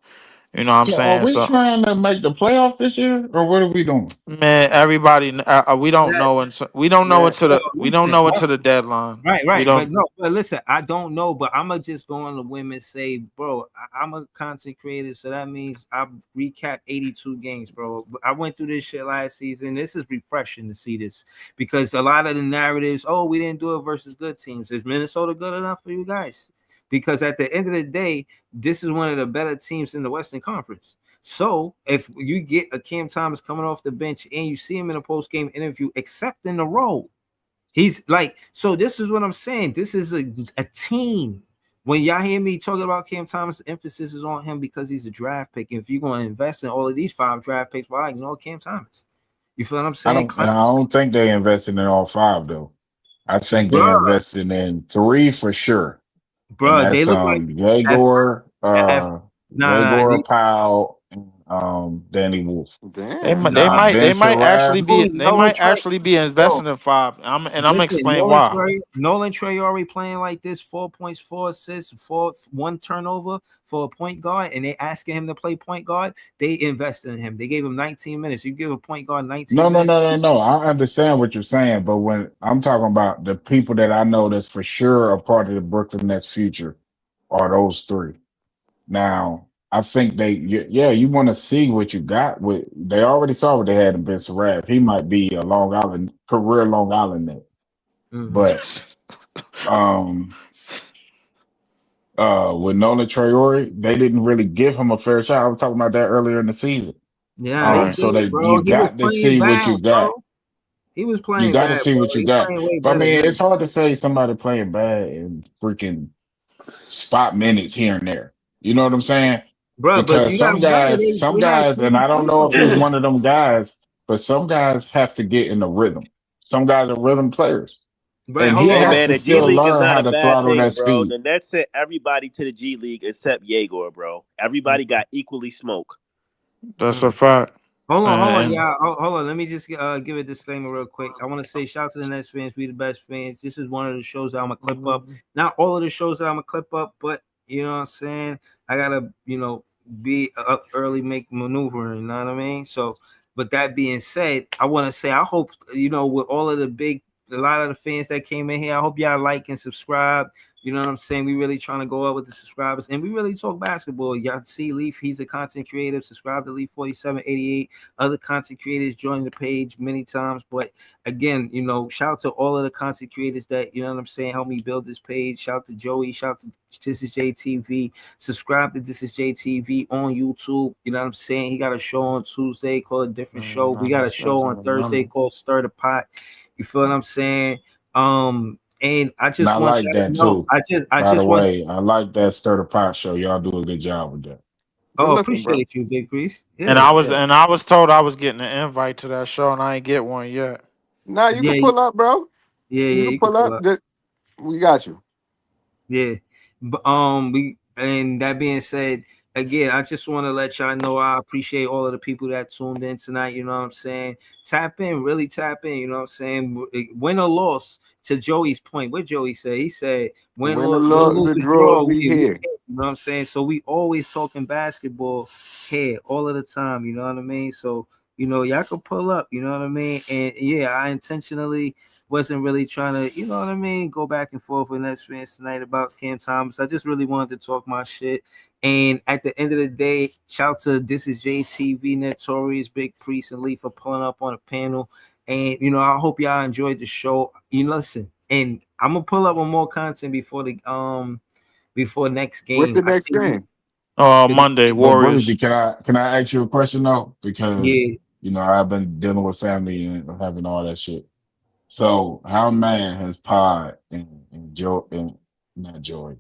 You know what I'm So are saying? we So trying to make the playoff this year, or what are we doing? man, everybody, we don't That, know until we don't know that, until no, we don't know listen, until the deadline. right, We right. don't. But no, but listen, I don't know, but I'm gonna just go on the whim and say, bro, I'm a content creator, so that means I've recapped 82 games, bro. I went through this shit last season. This is refreshing to see this because a lot of the narratives, oh, we didn't do it versus good teams. Is Minnesota good enough for you guys? Because at the end of the day, this is one of the better teams in the Western Conference. So if you get a Cam Thomas coming off the bench and you see him in a post game interview accepting the role, he's like, so this is what I'm saying. This is a team. When y'all hear me talking about Cam Thomas, the emphasis is on him because he's a draft pick. If you're going to invest in all of these 5 draft picks, why ignore Cam Thomas? You feel what I'm saying? I don't think they invested in all five though. I think they Bruh, invested in three for sure, and bruh, they that's look like at Jaguar, F, nah, Jaguar Powell, and Danny Wolf. Damn. Now Ben They Nolan might Trey, actually be bro. investing in 5. I'm gonna Listen, explain why. Nolan Traore playing like this, 4 points, 4 assists, 1 turnover for a point guard, and they asking him to play point guard. They invested in him. They gave him 19 minutes. You give a point guard 19 minutes. No. I understand what you're saying, but when I'm talking about the people that I know that's for sure a part of the Brooklyn Nets future are those three. Now, I think yeah, you want to see what you got with. They already saw what they had in Ben Sarav. He might be a Long Island career Long Island net, Mm-hmm. but um, with Nolan Traore, they didn't really give him a fair shot. I was talking about that earlier in the season. Yeah, they Right. did, So bro. you He was got to playing see what bad, you got. bro. He was You playing got to bad, see bro. what you He got. playing way But I better mean, than it's him. hard to say somebody playing bad and freaking spot minutes here and there. You know what I'm saying? Bro, but Because you gotta remember some they had guys, and 20 I don't points know if over he's him. one of them guys, but some guys have to get in the rhythm. Some guys are rhythm players, Right, and hold he Hey on, has man, to the G still League is learn not how a to bad throttle thing, that bro. speed. The Nets sent everybody to the G League except Jaguar, bro. Everybody hold got equally smoked. That's a on. fact. Hold on, And yeah. Hold on. Let me just give a disclaimer real quick. I want to say shout out to the Nets fans. We the best fans. This is one of the shows that I'm gonna clip up. Not all of the shows that I'm gonna clip up, but you know what I'm saying. I gotta, be up early, make maneuvering. You know what I mean? So, but that being said, I want to say I hope with all of a lot of the fans that came in here. I hope y'all like and subscribe. You know what I'm saying? We really trying to go up with the subscribers, and we really talk basketball. Y'all see Leaf, he's a content creator. Subscribe to Leaf 4788. Other content creators join the page many times. But again, shout out to all of the content creators that help me build this page. Shout out to Joey, shout out to This is JTV. Subscribe to This is JTV on YouTube. You know what I'm saying? He got a show on Tuesday called A Different Show. We got a show on Thursday called Stir the Pot. You feel what I'm saying? And I And just I want like you to that know. too. I By the just want. way, I like that Stir the Pot show. Y'all do a good job with that. Good Oh, looking, bro. appreciate you, Big Priest. and Yeah, I was yeah, and I was told I was getting an invite to that show, and I ain't get one yet. Nah, you can yeah, pull up, bro. yeah, You yeah. can You can pull pull up. up. We got you. Yeah. But we and that being said, again, I just want to let y'all know I appreciate all of the people that tuned in tonight. You know what I'm saying? Tap in, really tap in. You know what I'm saying? Win or loss. To Joey's point, what Joey said, he said, Win the win, Lord, lose, the or draw, draw. We we here. here. You know what I'm saying? So we always talking basketball here all of the time. You know what I mean? So y'all can pull up. You know what I mean? And yeah, I intentionally wasn't really trying to, you know what I mean, go back and forth with Nets fans tonight about Cam Thomas. I just really wanted to talk my shit. And at the end of the day, shout to This is JTV, Notorious, Big Priest, and Lee for pulling up on a panel. And I hope y'all enjoyed the show. You listen, and I'm gonna pull up with more content before next What's game. the I next think game? Monday, But Breezy, Warriors. can I ask you a question though? Because yeah, I've been dealing with family and having all that shit. So how mad has Pod and Joe and not Joey,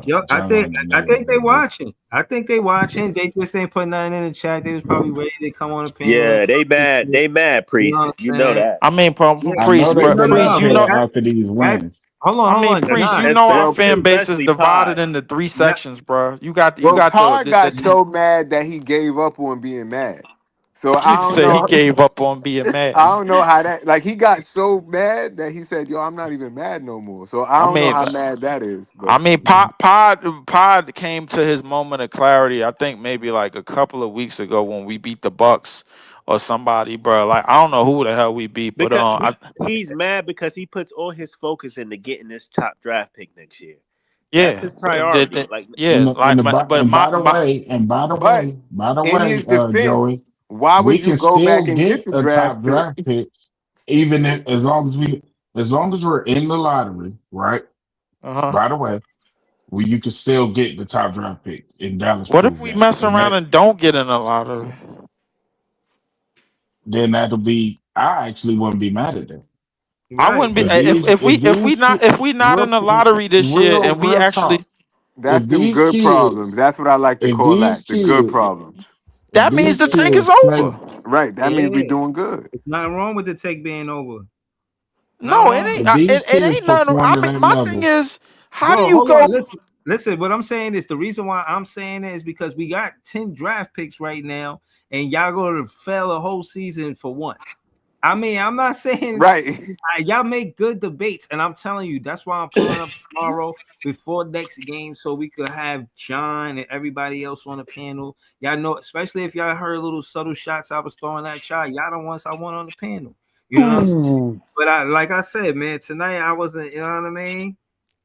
yo, John and I them think they been with? watching. I think they watching. They just ain't putting nothing in the chat. They was probably ready to come on the panel and Yeah, they talk this mad. shit. They mad, You know priest. what You I'm know saying? that. I mean, Yeah, I know priest, they've no, been no, out no. But here priest. after these that's wins. I mean, hold on. priest. Nah, You know our Well, fan base is Especially divided Pod. into 3 nah, sections, bro. You got well, Pod got the so mad that he gave up on being mad. So I Nigga don't said he know. gave up on being I mad. don't know how that. Like he got so mad that he said, "Yo, I'm not even mad no more." So I I don't know mean, how mad that is. I But mean, Pod came to his moment of clarity. I think maybe like a couple of weeks ago when we beat the Bucks or somebody, bro. Like I don't know who the hell we beat, but Because he's mad because he puts all his focus into getting this top draft pick next year. That's yeah, his priority. Like yeah, like but and by the my way, but in his Joey, defense, why we would you can go still back and get get the a draft top pick? draft pick, even if as long as we're in the lottery, right? uh-huh. By the way, you can still get the top draft pick, and Dallas What if proved we that. mess And around that and don't get in a lottery? then that'll be I actually wouldn't be mad at that. I Right. wouldn't be But if we not in the lottery this year and we real actually talk, That's if them these good problems. kids, That's what I like to if call these that. The good kids, problems. if that means these the tank is kids play, over. Right. That means we yeah, doing good. it's nothing wrong with the take being over. Not No, it wrong ain't. with if it. these It kids ain't nothing. perform I to mean, that my thing level, is, how do Bro, you hold on. go? Listen. What I'm saying is the reason why I'm saying that is because we got 10 draft picks right now, and y'all going to fail a whole season for one. I mean, I'm not saying Right. y'all make good debates, and I'm telling you, that's why I'm pulling up tomorrow before next game so we could have John and everybody else on the panel. Y'all know, especially if y'all heard little subtle shots I was throwing at y'all the ones I want on the panel. You know what I'm saying? Ooh. But like I said, man, tonight I wasn't, you know what I mean?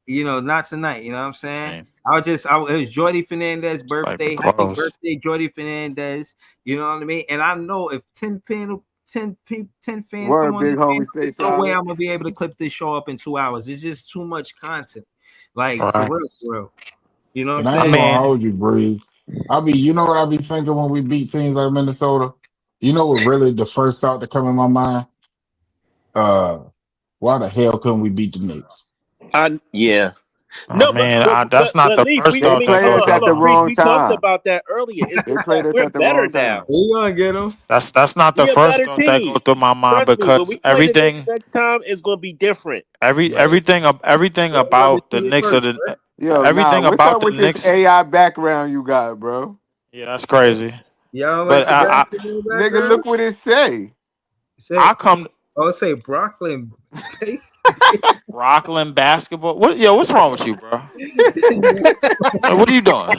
Not tonight. You know what I'm saying? Man, It was Jordy Fernandez's it's like the birthday. Happy close. birthday, Jordy Fernandez. You know what I mean? And I know if 10 fans come Word, on big this homie. panel, Stay there's no way solid. I'm gonna be able to clip this show up in 2 hours. It's just too much content. Like for Right. real, for real. You know what I'm and I I ain't saying? gonna mean, hold you, Breeze. You know what I be thinking when we beat teams like Minnesota? You know what really the first thought to come in my mind? Uh, why the hell couldn't we beat the Knicks? yeah. I No, but mean, but that's but not but the Leaf, first we They thought we that played hold goes us on, through at hold the on, my Breeze. wrong We talked time. about that earlier. They played us We're at the better wrong now. time. You gonna get them? That's not the We a first better thought that goes team. through my mind Trust me. When because we play the Knicks next time, it's gonna be different. Right. everything Y'all got to about the see it Knicks first, right? Yo, nah, everything what's about up the with this Knicks. AI background you got, bro? Yeah, that's crazy. Y'all don't like But the basketball Nigga, background? look what it say. Say, I come say Brooklyn base. Rockland basketball. What's wrong with you, bro? Like, what are you doing?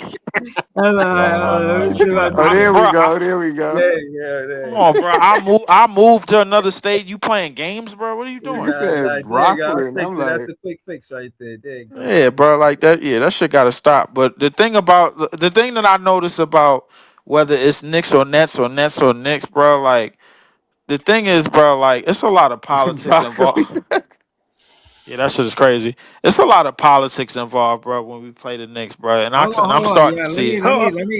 Let me see if I Oh, do I, there that. we bro, go. There we Yeah, go. yeah, come yeah. on, bro. I moved to another state. You playing games, bro? What are you Nigga doing? said There you go. I'll Brooklyn. fix I'm it. That's like, a quick fix right there. There you go. Yeah, bro. Like that. Yeah, that shit got to stop. But the thing that I notice about whether it's Knicks or Nets or Nets or Knicks, bro, like the thing is, bro, like it's a lot of politics broccoli. involved. Yeah, that shit is crazy. It's a lot of politics involved, bro, when we play the Knicks, bro, and I'm Hold on. starting Yeah, to see it.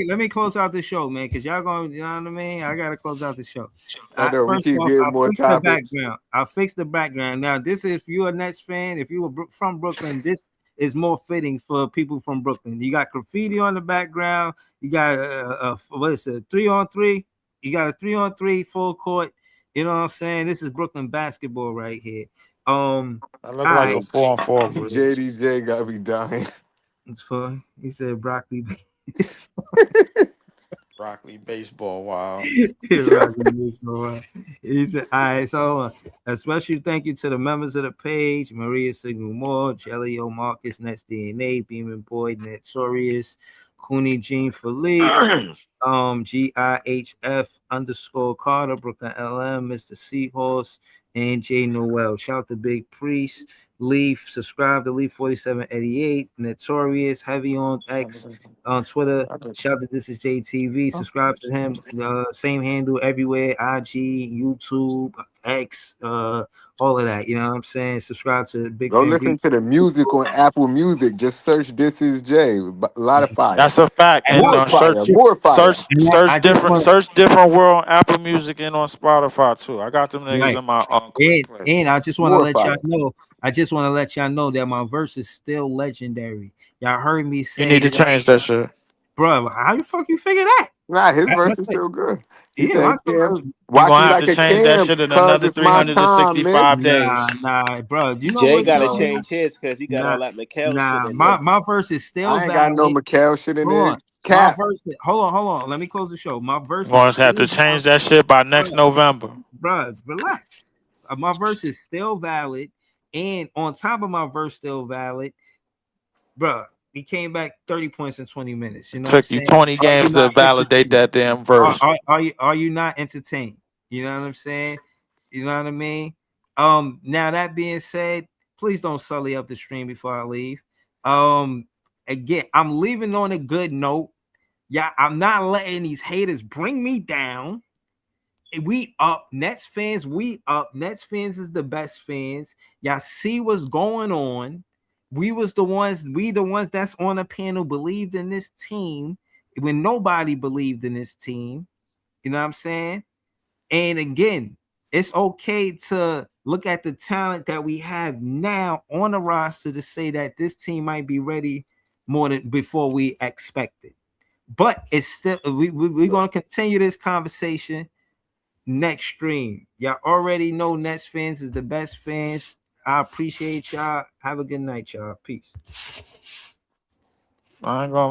let me close out the show, man, because y'all going, you know what I mean? I gotta close out the show. I know we First keep off, getting I'll more fix the topics. background. I'll fix the background. Now, this is if you're a Nets fan, if you were from Brooklyn, this is more fitting for people from Brooklyn. You got graffiti on the background. You got what is it, 3-on-3? You got a 3-on-3 full court. You know what I'm saying? This is Brooklyn basketball right here. I look All like a right. 4-on-4 breeze. JDJ got me dying. It's for he said broccoli. Broccoli baseball, wow. Rocky Musco. He said, all right, so a special thank you to the members of the page, Maria Signal Moore, Jelly O Marcus, Nets DNA, Beeman Boyd, Netorius, Cooney Jean Philippe, GIHF_Carter, Brooklyn LM, Mr. Seahorse, and J Noel. Shout out to Big Priest, Leaf, subscribe to Leaf 4788, Notorious, Heavy on X, on Twitter. Shout out to This Is JTV. Subscribe to him. Same handle everywhere: IG, YouTube, X, all of that. You know what I'm saying? Subscribe to Big Go Fan listen Brief. to the music on Apple Music. Just search "This Is Jay." A lot of fire. That's a fact. And And More fire. just More fire. want search different world on Apple Music and on Spotify too. I got them niggas right. in my quick play. And I just want to More let y'all fire. know. I just want to let y'all know that my verse is still legendary. Y'all heard me You need say to that. change that shit. bro. How the fuck you figure that? Nah, his verse That's is it. still good. He Yeah, said, my Cam, You watch gonna me have like to a change that Cam, shit in cause another it's my time, 365 miss. days. nah, bro. You know Jay what's got to so change his because he got nah, all that McHale shit in my there. my verse is still I ain't got no valid. McHale shit in Hold there. on, my Cap. verse. Hold on. Let me close the show. My verse You is gonna have still to valid, change that shit by next bro. November. Bro, relax. My verse is still valid, and on top of my verse still valid, bro. He came back 30 points in 20 minutes. You know what I'm Took you saying? 20 Are you games to not validate entertained? that damn verse. Are you not entertained? You know what I'm saying? You know what I mean? Now that being said, please don't sully up the stream before I leave. Again, I'm leaving on a good note. Yeah, I'm not letting these haters bring me down. We up, Nets fans. We up. Nets fans is the best fans. Y'all see what's going on. We the ones that's on the panel believed in this team when nobody believed in this team. You know what I'm saying? And again, it's okay to look at the talent that we have now on the roster to say that this team might be ready more than before we expected. But it's still we're gonna continue this conversation next stream. Y'all already know Nets fans is the best fans. I appreciate y'all. Have a good night, y'all. Peace. I ain't gonna